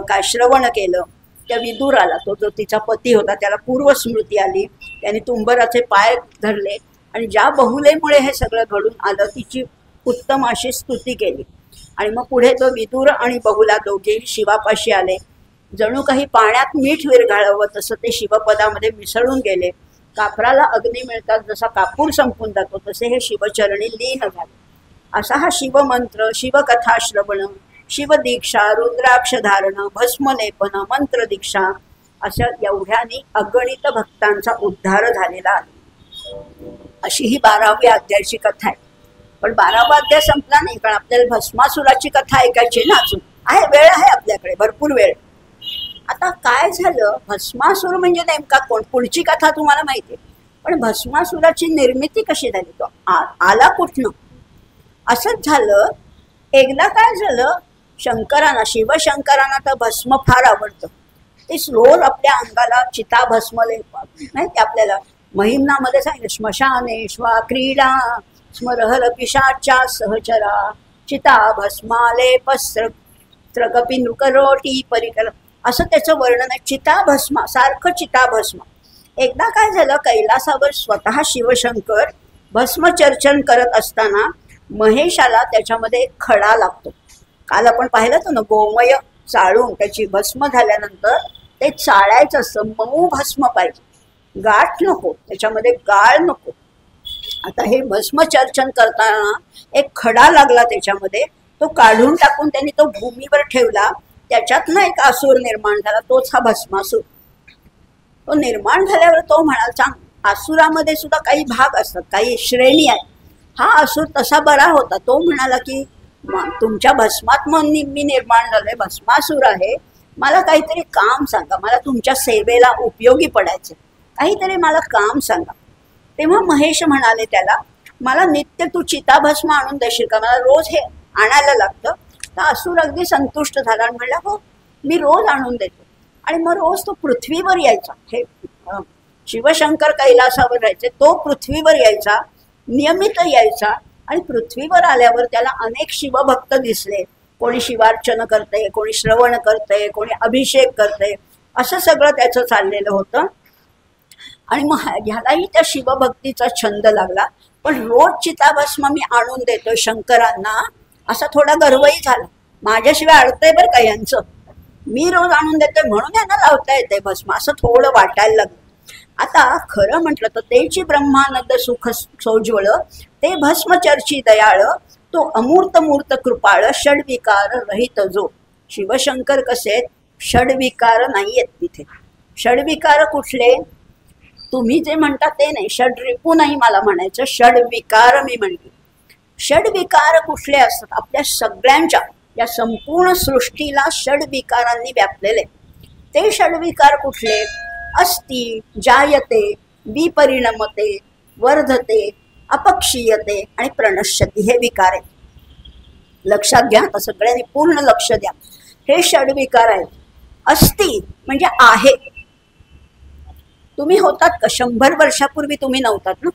काय श्रवण केलं. त्या विदुराला, तो जो तिचा पती होता, त्याला पूर्वस्मृती आली. त्याने तुंबराचे पाय धरले आणि ज्या बहुलेमुळे हे सगळं घडून आलं तिची उत्तम अशी स्तुती केली. आणि मग पुढे तो विदुर आणि बहुला दोघेही शिवापाशी आले. जणू काही पाण्यात मीठ विरघळावं तसं ते शिवपदामध्ये मिसळून गेले. कापराला अग्नी मिळतात, जसा कापूर संपून जातो तसे हे शिवचरणी लीन झाले. असा हा शिवमंत्र, शिवकथा श्रवण, शिवदीक्षा, रुद्राक्ष धारण, भस्मलेपन, मंत्रदीक्षा अशा एवढ्यानी अगणित भक्तांचा उद्धार झालेला आहे. अशी ही 12व्या अध्यायाची कथा आहे. पण 12वा अध्याय संपला नाही, कारण आपल्याला भस्मासुराची कथा ऐकायची ना, अजून आहे, वेळ आहे आपल्याकडे, भरपूर वेळ. आता काय झालं, भस्मासूर म्हणजे नेमका कोण, पुढची कथा तुम्हाला माहिती आहे. पण भस्मासुराची निर्मिती कशी झाली, तो आला कुठनं, असंच झालं. एकदा काय झालं, शंकरांना, शिवशंकरांना तर भस्म फार आवडतं. ते रोज आपल्या अंगाला चिता भस्मले माहिती आपल्याला महिम्नामध्ये सांगितलं, श्मशानेश्वा क्रीडा स्मरहर पिशाच्या सहचरा चिता भस्माले पस्त्रकपी नृकरोटी परिकर, असं त्याचं वर्णन आहे. चिताभस्मा सारखं चिताभस्म. एकदा काय झालं, कैलासावर स्वतः शिवशंकर भस्मचर्चन करत असताना महेशाला त्याच्यामध्ये एक खडा लागतो. काल आपण पाहिलं होतं ना, गोमय चाळून त्याची भस्म झाल्यानंतर ते चाळायचं असतं, मऊ भस्म पाहिजे, गाठ नको, त्याच्यामध्ये गाळ नको. आता हे भस्मचर्चन करताना एक खडा लागला त्याच्यामध्ये, तो काढून टाकून त्यांनी तो भूमीवर ठेवला. त्याच्यातनं एक असुर निर्माण झाला, तोच हा भस्मासूर. तो निर्माण झाल्यावर तो म्हणाला, सांग, असुरामध्ये सुद्धा काही भाग असतात, काही श्रेणी आहे. हा असुर तसा बरा होता. तो म्हणाला की तुमच्या भस्मात मी निर्माण झालोय, भस्मासूर आहे, मला काहीतरी काम सांगा, मला तुमच्या सेवेला उपयोगी पडायचं, काहीतरी मला काम सांगा. तेव्हा महेश म्हणाले त्याला, मला नित्य तू चिताभस्म आणून देशील का, मला रोज हे आणायला लागतं. तर असुर अगदी संतुष्ट झाला आणि म्हणला, हो मी रोज आणून देतो. आणि मग रोज तो पृथ्वीवर यायचा. हे शिवशंकर कैलासावर राहायचे, तो पृथ्वीवर यायचा, नियमित यायचा. आणि पृथ्वीवर आल्यावर त्याला अनेक शिवभक्त दिसले. कोणी शिवार्चन करते, कोणी श्रवण करते, कोणी अभिषेक करते, असं सगळं त्याचं चाललेलं होतं. आणि मग ह्यालाही त्या शिवभक्तीचा छंद लागला. पण रोज चिताभस्म मी आणून देतोय शंकरांना, असा थोडा गर्वही झाला. माझ्याशिवाय अडतंय बरं का यांचं, मी रोज आणून देतोय म्हणून यांना लावता येते भस्म, असं थोडं वाटायला लागलं. आता खरं म्हटलं तर तेची ब्रह्मानंद सुख सोज्वळ, ते भस्मचर्ची दयाळ, तो अमूर्त मूर्त कृपाळ, षडविकार रहित जो. शिवशंकर कसे, षडविकार नाही आहेत तिथे. षडविकार कुठले, तुम्ही जे म्हणता ते नाही, षडरिपू नाही मला म्हणायचं, षडविकार मी म्हणते. षडविकार कुठले असतात, आपल्या सगळ्यांच्या या संपूर्ण सृष्टीला षडविकारांनी व्यापलेले. ते षडविकार कुठले, अस्ति, जायते, विपरिणमते, वर्धते, अपक्षीयते आणि प्रणश्यती, हे विकार आहेत. लक्षात घ्या, आता सगळ्यांनी पूर्ण लक्ष द्या. हे षडविकार आहेत. अस्ति म्हणजे आहे. तुम्ही होतात का, 100 वर्षापूर्वी तुम्ही नव्हतात ना,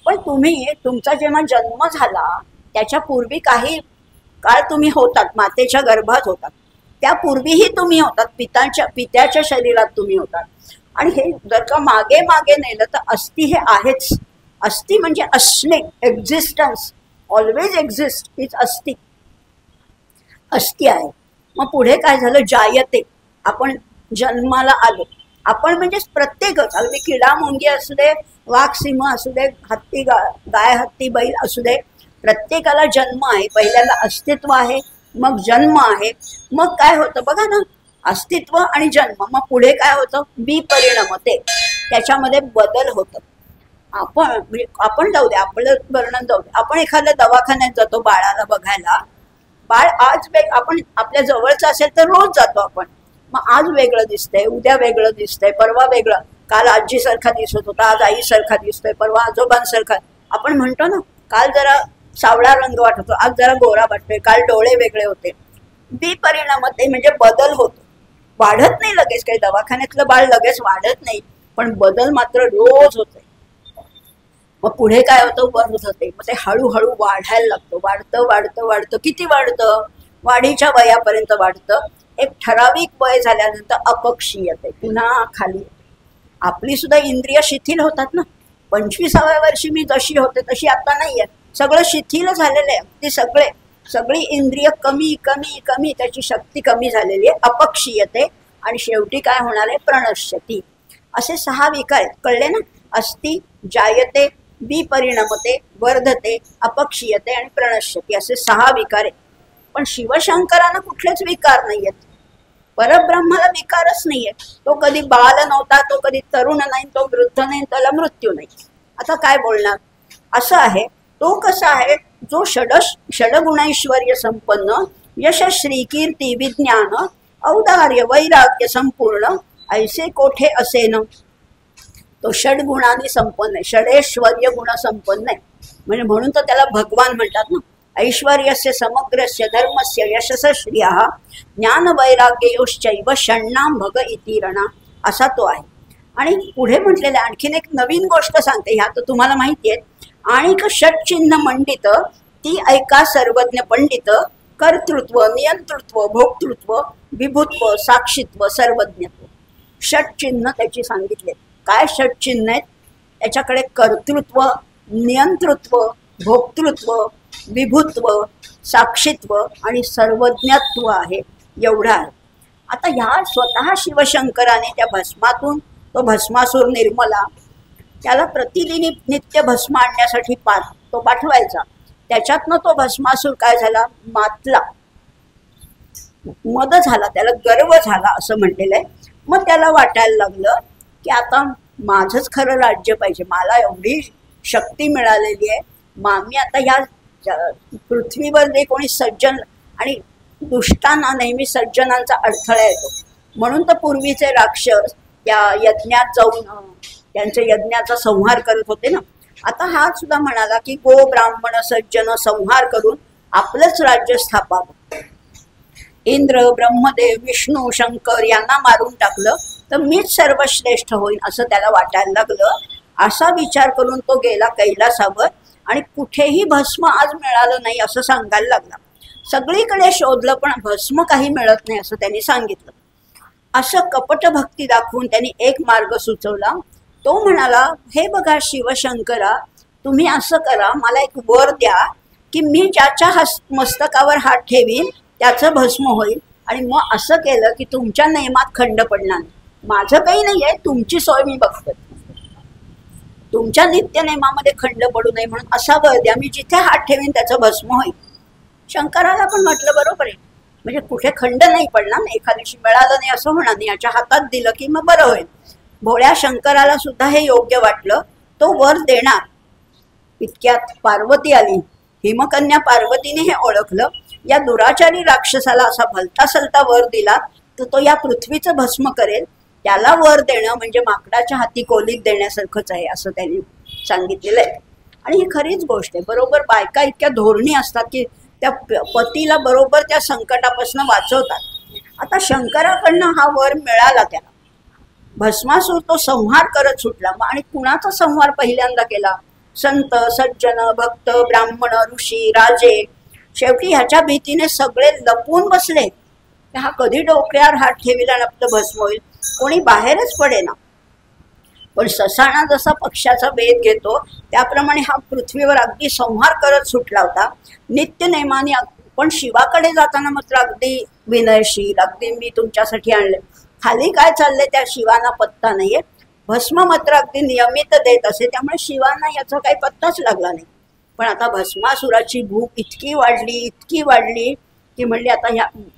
पण तुम्ही तुमचा जेव्हा जन्म झाला त्याच्यापूर्वी काही काळ तुम्ही होतात, मातेच्या गर्भात होतात, त्यापूर्वीही तुम्ही होतात, पित्याच्या शरीरात तुम्ही होतात. आणि हे जर का मागे मागे नेलं तर अस्ति हे आहेच. अस्ति म्हणजे असणे, एक्झिस्टन्स, ऑलवेज एक्झिस्ट इज अस्ति, अस्ति आहे. मग पुढे काय झालं, जायते, आपण जन्माला आलो. आपण म्हणजे प्रत्येकच, अगदी किडा मुंगी असू दे, वाघ सिंह असू दे, हत्ती गाय हत्ती बैल असू दे, प्रत्येकाला जन्म आहे. पहिल्यांदा अस्तित्व आहे, मग जन्म आहे, मग काय होतं बघा ना, अस्तित्व आणि जन्म, मग पुढे काय होतं, विपरिणमते, त्याच्यामध्ये बदल होतं. आपण जाऊ दे, आपलं वर्णन जाऊ दे, आपण एखाद्या दवाखान्यात जातो बाळाला बघायला. बाळ आज आपण आपल्या जवळचं असेल तर रोज जातो आपण, मग आज वेगळं दिसतंय, उद्या वेगळं दिसतंय, परवा वेगळं, काल आजीसारखा दिसत होता, आज आईसारखा दिसतोय, परवा आजोबांसारखा. आपण म्हणतो ना, काल जरा सावळा रंग वाटतो, आज जरा गोरा वाटतोय, काल डोळे वेगळे होते. विपरिणामते म्हणजे बदल होतो, वाढत नाही लगेच, काही दवाखान्यातलं बाळ लगेच वाढत नाही, पण बदल मात्र रोज होते. मग पुढे काय होतं, वर्ध होते, मग ते हळूहळू वाढायला लागतं, वाढतं वाढतं वाढतं. किती वाढतं, वाढीच्या वयापर्यंत वाढतं. एक ठराविक वय झाल्यानंतर अपक्षीयते, पुन्हा खाली. आपली सुद्धा इंद्रिय शिथिल होतात ना, 25व्या वर्षी मी जशी होते तशी आता नाही आहे, सगळं शिथिल झालेलं आहे. ती सगळी इंद्रिय कमी कमी कमी, त्याची शक्ती कमी झालेली आहे, अपक्षीयते. आणि शेवटी काय होणार आहे, प्रणश्यती. असे 6 विकार आहेत, कळले ना? अस्ति, जायते, विपरिणमते, वर्धते, अपक्षीयते आणि प्रणश्यते असे 6 विकार आहेत. पण शिवशंकरांना कुठलेच विकार नाहीयेत. परब्रह्माला विकारच नाहीये. तो कधी बाल नव्हता, तो कधी तरुण नाही, तो वृद्ध नाही, त्याला मृत्यू नाही. आता काय बोलणार? असं आहे. तो कसा आहे? जो षडगुणैश्वर्य संपन्न, यशश्री, कीर्ती, विज्ञान, औदार्य, वैराग्य संपूर्ण, ऐसे कोठे असेन. तो षडगुणांनी संपन्न आहे, षडेश्वर्य गुण संपन्न आहे. म्हणजे म्हणून तर त्याला भगवान म्हणतात ना. ऐश्वर्यस्य समग्रस्य धर्मस्य यशस्श्रियः ज्ञान वैराग्ययोश्चैव षण्णां भग इति रणा असा तो आहे. आणि पुढे म्हटलेलं आणखीन एक नवीन गोष्ट सांगते, ह्या तर तुम्हाला माहिती आहे. आणिक षटचिन्ह मंडित ती ऐका सर्वज्ञ पंडित, कर्तृत्व, नियंतृत्व, भोक्तृत्व, विभुत्व, साक्षित्व, सर्वज्ञत्व. षटचिन्ह त्याची सांगितले. काय षटचिन्ह आहेत? त्याच्याकडे कर्तृत्व, नियंतृत्व, भोक्तृत्व, विभुत्व, साक्षित्व आणि सर्वज्ञत्व आहे. एवढा आहे. आता ह्या स्वतः शिवशंकराने त्या भस्मातून तो भस्मासूर निर्मला, त्याला प्रतिदिनी नित्य भस्म आणण्यासाठी तो पाठवायचा. त्याच्यातनं तो भस्मासूर काय झाला? मातला, मद झाला, त्याला गर्व झाला असं म्हटलेलं आहे. मग त्याला वाटायला लागलं की आता माझंच खरं राज्य पाहिजे, मला एवढी शक्ती मिळालेली आहे, मी आता ह्या पृथ्वीवर जे कोणी सज्जन आणि दुष्टांना नेहमी सज्जनांचा अडथळा येतो. म्हणून तर पूर्वीचे राक्षस त्या यज्ञात जाऊन त्यांच्या यज्ञाचा संहार करत होते ना. आता हा सुद्धा म्हणाला की गो ब्राह्मण सज्जन संहार करून आपलंच राज्य स्थापावं. इंद्र, ब्रह्मदेव, विष्णू, शंकर यांना मारून टाकलं तर मीच सर्वश्रेष्ठ होईल असं त्याला वाटायला लागलं. असा विचार करून तो गेला कैलासावर आणि कुठेही भस्म आज मिळालं नाही असं सांगायला लागला. सगळीकडे शोधलं पण भस्म काही मिळत नाही असं त्यांनी सांगितलं. असं कपट भक्ती दाखवून त्यांनी एक मार्ग सुचवला. तो म्हणाला, हे बघा शिवशंकरा, तुम्ही असं करा, मला एक वर द्या की मी ज्याच्या मस्तकावर हात ठेवीन त्याचं भस्म होईल. आणि मग असं केलं की तुमच्या नियमात खंड पडणार नाही. माझं काही नाही आहे, तुमची सोय मी बघतो, तुमच्या नित्य नियमामध्ये खंड पडू नये म्हणून असा वर द्या, मी जिथे हात ठेवीन त्याचं भस्म होईल. शंकराला पण म्हटलं बरोबर आहे, म्हणजे कुठे खंड नाही पडणार ना, एखाद्या दिवशी मिळालं नाही असं होणार नाही, याच्या हातात दिलं की मग बरं होईल. भोळ्या शंकराला सुद्धा हे योग्य वाटलं. तो वर देणार. इतक्यात पार्वती आली. हिमकन्या पार्वतीने हे ओळखलं. या दुराचारी राक्षसाला असा भलता सलता वर दिला तर तो या पृथ्वीचं भस्म करेल. त्याला वर देणं म्हणजे माकडाच्या हाती कोलीत देण्यासारखंच आहे असं त्यांनी सांगितलेलं आहे. आणि ही खरीच गोष्ट आहे. बरोबर बायका इतक्या धोरणी असतात की त्या पतीला बरोबर त्या संकटापासून वाचवतात. आता शंकराकडनं हा वर मिळाला त्याला. भस्मासूर तो संहार करत सुटला. आणि कुणाचा संहार पहिल्यांदा केला? संत, सज्जन, भक्त, ब्राह्मण, ऋषी, राजे. शेवटी ह्याच्या भीतीने सगळे लपून बसले. हा कधी डोक्यावर हात ठेवीला आणि आपलं भस्म होईल, कोणी बाहेरच पडेना. पण ससाणा जसा पक्षाचा वेध घेतो त्याप्रमाणे हा पृथ्वीवर अगदी संहार करत सुटला होता नित्य नेमाने. पण शिवाकडे जाताना मात्र अगदी विनयशील, अगदी मी तुमच्यासाठी आणले. खाली काय चाललंय त्या शिवांना पत्ता नाहीये. भस्म मात्र अगदी नियमित देत असे, त्यामुळे शिवांना याचा काही पत्ताच लागला नाही. पण आता भस्मासुराची भूक इतकी वाढली की म्हणली आता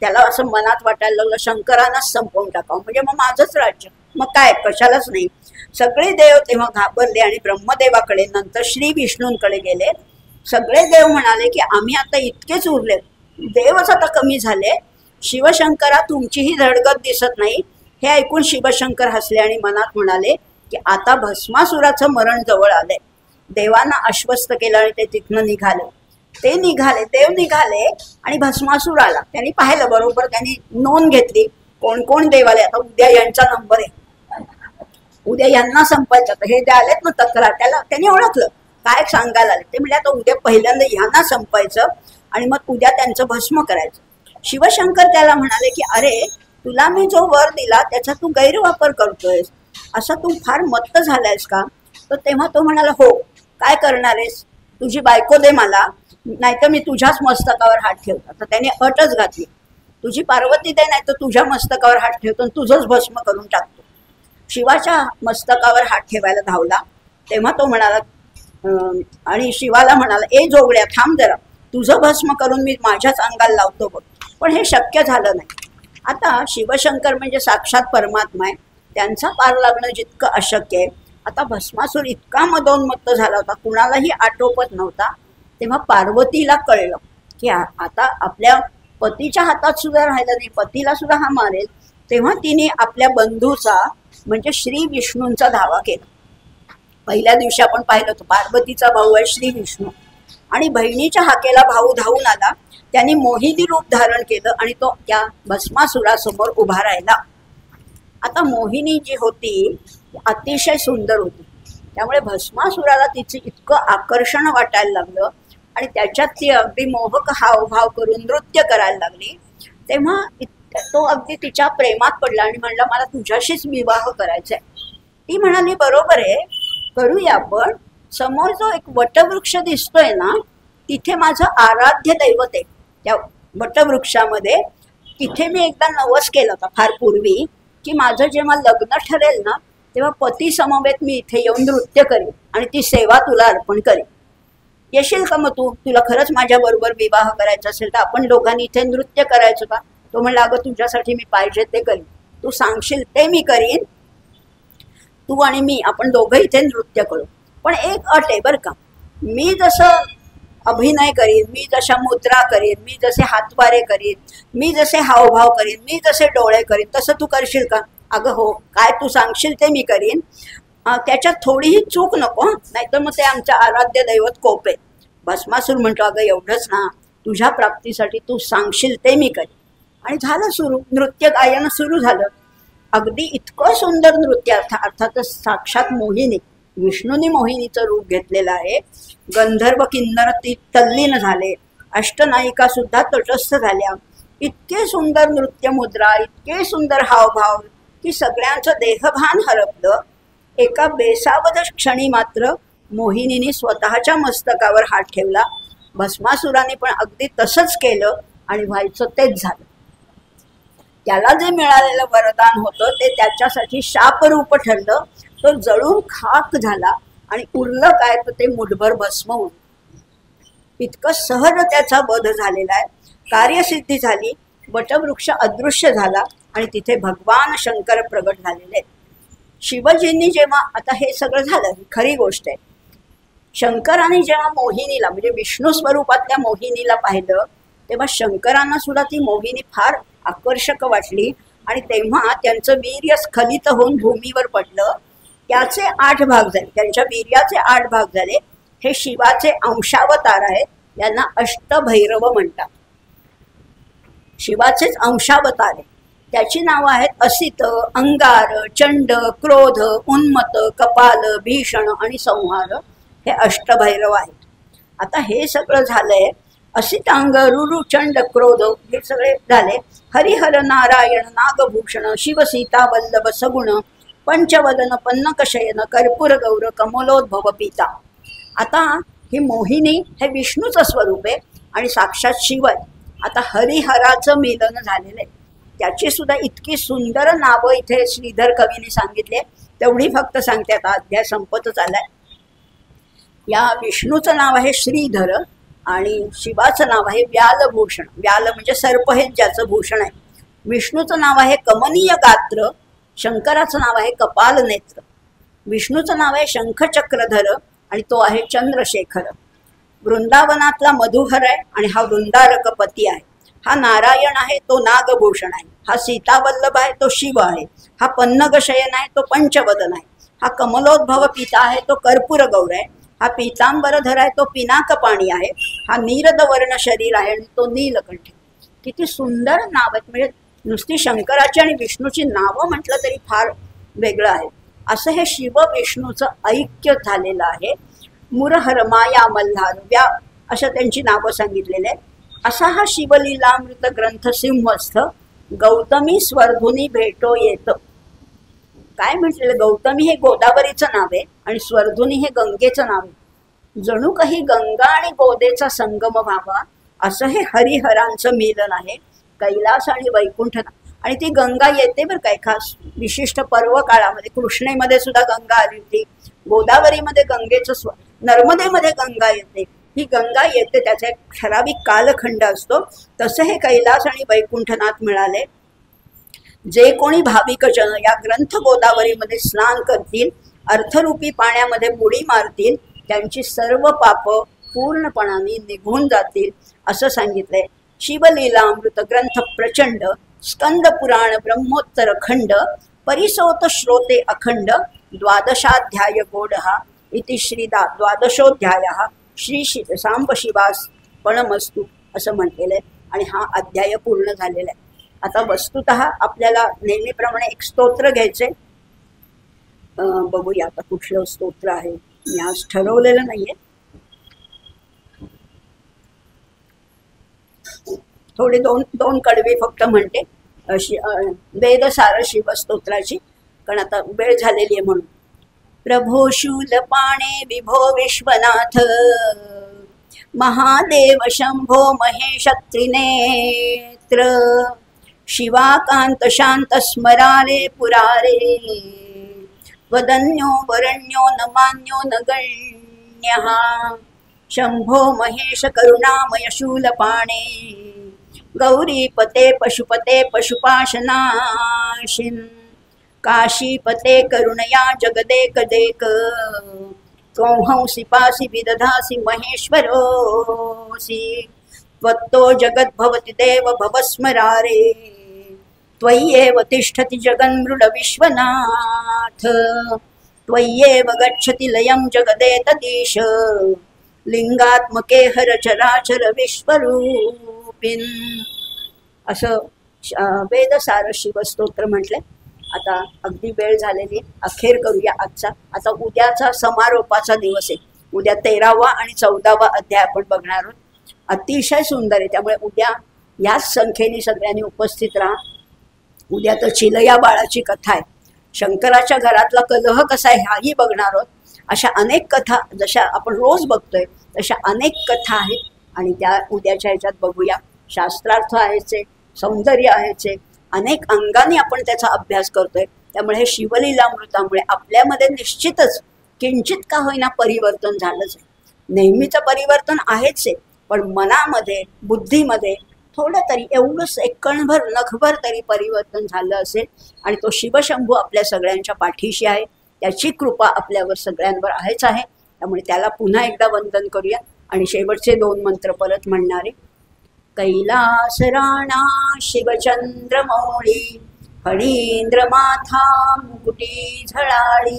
त्याला असं मनात वाटायला लागलं शंकरांनाच संपवून टाकावं, म्हणजे मग माझंच राज्य, मग काय कशालाच नाही. सगळे देव तेव्हा घाबरले आणि ब्रह्मदेवाकडे नंतर श्री विष्णूंकडे गेले. सगळे देव म्हणाले की आम्ही आता इतकेच उरले, देवच आता कमी झाले, शिवशंकरा तुमचीही धडगत दिसत नाही. हे ऐकून शिवशंकर हसले आणि मनात म्हणाले की आता भस्मासुराचं मरण जवळ आलंय. देवांना आश्वस्त केलं आणि ते तिथनं निघाले. देव निघाले आणि भस्मासूर आला. त्यांनी पाहिलं बरोबर, त्यांनी नोंद घेतली कोण कोण देव आले. आता उद्या यांचा नंबर आहे, उद्या यांना संपायचं. हे जे आलेत ना तक्रार, त्याला त्यांनी ओळखलं काय सांगायला आले. ते म्हणजे आता उद्या पहिल्यांदा ह्यांना संपायचं आणि मग उद्या त्यांचं भस्म करायचं. शिवशंकर त्याला म्हणाले की अरे तुला मी जो वर दिला त्याचा तू गैरवापर करतोयस, असं तू फार मत्त झालायस का? तर तेव्हा तो म्हणाला हो, काय करणार आहेस, तुझी बायको दे मला, नाहीतर मी तुझ्याच मस्तकावर हात ठेवतो. तर त्याने अटच घातली, तुझी पार्वती दे, नाही तर तुझ्या मस्तकावर हात ठेवतो आणि तुझंच भस्म करून टाकतो. शिवाच्या मस्तकावर हात ठेवायला धावला. तेव्हा तो म्हणाला आणि शिवाला म्हणाला, ए जोगड्या थांब जरा, तुझं भस्म करून मी माझ्याच अंगाला लावतो बघ. पण हे शक्य झालं नाही. आता शिवशंकर म्हणजे साक्षात परमात्मा आहे, त्यांचा पार लागणं जितकं अशक्य आहे. आता भस्मासूर इतका मदोन्मत्त झाला होता, कुणालाही आटोपत नव्हता. तेव्हा पार्वतीला कळलं की आता आपल्या पतीच्या हातात सुद्धा राहिलं नाही, पतीला सुद्धा हा मारेल. तेव्हा तिने आपल्या बंधूचा म्हणजे श्री विष्णूंचा धावा केला. पहिल्या दिवशी आपण पाहिलं होतं, पार्वतीचा भाऊ आहे श्री विष्णू, आणि बहिणीच्या हाकेला भाऊ धावून आला. त्यांनी मोहिनी रूप धारण केलं आणि तो त्या भस्मासुरासमोर उभा राहिला. आता मोहिनी जी होती अतिशय सुंदर होती, त्यामुळे भस्मासुराला तिचं इतकं आकर्षण वाटायला लागलं आणि त्याच्यात ती अगदी मोहक हावभाव करून नृत्य करायला लागली. तेव्हा तो अगदी तिच्या प्रेमात पडला आणि म्हणला, मला तुझ्याशीच विवाह करायचा आहे. ती म्हणाली, बरोबर आहे, करूया. पण समोर जो एक वटवृक्ष दिसतोय ना, तिथे माझं आराध्य दैवत आहे. त्या वटवृक्षामध्ये तिथे मी एकदा नवस केला होता फार पूर्वी, की माझं जेव्हा लग्न ठरेल ना, तेव्हा पती समवेत मी इथे येऊन नृत्य करेन आणि ती सेवा तुला अर्पण करेन. येशील का मग तुला खरंच माझ्याबरोबर विवाह करायचा असेल तर आपण दोघांनी इथे नृत्य करायचं का? तो म्हणला, अगं तुझ्यासाठी मी पाहिजे ते करीन, तू सांगशील ते मी करीन, तू आणि मी आपण दोघं इथे नृत्य करू. पण एक अट आहे बरं का, मी जसं अभिनय करीन, मी जशा मुद्रा करीन, मी जसे हातवारे करीन, मी जसे हावभाव करीन, मी जसे डोळे करीन, तसं तू करशील का? अगं हो, काय तू सांगशील ते मी करीन, त्याच्यात थोडीही चूक नको, नाहीतर मग ते आमचं आराध्य दैवत कोपे. भस्मासूर म्हणतो, अगं एवढंच ना, तुझ्या प्राप्तीसाठी तू सांगशील ते मी करीन. आणि झालं सुरू, नृत्य गायन सुरू झालं. अगदी इतकं सुंदर नृत्य, अर्थातच साक्षात मोहिनी, विष्णूने मोहिनीचं रूप घेतलेलं आहे. गंधर्व किन्नर तल्लीन झाले, अष्टनायिका सुद्धा तटस्थ झाल्या. इतके सुंदर नृत्य मुद्रा, इतके सुंदर हावभाव की सगळ्यांचं देहभान हरपलं. एका बेसावध क्षणी मात्र मोहिनीने स्वतःच्या मस्तकावर हात ठेवला. भस्मासुराने पण अगदी तसंच केलं आणि व्हायचं तेच झालं. त्याला जे मिळालेलं वरदान होतं ते त्याच्यासाठी शापरूप ठरलं. तो जळून खाक झाला आणि उरलं काय तर ते मुठभर भस्म होतं. इतकं सहज त्याचा वध झालेला आहे, कार्यसिद्धी झाली, वटवृक्ष अदृश्य झाला आणि तिथे भगवान शंकर प्रगट झालेले आहेत. शिवजींनी जेव्हा आता हे सगळं झालं, खरी गोष्ट आहे, शंकराने जेव्हा मोहिनीला म्हणजे विष्णू स्वरूपातल्या मोहिनीला पाहिलं तेव्हा शंकरांना सुद्धा ती मोहिनी फार आकर्षक वाटली आणि तेव्हा त्यांचं वीर्य स्खलित होऊन भूमीवर पडलं. त्याचे 8 भाग झाले, त्यांच्या वीर्याचे 8 भाग झाले. हे शिवाचे अंशावतार आहेत, यांना अष्टभैरव म्हणतात. शिवाचेच अंशावतार आहे. त्याची नावं आहेत असित, अंगार, चंड, क्रोध, उन्मत, कपाल, भीषण आणि संहार. हे अष्टभैरव आहेत. आता हे सगळं झालंय, असितांग, रुरु, चंड, क्रोध हे सगळे झाले. हरिहर, नारायण, नागभूषण, शिव, सीता, वल्लभ, सगुण, पंचवदन, पन्नकशयन, कर्पूर गौर, कमलोद्भव पिता. आता ही मोहिनी हे विष्णूचं स्वरूप आहे आणि साक्षात शिव आहे. आता हरिहराचं मिलन झालेलं आहे. त्याची सुद्धा इतकी सुंदर नावं इथे श्रीधर कवीने सांगितले, तेवढी फक्त सांगते. आता अध्याय संपतच आलाय. या विष्णूचं नाव आहे श्रीधर आणि शिवाचं नाव आहे व्यालभूषण. व्याल म्हणजे सर्प हे ज्याचं भूषण आहे. विष्णूचं नाव आहे कमनीय गात्र, शंकराचं नाव आहे कपाल नेत्र. विष्णूचं नाव आहे शंखचक्रधर आणि तो आहे चंद्रशेखर. वृंदावनातला मधुहर आहे आणि हा वृंदारक पती आहे. हा नारायण आहे, तो नागभूषण आहे. हा सीतावल्लभ आहे, तो शिव आहे. हा पन्नगशयन आहे, तो पंचवदन आहे. हा कमलोद्भव पिता आहे, तो कर्पूर गौर आहे. हा पीतांबरधर आहे, तो पिनाकपाणी आहे. हा नीरद वर्ण शरीर आहे आणि तो नीलकंठ. किती सुंदर नाव आहेत. म्हणजे नुसती शंकराची आणि विष्णूची नावं म्हटलं तरी फार वेगळं आहे. असं हे शिव विष्णूचं ऐक्य झालेलं आहे. मुरहर, माया, मल्हार, व्या अशा त्यांची नावं सांगितलेली आहेत. असा हा शिवलीलामृत ग्रंथ सिंहस्थ गौतमी स्वर्धुनी भेटो येत. काय म्हटलेलं, गौतमी हे गोदावरीचं नाव आहे आणि स्वर्धुनी हे गंगेचं नाव आहे. जणू काही गंगा आणि गोदेचा संगम व्हावा असं हे हरिहरांचं मिलन आहे. कैलास आणि वैकुंठ आणि ती गंगा येते बरं का एका विशिष्ट पर्व काळामध्ये. कृष्णेमध्ये सुद्धा गंगा आली होती, गोदावरीमध्ये गंगेचं नर्मदेमध्ये गंगा येते. ही गंगा येते, त्याचा एक ठराविक कालखंड असतो. तसं हे कैलास आणि वैकुंठनाथ मिळाले. जे कोणी भाविक जन या ग्रंथ गोदावरीमध्ये स्नान करतील, अर्थरूपी पाण्यामध्ये बुडी मारतील, त्यांची सर्व पाप पूर्णपणाने निघून जातील असं सांगितलंय. शिवलीलामृत ग्रंथ प्रचंड, स्कंद पुराण ब्रह्मोत्तर खंड, परिसोत श्रोते अखंड, द्वादशाध्याय गोडहा इति श्रीदा द्वादशोध्याय श्री सांब शिवास पणमस्तु असं म्हटलेलं आहे. आणि हा अध्याय पूर्ण झालेला आहे. आता वस्तुतः आपल्याला नेहमीप्रमाणे एक स्तोत्र घ्यायचे. बघूया आता कुठलं स्तोत्र आहे, मी आज ठरवलेलं नाहीये. थोडे दोन कडवे फक्त म्हणते वेदसार शिवस्तोत्राची, कारण आता वेळ झालेली आहे म्हणून. प्रभो शूलपाणे विभो विश्वनाथ, महादेव शंभो महेश त्रिनेत्र, शिवाकांत शांत स्मरारे पुरारे, वदन्यो वरण्यो न मान्यो न गण्यः, शंभो महेश करुणामय शूलपाणे, गौरीपते पशुपते पशुपाशनाशिन्, काशीपते करुणया जगदेक, त्वं हंसि पासि विदधासि महेश्वरोऽसि, त्वत्तो जगद्भवति देव भवस्मरारे, त्वय्येव तिष्ठति जगन्मृड विश्वनाथ, त्वय्येव गच्छति लयं जगदेतदीश, लिंगात्मके हर चराचर विश्वरूपिन् असं वेदसार शिवस्तोत्र म्हटलंय. आता अगदी वेळ झालेली, अखेर करूया आजचा. आता उद्याचा समारोपाचा दिवस आहे. उद्या 13वा आणि 14वा अध्याय आपण बघणार आहोत. अतिशय सुंदर आहे, त्यामुळे उद्या याच संख्येने सगळ्यांनी उपस्थित राहा. उद्या तर चिलया बाळाची कथा आहे, शंकराच्या घरातला कलह कसा आहे हाही बघणार आहोत. अशा अनेक कथा जशा आपण रोज बघतोय तशा अनेक कथा आहेत आणि त्या उद्याच्या ह्याच्यात बघूया. शास्त्रार्थ आहेचे, सौंदर्य आहेचे, अनेक अंगाने आपण त्याचा अभ्यास करतोय. त्यामुळे हे शिवलीलामृतामुळे आपल्यामध्ये निश्चितच किंचित का होईना परिवर्तन झालंच आहे. नेहमीचं परिवर्तन आहेच आहे, पण मनामध्ये बुद्धीमध्ये थोडं तरी एवढंच एक कणभर नखभर तरी परिवर्तन झालं असेल. आणि तो शिवशंभू आपल्या सगळ्यांच्या पाठीशी आहे, त्याची कृपा आपल्यावर सगळ्यांवर आहेच आहे. त्यामुळे त्याला पुन्हा एकदा वंदन करूया. आणि शेवटचे 2 मंत्र परत म्हणणारे. कैलास राणा शिवचंद्रमौळी, फणींद्र माथा मुकुटी झळाळी,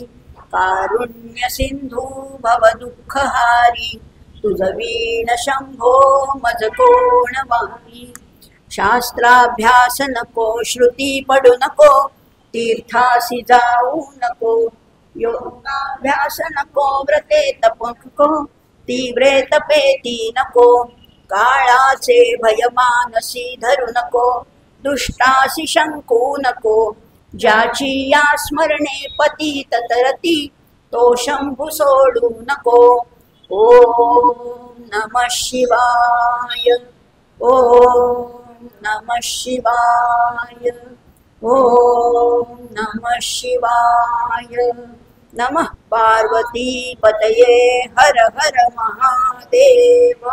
कारुण्य सिंधू भव दुःखहारी, तुझ वीण शंभो मज कोण वाही, शास्त्राभ्यास नको श्रुती पडू नको, तीर्थासी जाऊ नको, योगाभ्यास नको, व्रते तप नको, तीव्रे तपेती नको, काळाचे भय मानसी धरू नको, दुष्टासी शंकू नको, ज्याची या स्मरणे पतित तरती, तो शंभू सोडू नको. ओम नमः शिवाय, ओम नमः शिवाय, ओम नमः शिवाय. नमः पार्वती पतये हर हर महादेव.